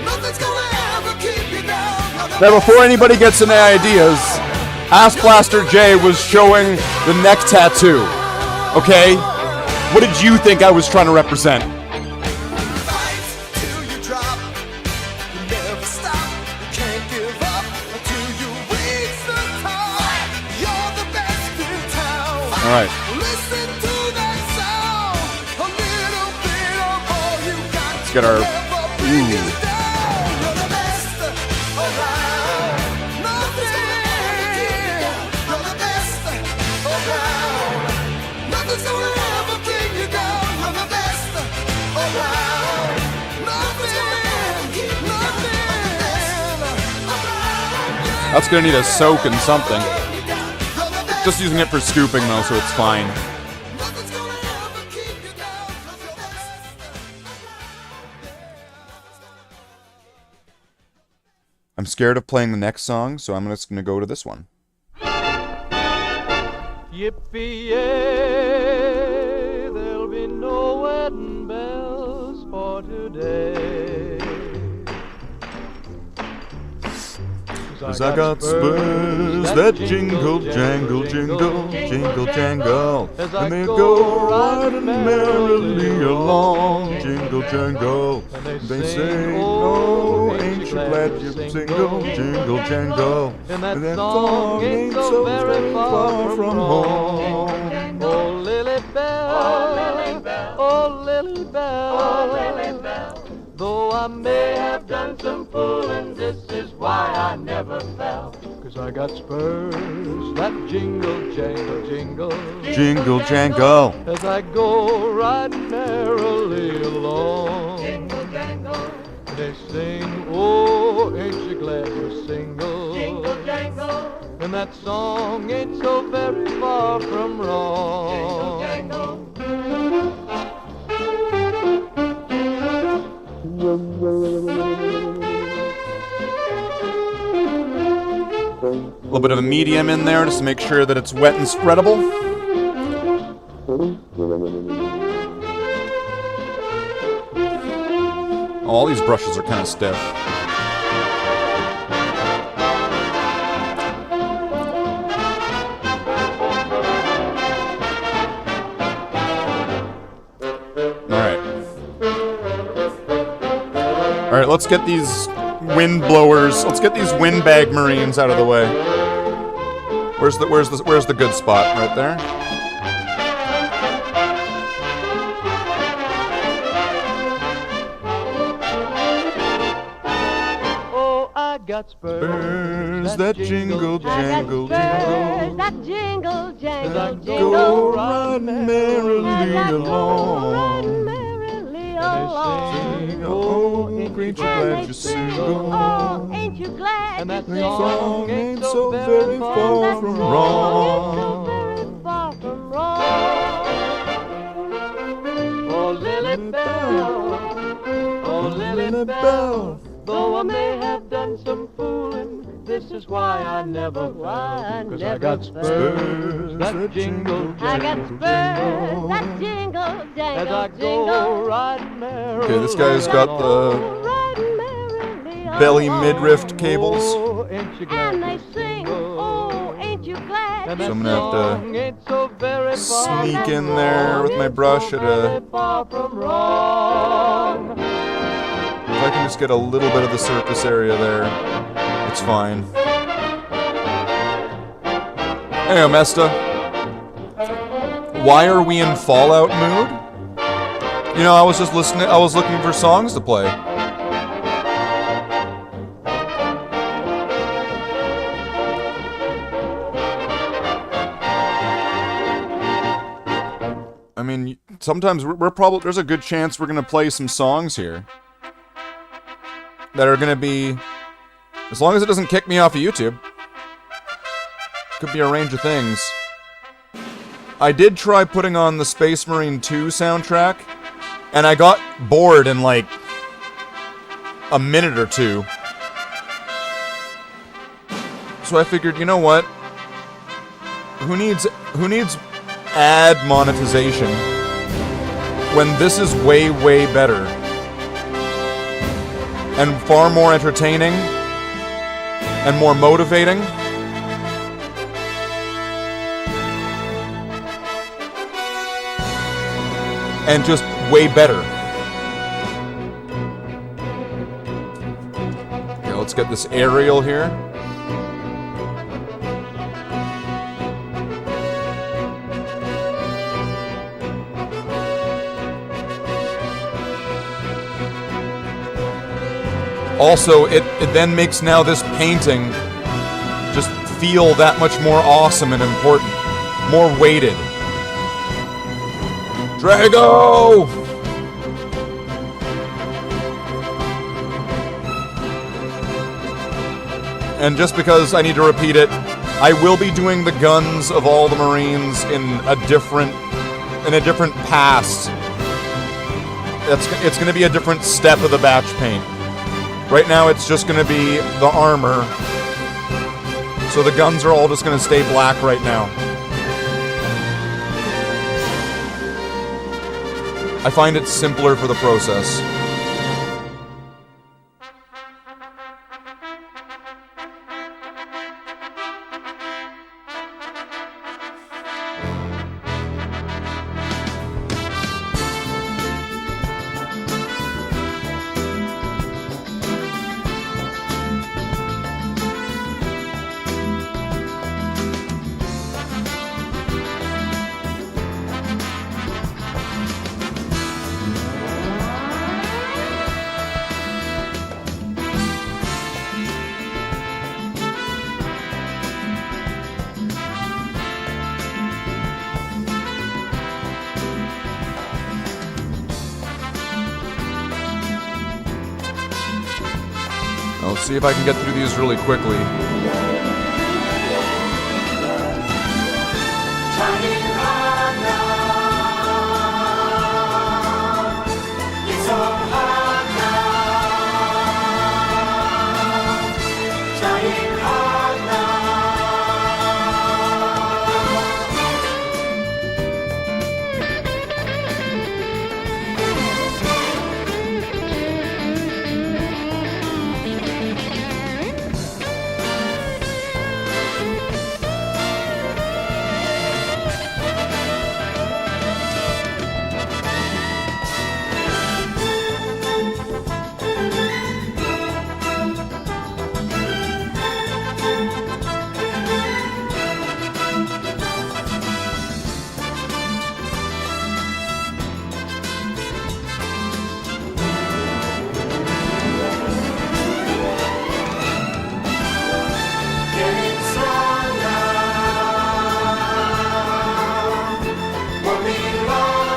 Nothing's gonna ever keep you down. You're the Now, before anybody gets any ideas, Ass Blaster J was showing the neck tattoo. Okay? What did you think I was trying to represent? till you drop. You never stop. You can't give up until you reach the top. You're the best in town. All right. Listen to that sound. A little bit of all you got. Let's get our. Ooh. You're the best around. Nothing. You're the best around. Nothing's gonna ever keep you down. You're the best around. That's gonna need a soak in something. Just using it for scooping though, so it's fine. I'm scared of playing the next song, so I'm just gonna go to this one. Yippee-yay, there'll be no wedding bells for today. 'Cause 'Cause I got spurs that jingle, jangle, jingle, jingle, jangle. And they go riding merrily along, jingle, jangle. They say, oh, ain't you glad you're single, jingle, jangle. And that song ain't so very far from home. Oh, Lily Bell, oh, Lily Bell, oh, Lily Bell. Though I may have done some fooling, this is why I never fell. 'Cause I got spurs that jingle, jangle, jingle. Jingle, jangle. As I go riding merrily along. Jingle, jangle. They sing, oh, ain't you glad you're single? Jingle, jangle. And that song ain't so very far from wrong. Jingle, jangle. A little bit of a medium in there just to make sure that it's wet and spreadable. Oh, all these brushes are kind of stiff. Alright, let's get these wind blowers, let's get these windbag marines out of the way. Where's the good spot? Right there? Oh, I got spurs that jingle, jangle, jingle. That jingle, jangle, jingle. Go riding merrily along. Oh, ain't you glad you're single? Oh, ain't you glad And that you're song single? ain't so very far from wrong. Far from wrong. Oh, Lily Bell, oh, Lily Bell. Though I may have done some fooling, this is why I never fell. 'Cause I got spurs that jingle, I got jangle, spurs jingle. that jingle, As jangle, I go jingle. riding merrily. Okay, this guy's got the belly midriff cables. Oh, ain't you glad And they you're sing, single? oh, ain't you glad And So I'm that gonna have song ain't so very far sneak in from there with my wrong. brush at a... Far from wrong. If I can just get a little bit of the surface area there, it's fine. Hey, Omesta. Why are we in Fallout mood? You know, I was just listening, I was looking for songs to play. I mean, sometimes we're probably, there's a good chance we're gonna play some songs here that are gonna be, as long as it doesn't kick me off of YouTube. Could be a range of things. I did try putting on the Space Marine 2 soundtrack, and I got bored in like a minute or two. So I figured, you know what? Who needs ad monetization when this is way, way better and far more entertaining and more motivating? And just way better. Okay, let's get this aerial here. Also, it then makes now this painting just feel that much more awesome and important. More weighted. Drago! And just because I need to repeat it, I will be doing the guns of all the Marines in a different pass. It's going to be a different step of the batch paint. Right now it's just going to be the armor. So the guns are all just going to stay black right now. I find it simpler for the process. Let's see if I can get through these really quickly.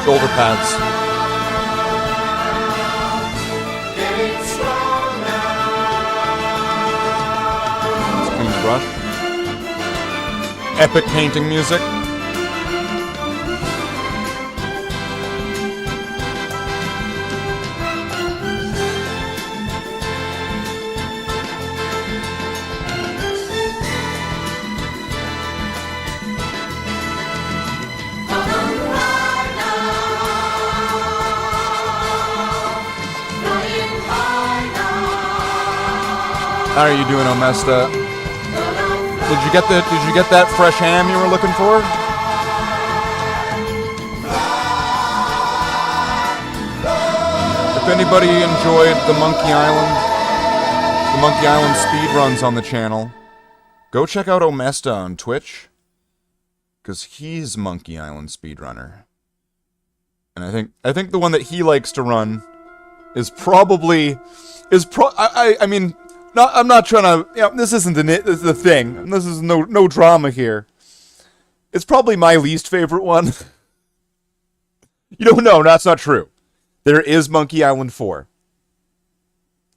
Shoulder pads. Queen's brush. Epic painting music. How are you doing, Omesta? Did you get that fresh ham you were looking for? If anybody enjoyed the Monkey Island speedruns on the channel, go check out Omesta on Twitch, because he's Monkey Island speedrunner. And I think the one that he likes to run is probably I mean, I'm not trying to, this isn't the thing. This is no drama here. It's probably my least favorite one. No, that's not true. There is Monkey Island 4.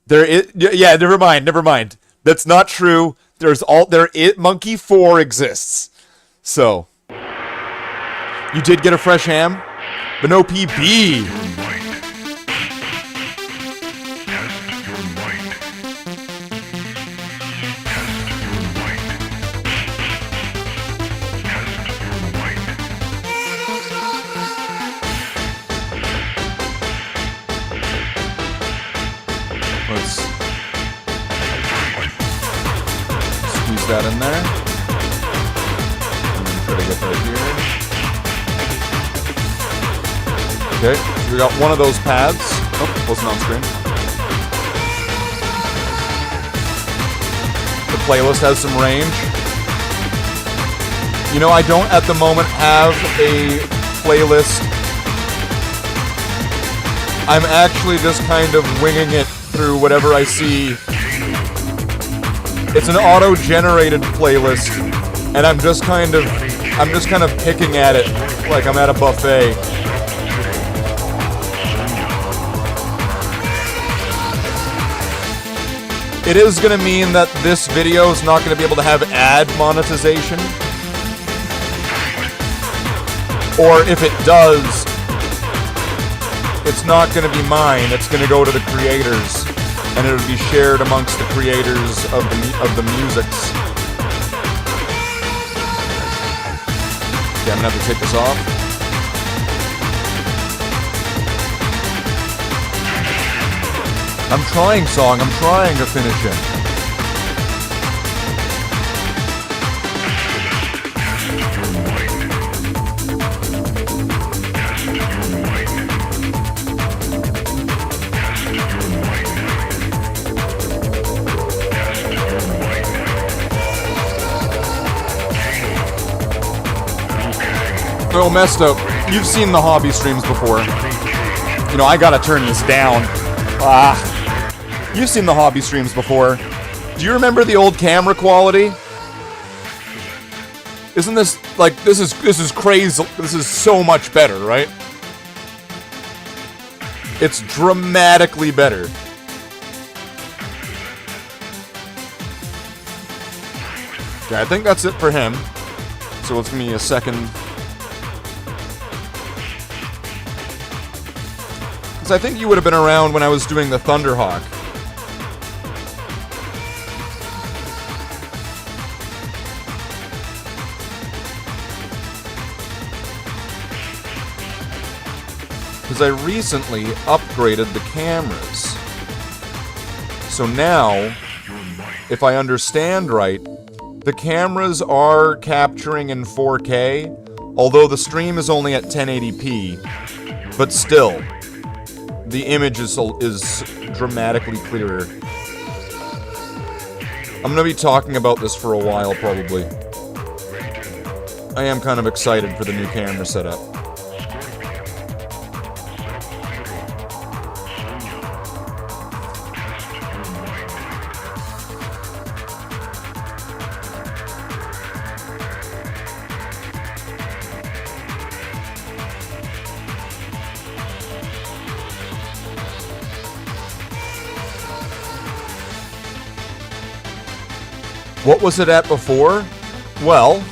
There is, yeah, never mind. That's not true. Monkey 4 exists. So, you did get a fresh ham, but no PB. Let's squeeze that in there. And then try to get that here. Okay, so we got one of those pads. Oh, wasn't on screen. The playlist has some range. I don't at the moment have a playlist. I'm actually just kind of winging it through whatever I see. It's an auto-generated playlist, and I'm just kind of picking at it like I'm at a buffet. It is going to mean that this video is not going to be able to have ad monetization. Or if it does, it's not going to be mine. It's going to go to the creators, and it'll be shared amongst the creators of the musics. Okay, I'm going to have to take this off. I'm trying, Song. I'm trying to finish it. Oh, Mesto, you've seen the hobby streams before. I gotta turn this down. You've seen the hobby streams before. Do you remember the old camera quality? Isn't this, this is crazy. This is so much better, right? It's dramatically better. Okay, I think that's it for him. So let's give me a second. Because I think you would have been around when I was doing the Thunderhawk. Because I recently upgraded the cameras. So now, if I understand right, the cameras are capturing in 4K, although the stream is only at 1080p, but still, the image is dramatically clearer. I'm going to be talking about this for a while, probably. I am kind of excited for the new camera setup. What was it at before? Well,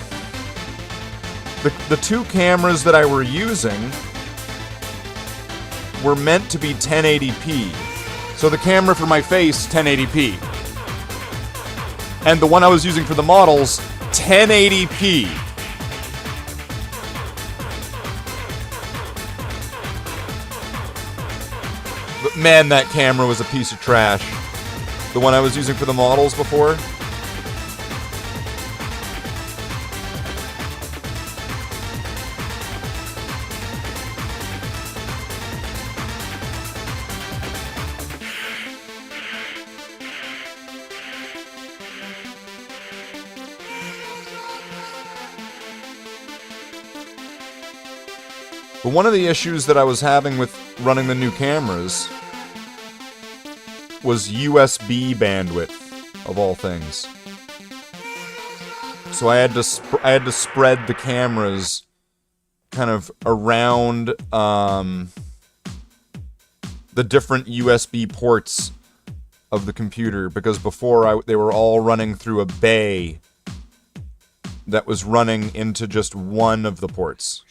the two cameras that I were using were meant to be 1080p. So the camera for my face, 1080p. And the one I was using for the models, 1080p. But man, that camera was a piece of trash. The one I was using for the models before. But one of the issues that I was having with running the new cameras was USB bandwidth, of all things. So I had to spread the cameras kind of around the different USB ports of the computer, because before they were all running through a bay that was running into just one of the ports.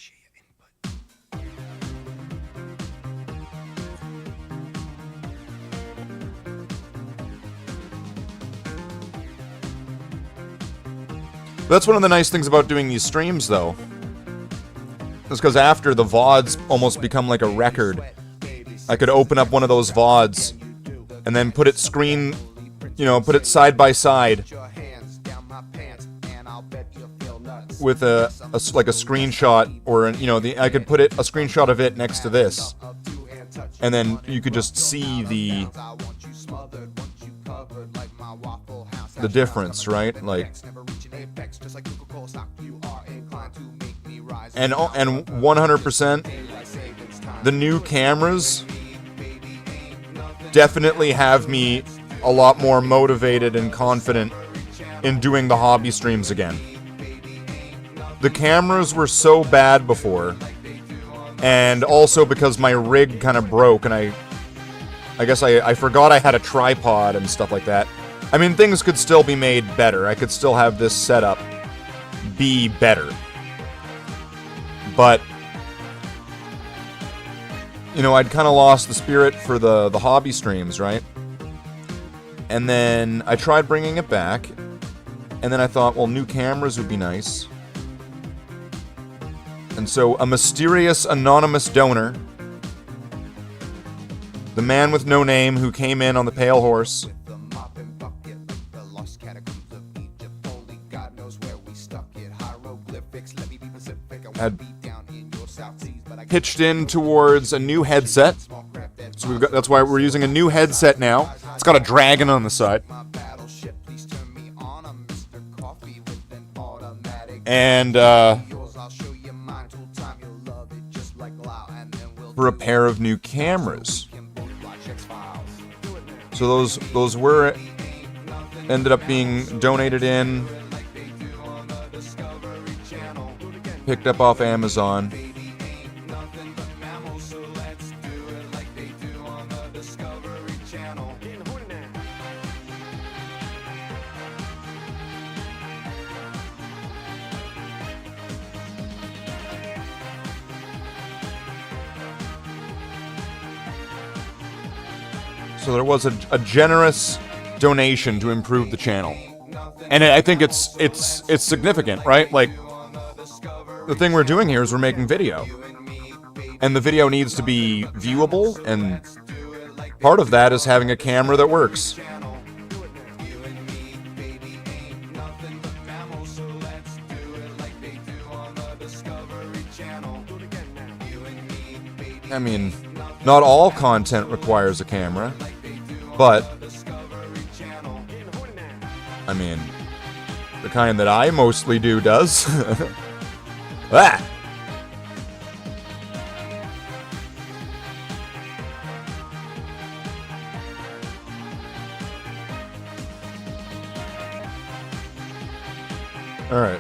That's one of the nice things about doing these streams, though. Is because after the VODs almost become like a record, I could open up one of those VODs and then put it put it side by side with a screenshot, or I could put a screenshot of it next to this, and then you could just see the difference, right? Like, and 100%, the new cameras definitely have me a lot more motivated and confident in doing the hobby streams again. The cameras were so bad before, and also because my rig kind of broke, and I guess I forgot I had a tripod and stuff like that. I mean, things could still be made better. I could still have this setup be better. But, I'd kind of lost the spirit for the hobby streams, right? And then I tried bringing it back, and then I thought, well, new cameras would be nice. And so a mysterious anonymous donor, the man with no name who came in on the pale horse, had pitched in towards a new headset. So that's why we're using a new headset now. It's got a dragon on the side. And for a pair of new cameras. So those were ended up being donated in, picked up off Amazon. So there was a generous donation to improve the channel. And I think it's significant, right? Like, the thing we're doing here is we're making video. And the video needs to be viewable, and part of that is having a camera that works. I mean, not all content requires a camera, but I mean, the kind that I mostly do does. Ah! All right.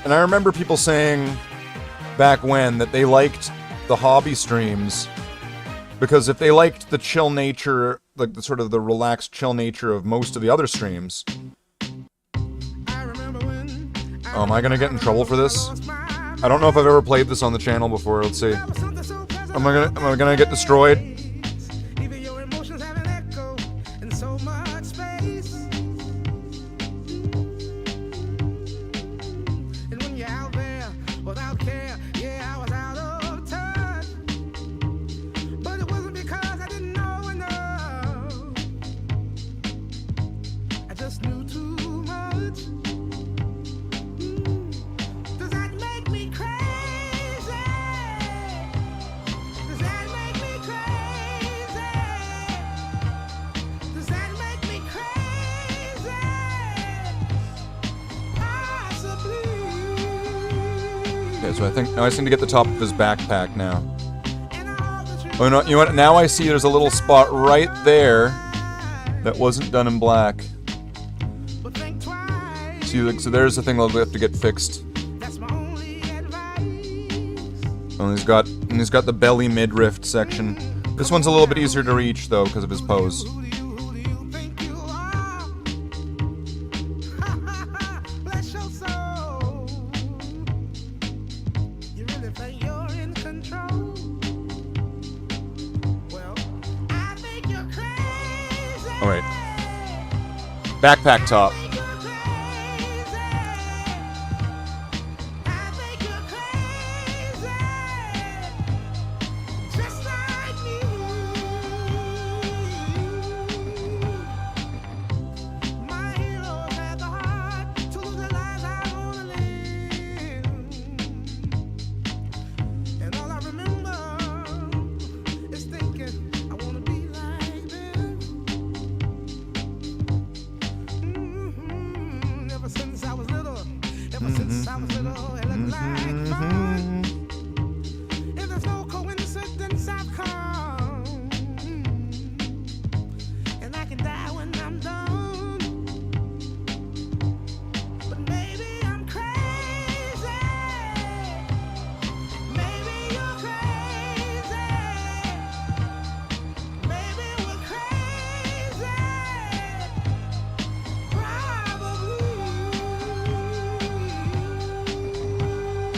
And I remember people saying back when that they liked the hobby streams because if they liked the chill nature, like the sort of the relaxed chill nature of most of the other streams. Oh, am I gonna get in trouble for this? I don't know if I've ever played this on the channel before. Let's see. Am I gonna get destroyed? Okay, so I think now I seem to get the top of his backpack now. Oh no, you know what? Now I see there's a little spot right there that wasn't done in black. See, so there's the thing that'll have to get fixed. Oh, he's got the belly midriff section. This one's a little bit easier to reach though because of his pose. Alright. Backpack top.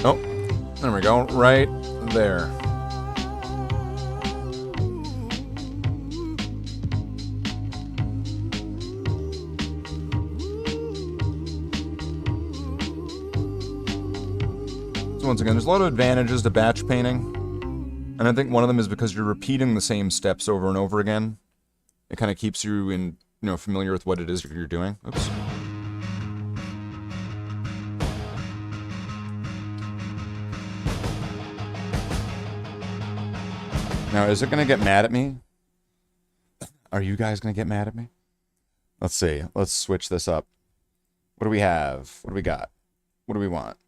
Oh, there we go, right there. So once again, there's a lot of advantages to batch painting. And I think one of them is because you're repeating the same steps over and over again. It kind of keeps you in, familiar with what it is you're doing. Oops. Now, is it going to get mad at me? Are you guys going to get mad at me? Let's see. Let's switch this up. What do we have? What do we got? What do we want?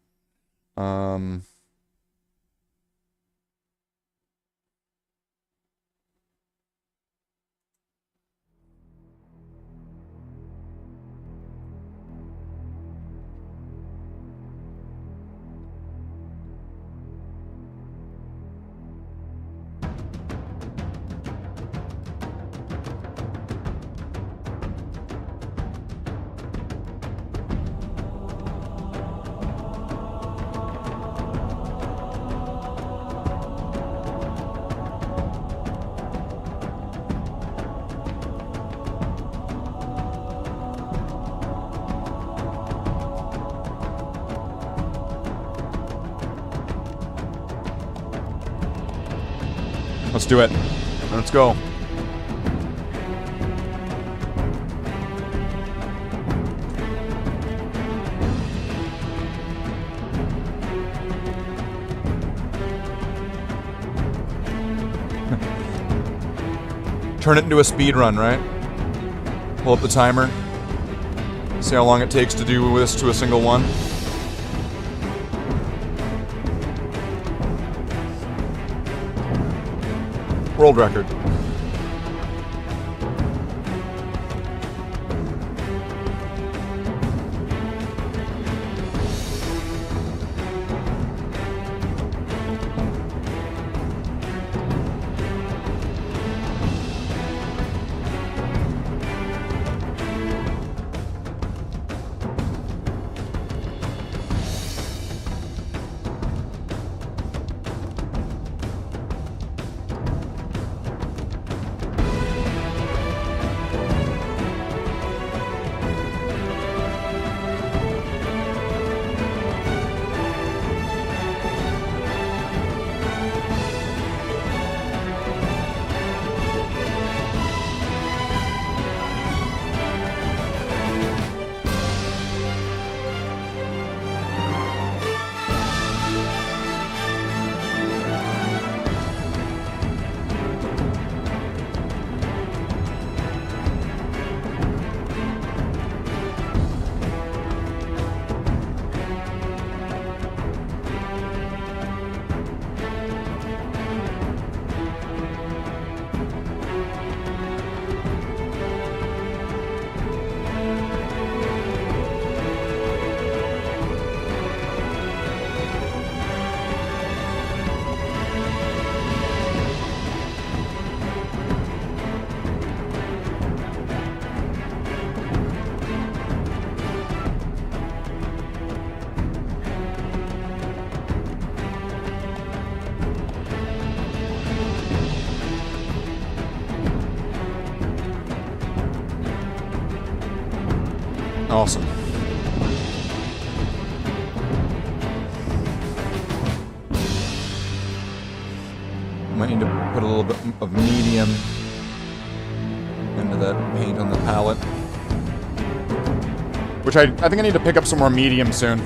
Let's do it. Let's go. Turn it into a speed run, right? Pull up the timer. See how long it takes to do this to a single one. World record. Awesome. Might need to put a little bit of medium into that paint on the palette. Which I think I need to pick up some more medium soon.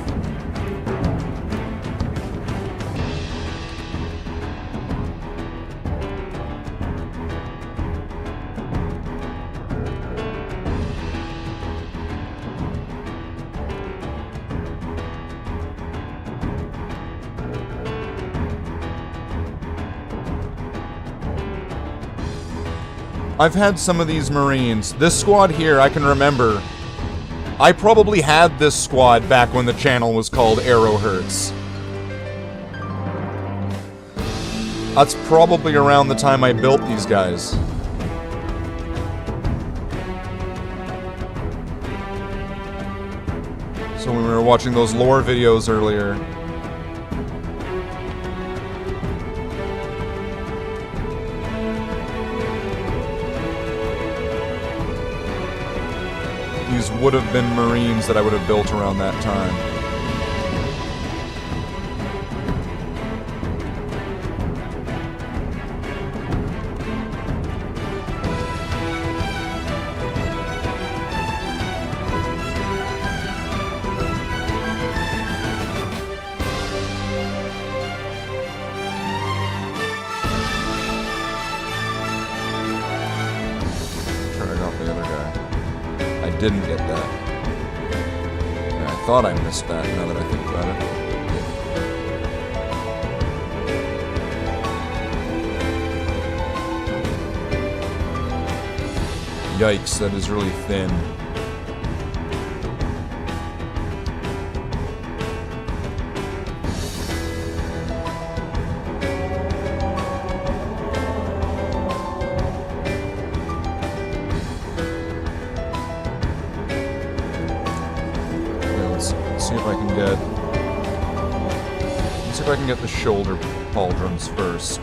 I've had some of these Marines. This squad here, I can remember. I probably had this squad back when the channel was called Arrowherds. That's probably around the time I built these guys. So when we were watching those lore videos earlier. These would have been Marines that I would have built around that time. Didn't get that. Yeah, I thought I missed that now that I think about it. Yikes, that is really thin. I can get the shoulder pauldrons first.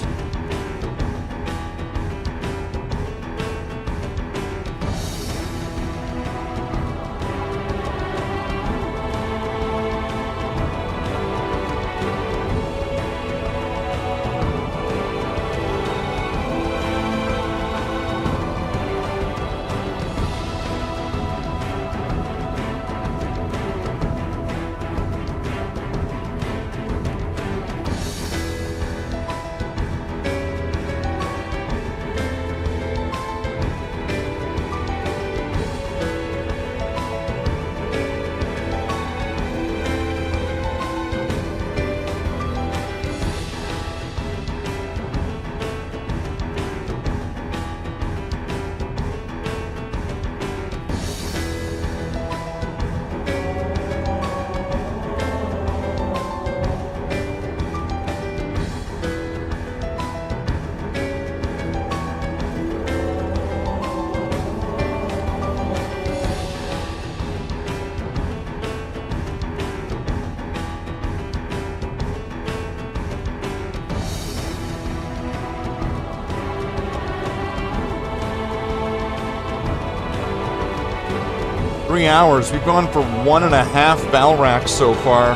3 hours. We've gone for 1.5 Valrax so far.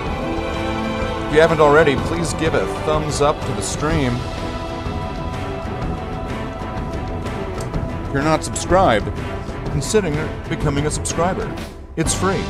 If you haven't already, please give a thumbs up to the stream. If you're not subscribed, consider becoming a subscriber. It's free.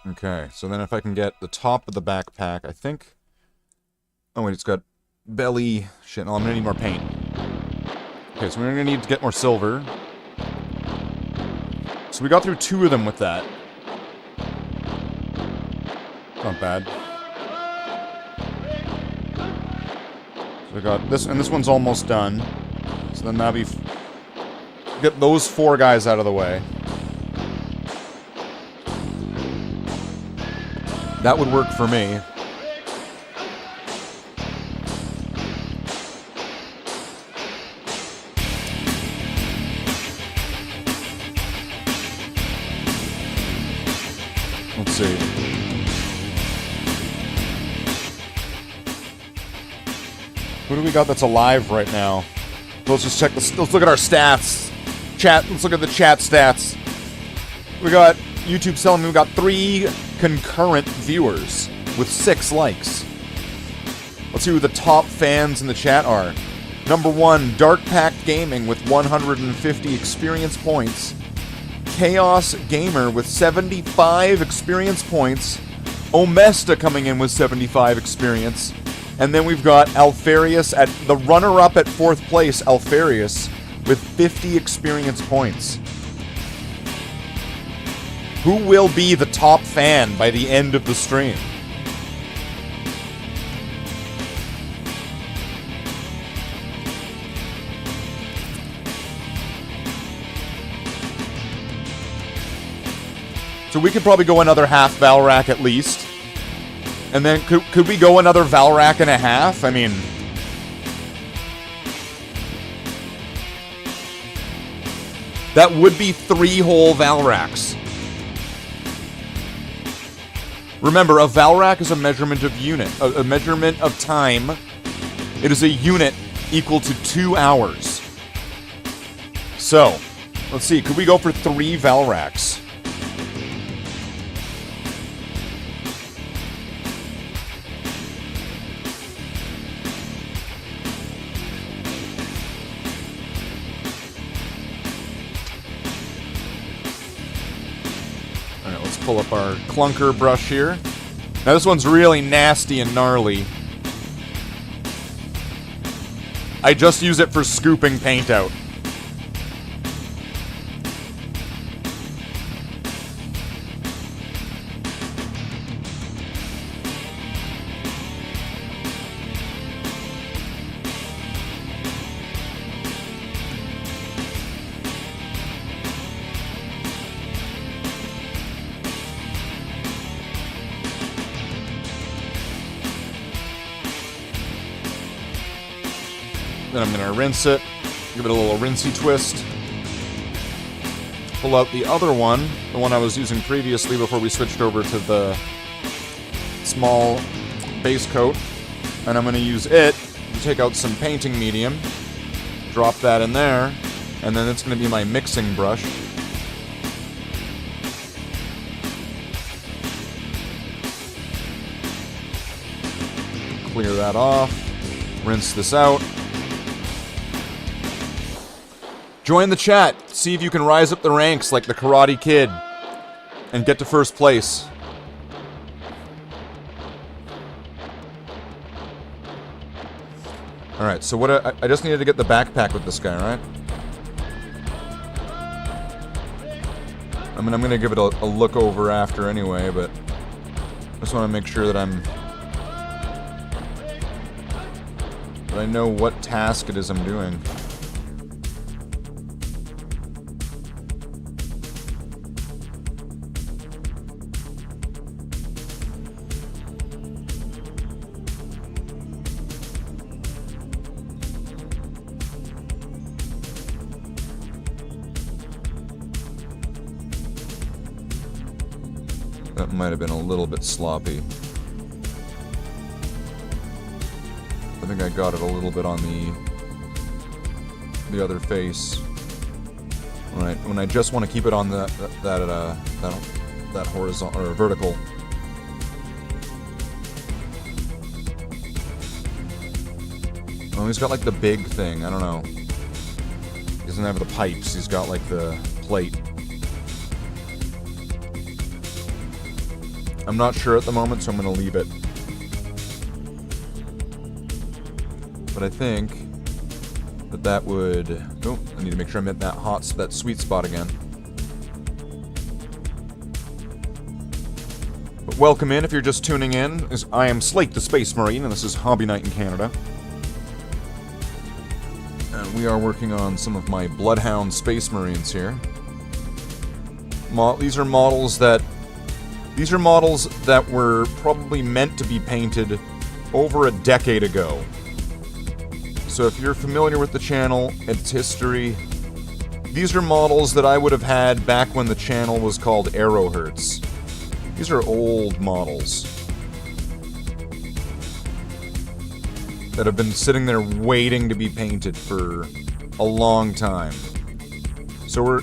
Okay, so then if I can get the top of the backpack, I think... Oh wait, it's got belly... Shit, no, I'm gonna need more paint. Okay, so we're gonna need to get more silver. So we got through 2 of them with that. Not bad. So we got this, and this one's almost done. So then that'll be... Get those 4 guys out of the way. That would work for me. Let's see. Who do we got that's alive right now? Let's just check this. Let's look at our stats. Chat, let's look at the chat stats. We got YouTube telling me we got 3 concurrent viewers with 6 likes. Let's see who the top fans in the chat are. Number 1, Dark Pact Gaming with 150 experience points. Chaos Gamer with 75 experience points. Omesta coming in with 75 experience. And then we've got Alfarius at the runner-up at 4th place, Alfarius, with 50 experience points. Who will be the top fan by the end of the stream? So we could probably go another half Valrack at least. And then could we go another Valrack and a half? I mean... That would be 3 whole Valracks. Remember, a Valrack is a measurement of unit, a measurement of time. It is a unit equal to 2 hours. So, let's see, could we go for 3 Valracks? Pull up our clunker brush here. Now this one's really nasty and gnarly. I just use it for scooping paint out. Then I'm going to rinse it, give it a little rinsey twist. Pull out the other one, the one I was using previously before we switched over to the small base coat. And I'm going to use it to take out some painting medium, drop that in there, and then it's going to be my mixing brush. clear that off. Rinse this out. Join the chat. See if you can rise up the ranks like the Karate Kid and get to first place. Alright, so what I just needed to get the backpack with this guy, right? I mean, I'm gonna give it a look over after anyway, but I just want to make sure that I know what task it is I'm doing. That might have been a little bit sloppy. I think I got it a little bit on the other face. When I just want to keep it on that horizontal or vertical. Oh, he's got like the big thing. I don't know. He doesn't have the pipes. He's got like the plate. I'm not sure at the moment, so I'm going to leave it. But I think that would... Oh, I need to make sure I'm at that sweet spot again. But welcome in if you're just tuning in. I am Slate the Space Marine, and this is Hobby Night in Canada. And we are working on some of my Bloodhound Space Marines here. These are models that were probably meant to be painted over a decade ago. So if you're familiar with the channel, its history, these are models that I would have had back when the channel was called Arrowhertz. These are old models that have been sitting there waiting to be painted for a long time. So we're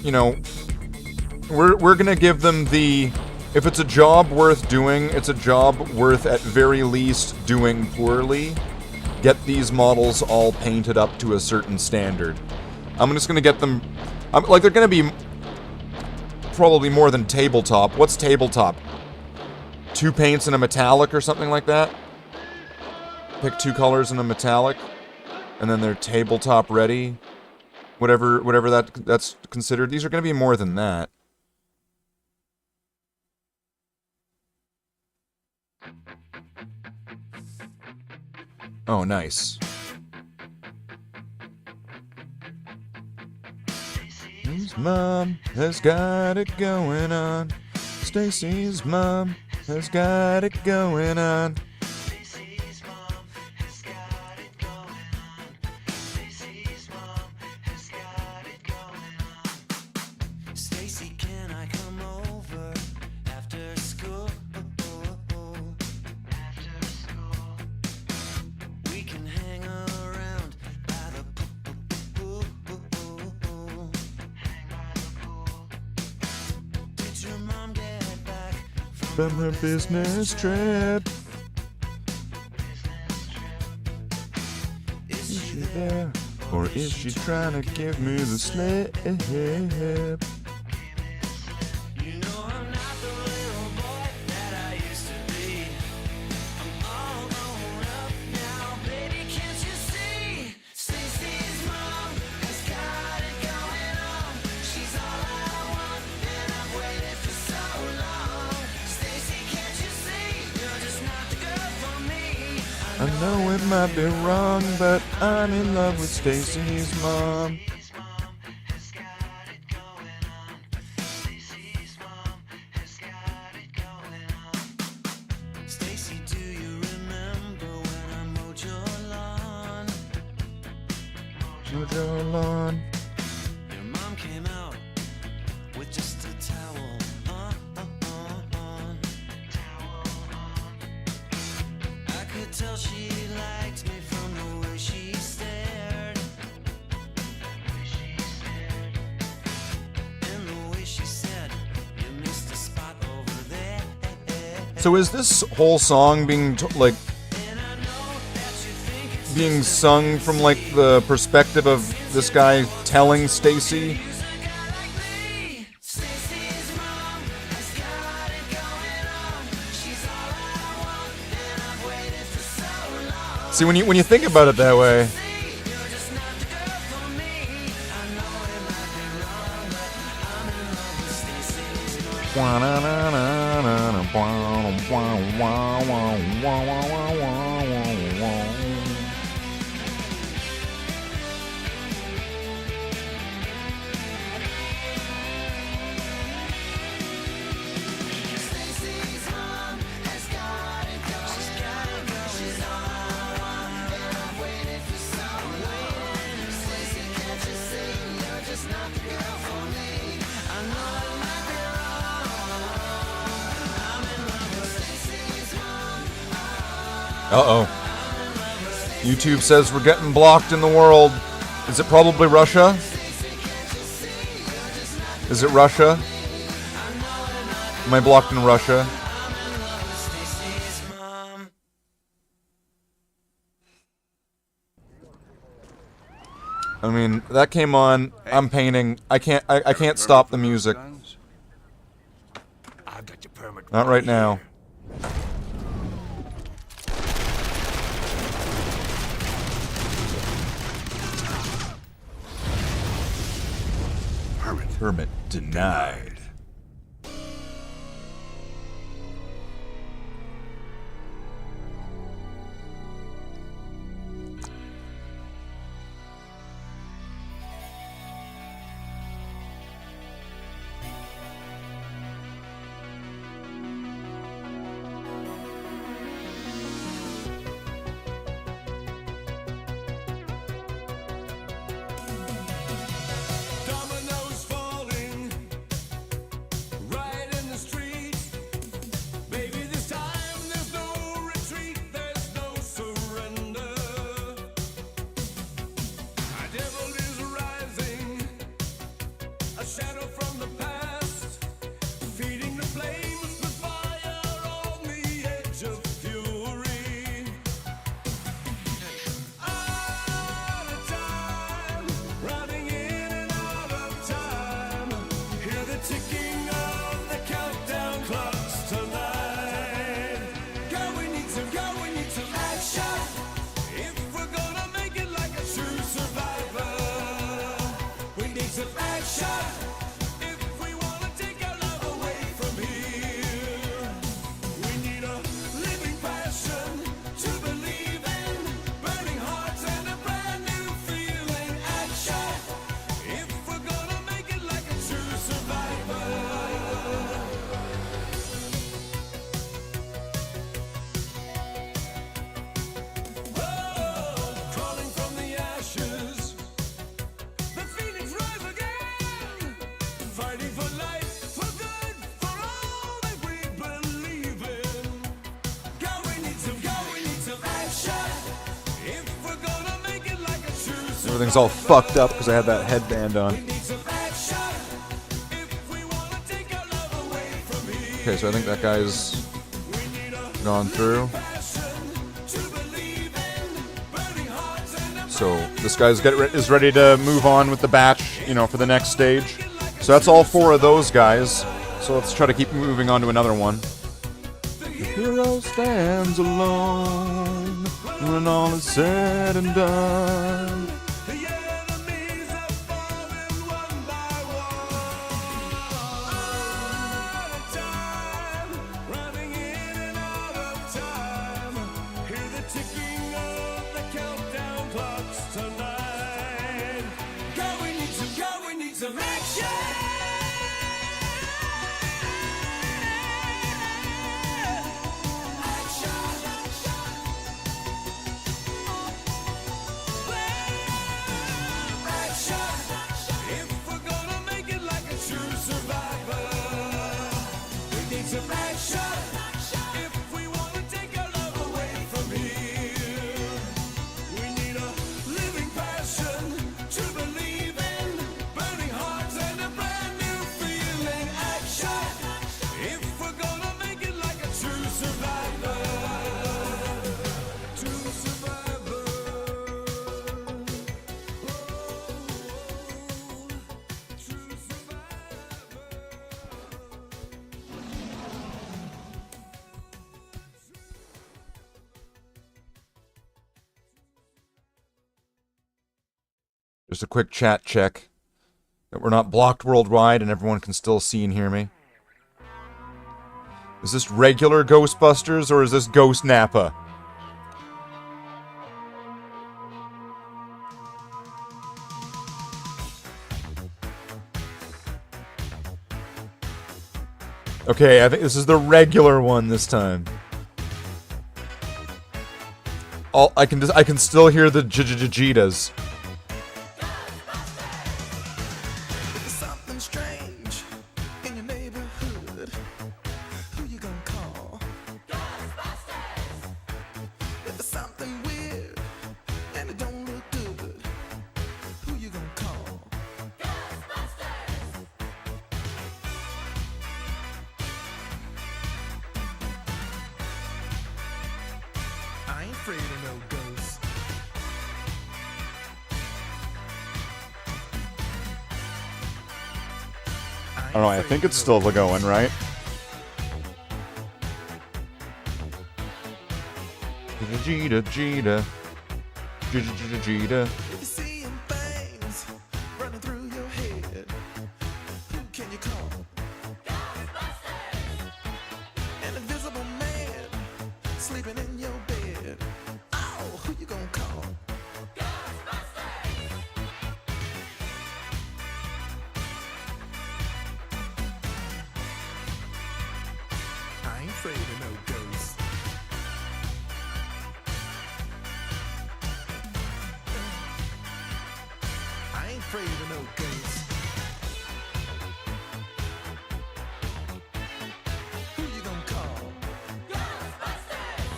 gonna give them the... If it's a job worth doing, it's a job worth at very least doing poorly. Get these models all painted up to a certain standard. I'm just gonna get them... they're gonna be probably more than tabletop. What's tabletop? 2 paints and a metallic or something like that? Pick 2 colors and a metallic, and then they're tabletop ready. Whatever that's considered. These are gonna be more than that. Oh, nice. Stacy's mom has got it going on. Stacy's mom has got it going on. Stacy's mom has got it going on. Stacy's mom has got it going on. Stacy, can I come over after school? After school, we can hang around by the pool. Hang by the pool. Did your mom get back From her business trip? Is she there? Or is she trying to give me the slip? I know it might be wrong, but I'm in love with Stacy's mom. Stacy, do you remember when I mowed your lawn? Mowed your lawn. Your mom came out with just a towel on. I could tell she liked me from the way she stared. And the way she said, you missed a spot over there. So is this whole song being being sung from like the perspective of this guy telling Stacy. See, when you think about it that way. Uh-oh. YouTube says we're getting blocked in the world. Is it probably Russia? Is it Russia? Am I blocked in Russia? I mean, that came on. I'm painting. I can't stop the music. Not right now. Permit denied. Dominoes falling right in the street. Baby, this time there's no retreat, there's no surrender. A devil is rising, a shadow from the past, feeding the flames with fire on the edge of fury. Out of time, running in and out of time. Hear the ticking of the countdown clocks tonight. Girl, we need some action. If we're gonna make it like a true survivor, we need some action. If we wanna take our love away from here, we need a living passion to believe in, burning hearts and a brand new feeling. Action. If we're gonna make it like a true survivor. Oh, crawling from the ashes, the phoenix rise again, fighting for life, for good, for all that we believe in. Girl, we need some action. If we're gonna make it like a true survivor. Everything's all fucked up because I had that headband on. Okay, so I think that guy's gone through. So this guy's is ready to move on with the batch, you know, for the next stage. So that's all 4 of those guys. So let's try to keep moving on to another one. The hero stands alone when all is said and done. Running in and out of time. Hear the ticking of the countdown clocks tonight. Girl, we need some action. If we're gonna make it like a true survivor, we need some action. If we wanna take our love away from here, we need a living passion to believe in, burning hearts and a Just a quick chat check that we're not blocked worldwide and everyone can still see and hear me. Is this regular Ghostbusters or is this Ghost Nappa? Okay, I think this is the regular one this time. I can still hear the Jitas. Something strange in your neighborhood. Who you gonna call? Ghostbusters. If there's something weird and it don't look good, who you gonna call? Ghostbusters. I ain't afraid of no ghosts. I don't know, I think it's still going, right? Jita. If you're seeing things running through your head, who can you call? Ghostbusters. An invisible man sleeping in your bed. Oh, who you gonna call? Ghostbusters. I ain't afraid of no ghosts. I ain't afraid of no ghosts. Who you gonna call? Ghostbusters.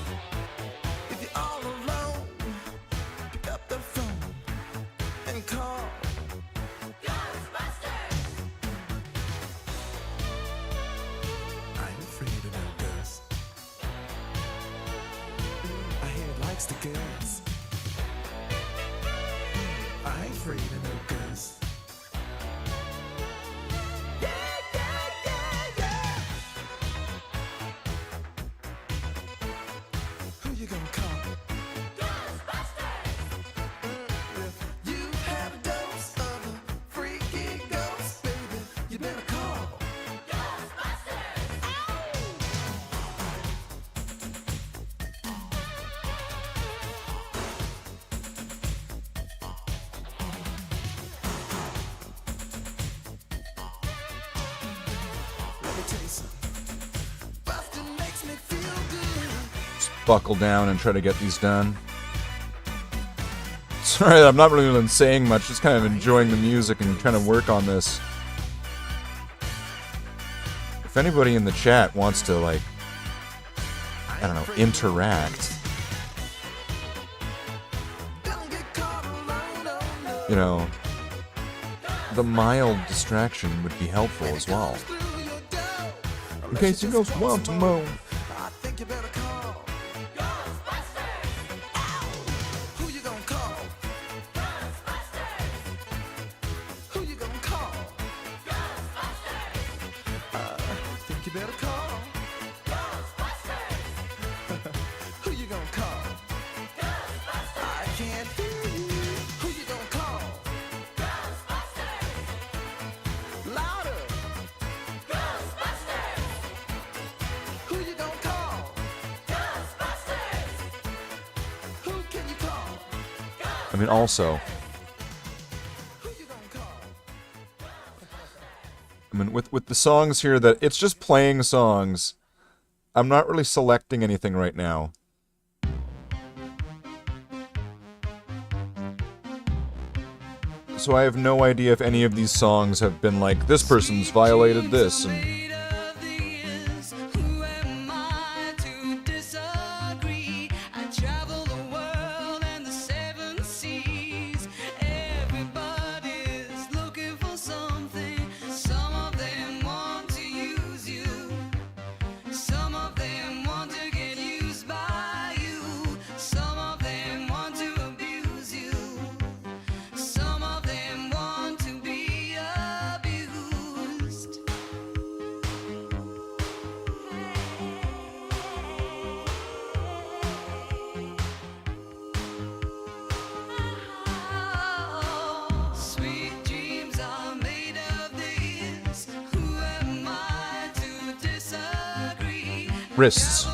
If you're all alone, pick up the phone and call Ghostbusters. I ain't afraid of no ghosts. I hear it likes the girls. I ain't afraid of no ghosts. Yeah, yeah, yeah, yeah. Who you gonna call? Ghostbusters. If you have a dose of a freaky ghost, baby, you better call Ghostbusters. Let me tell you something. Bustin' makes me feel good. Just buckle down and try to get these done. Sorry, I'm not really even saying much, just kind of enjoying the music and trying to work on this. If anybody in the chat wants to, like, I don't know, interact, you know, the mild distraction would be helpful as well. In case you guys want to moan. I think you better call Ghostbusters. Who you gonna call? Ghostbusters. Who you gonna call? Ghostbusters. I think you better call Ghostbusters. Who you gonna call? Ghostbusters. I can't hear you. Who you gonna call? Ghostbusters. Louder. Ghostbusters. Who you gonna call? Ghostbusters. Who can you call? I mean, also, I mean, with the songs here, that it's just playing songs. I'm not really selecting anything right now. So I have no idea if any of these songs have been like, this person's violated this, and wrists.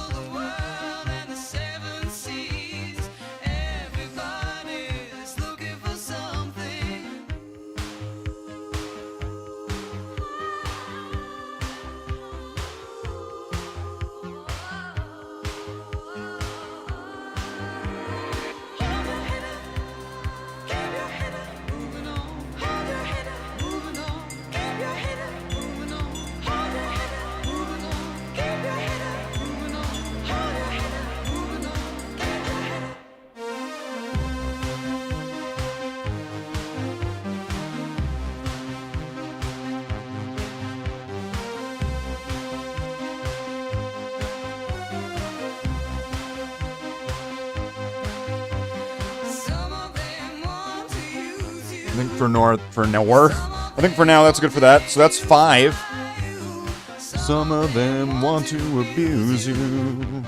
I think I think for now that's good for that. So that's 5. Some of them want to abuse you.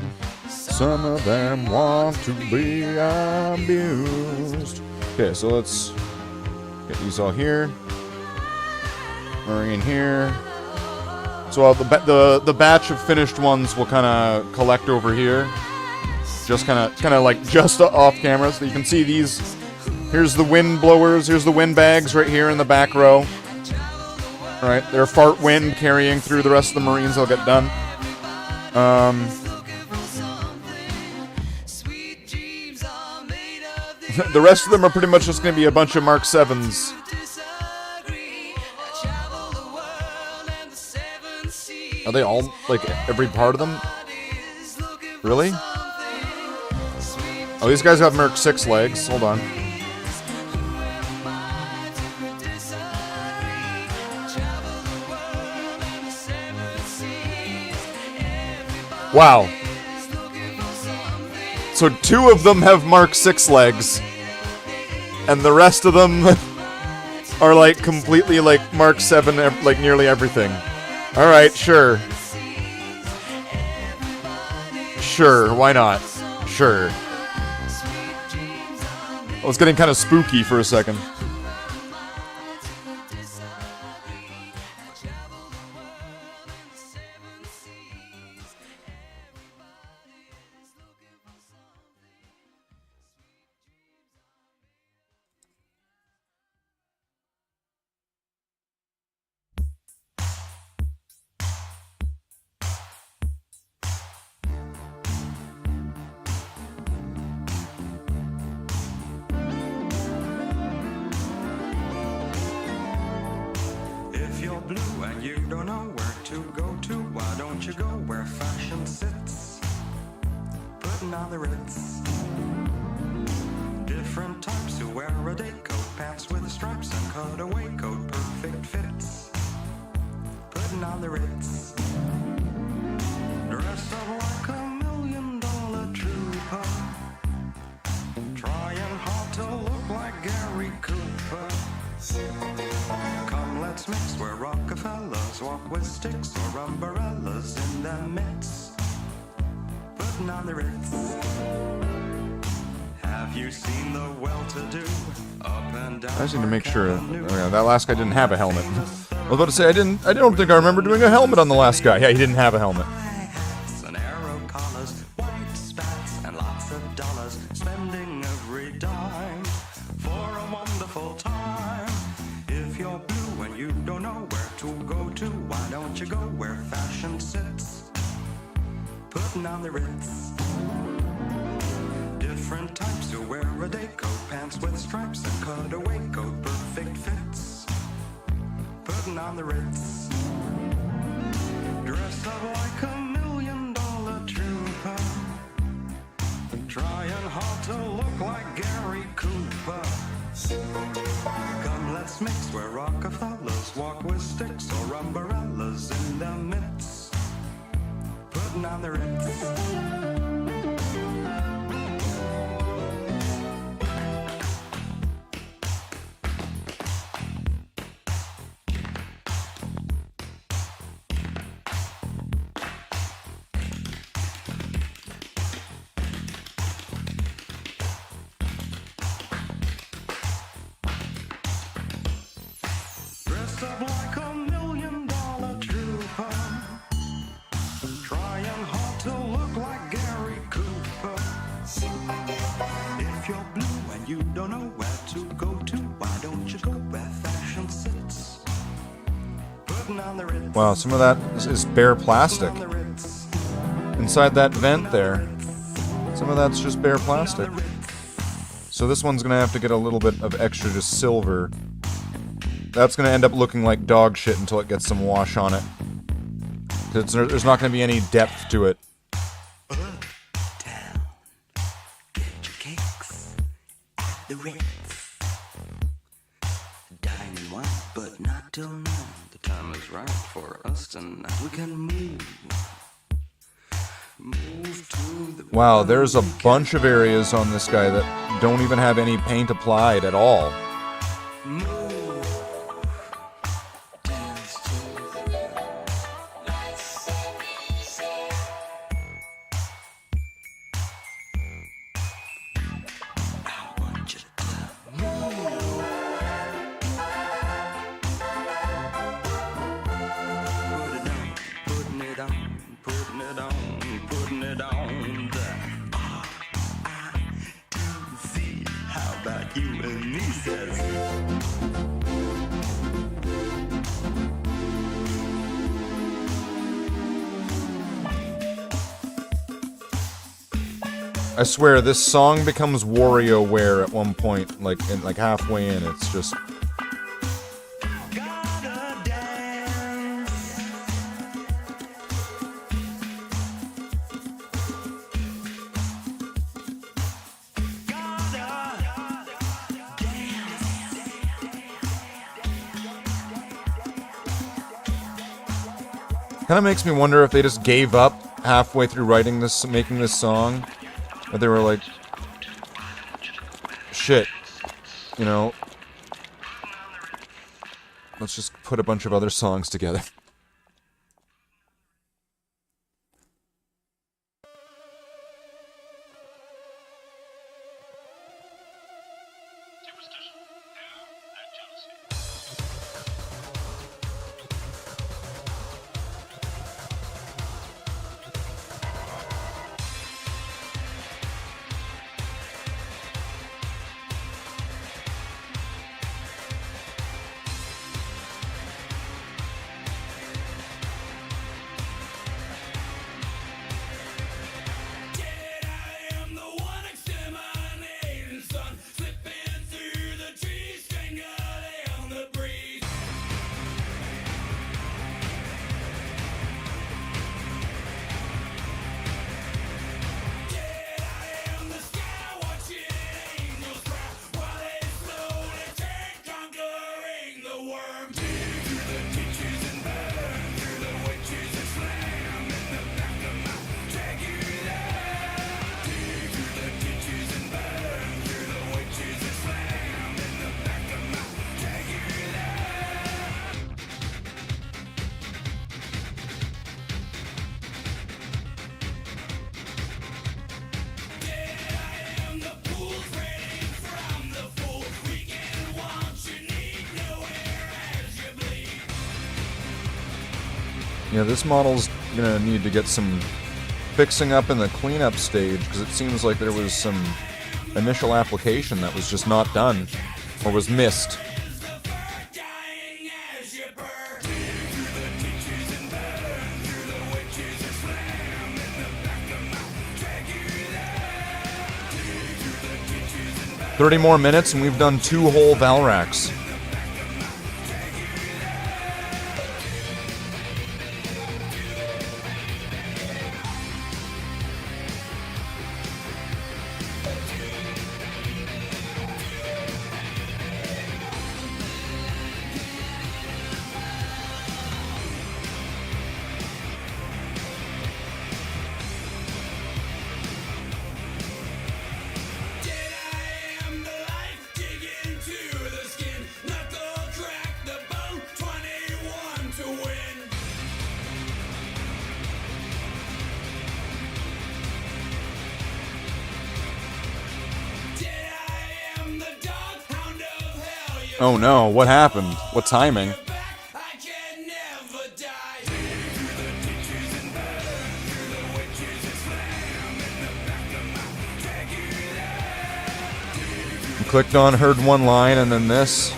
Some of them want to be abused. Okay, so let's get these all here. Marine here. So the batch of finished ones will kind of collect over here. Just kind of like just off camera, so you can see these. Here's the wind blowers, here's the wind bags right here in the back row. Alright, they're fart wind carrying through the rest of the Marines, they'll get done. The rest of them are pretty much just going to be a bunch of Mark 7s. Are they all, like, every part of them? Really? Oh, these guys have Merc 6 legs. Hold on. Wow. So 2 of them have Mark 6 legs. And the rest of them are, like, completely, like, Mark 7, like, nearly everything. Alright, sure. Sure, why not? Sure. Well, it's getting kind of spooky for a second. If you're blue and you don't know where to go to, why don't you go where fashion sits? Putting on the Ritz. Different types who wear a day coat, pants with stripes and cutaway coat, perfect fits. Putting on the Ritz. Dressed up like $1 million trooper, trying hard to look like Gary Cooper. Come, let's mix where Rockefellers walk with sticks or umbrellas in their midst. Putting on the Ritz. Have you seen the well-to-do up and down? I just need to make sure. Oh yeah, that last guy didn't have a helmet. I was about to say I don't think I remember doing a helmet on the last guy. Yeah, he didn't have a helmet. And arrow collars, white spats, and lots of dollars, spending every dime for a wonderful time. If you're blue and you don't know where to go to, why don't you go where fashion sits? Putting on the Ritz. Different types who wear a day coat, pants with stripes and cutaway coat, perfect fits. Putting on the Ritz. Dressed up like $1 million trooper, trying hard to look like Gary Cooper. Come, let's mix where Rockefellers walk with sticks or umbrellas in their midst. Putting on the Ritz. Dressed up like $1 million trooper, trying hard to to go to? Why don't you go where fashion sits? Putting on the Ritz. Wow, some of that is bare plastic. Inside that vent there. Some of that's just bare plastic. So this one's gonna have to get a little bit of extra just silver. That's gonna end up looking like dog shit until it gets some wash on it. There's not gonna be any depth to it. The Ritz. Dining wine, but not till noon. The time is right for us tonight. We can move. Move to the. Wow, there's a bunch of areas on this guy that don't even have any paint applied at all. Putting it on the R-I-T-Z. How about you and me, says I swear, this song becomes WarioWare at one point, like halfway in. It's just. Kind of makes me wonder if they just gave up halfway through writing this, making this song. But they were like, shit, you know, let's just put a bunch of other songs together. Yeah, this model's gonna need to get some fixing up in the cleanup stage, because it seems like there was some initial application that was just not done, or was missed. "30 more minutes and we've done 2 whole Valraks." Oh no, what happened? What timing? clicked on, heard one line, and then this.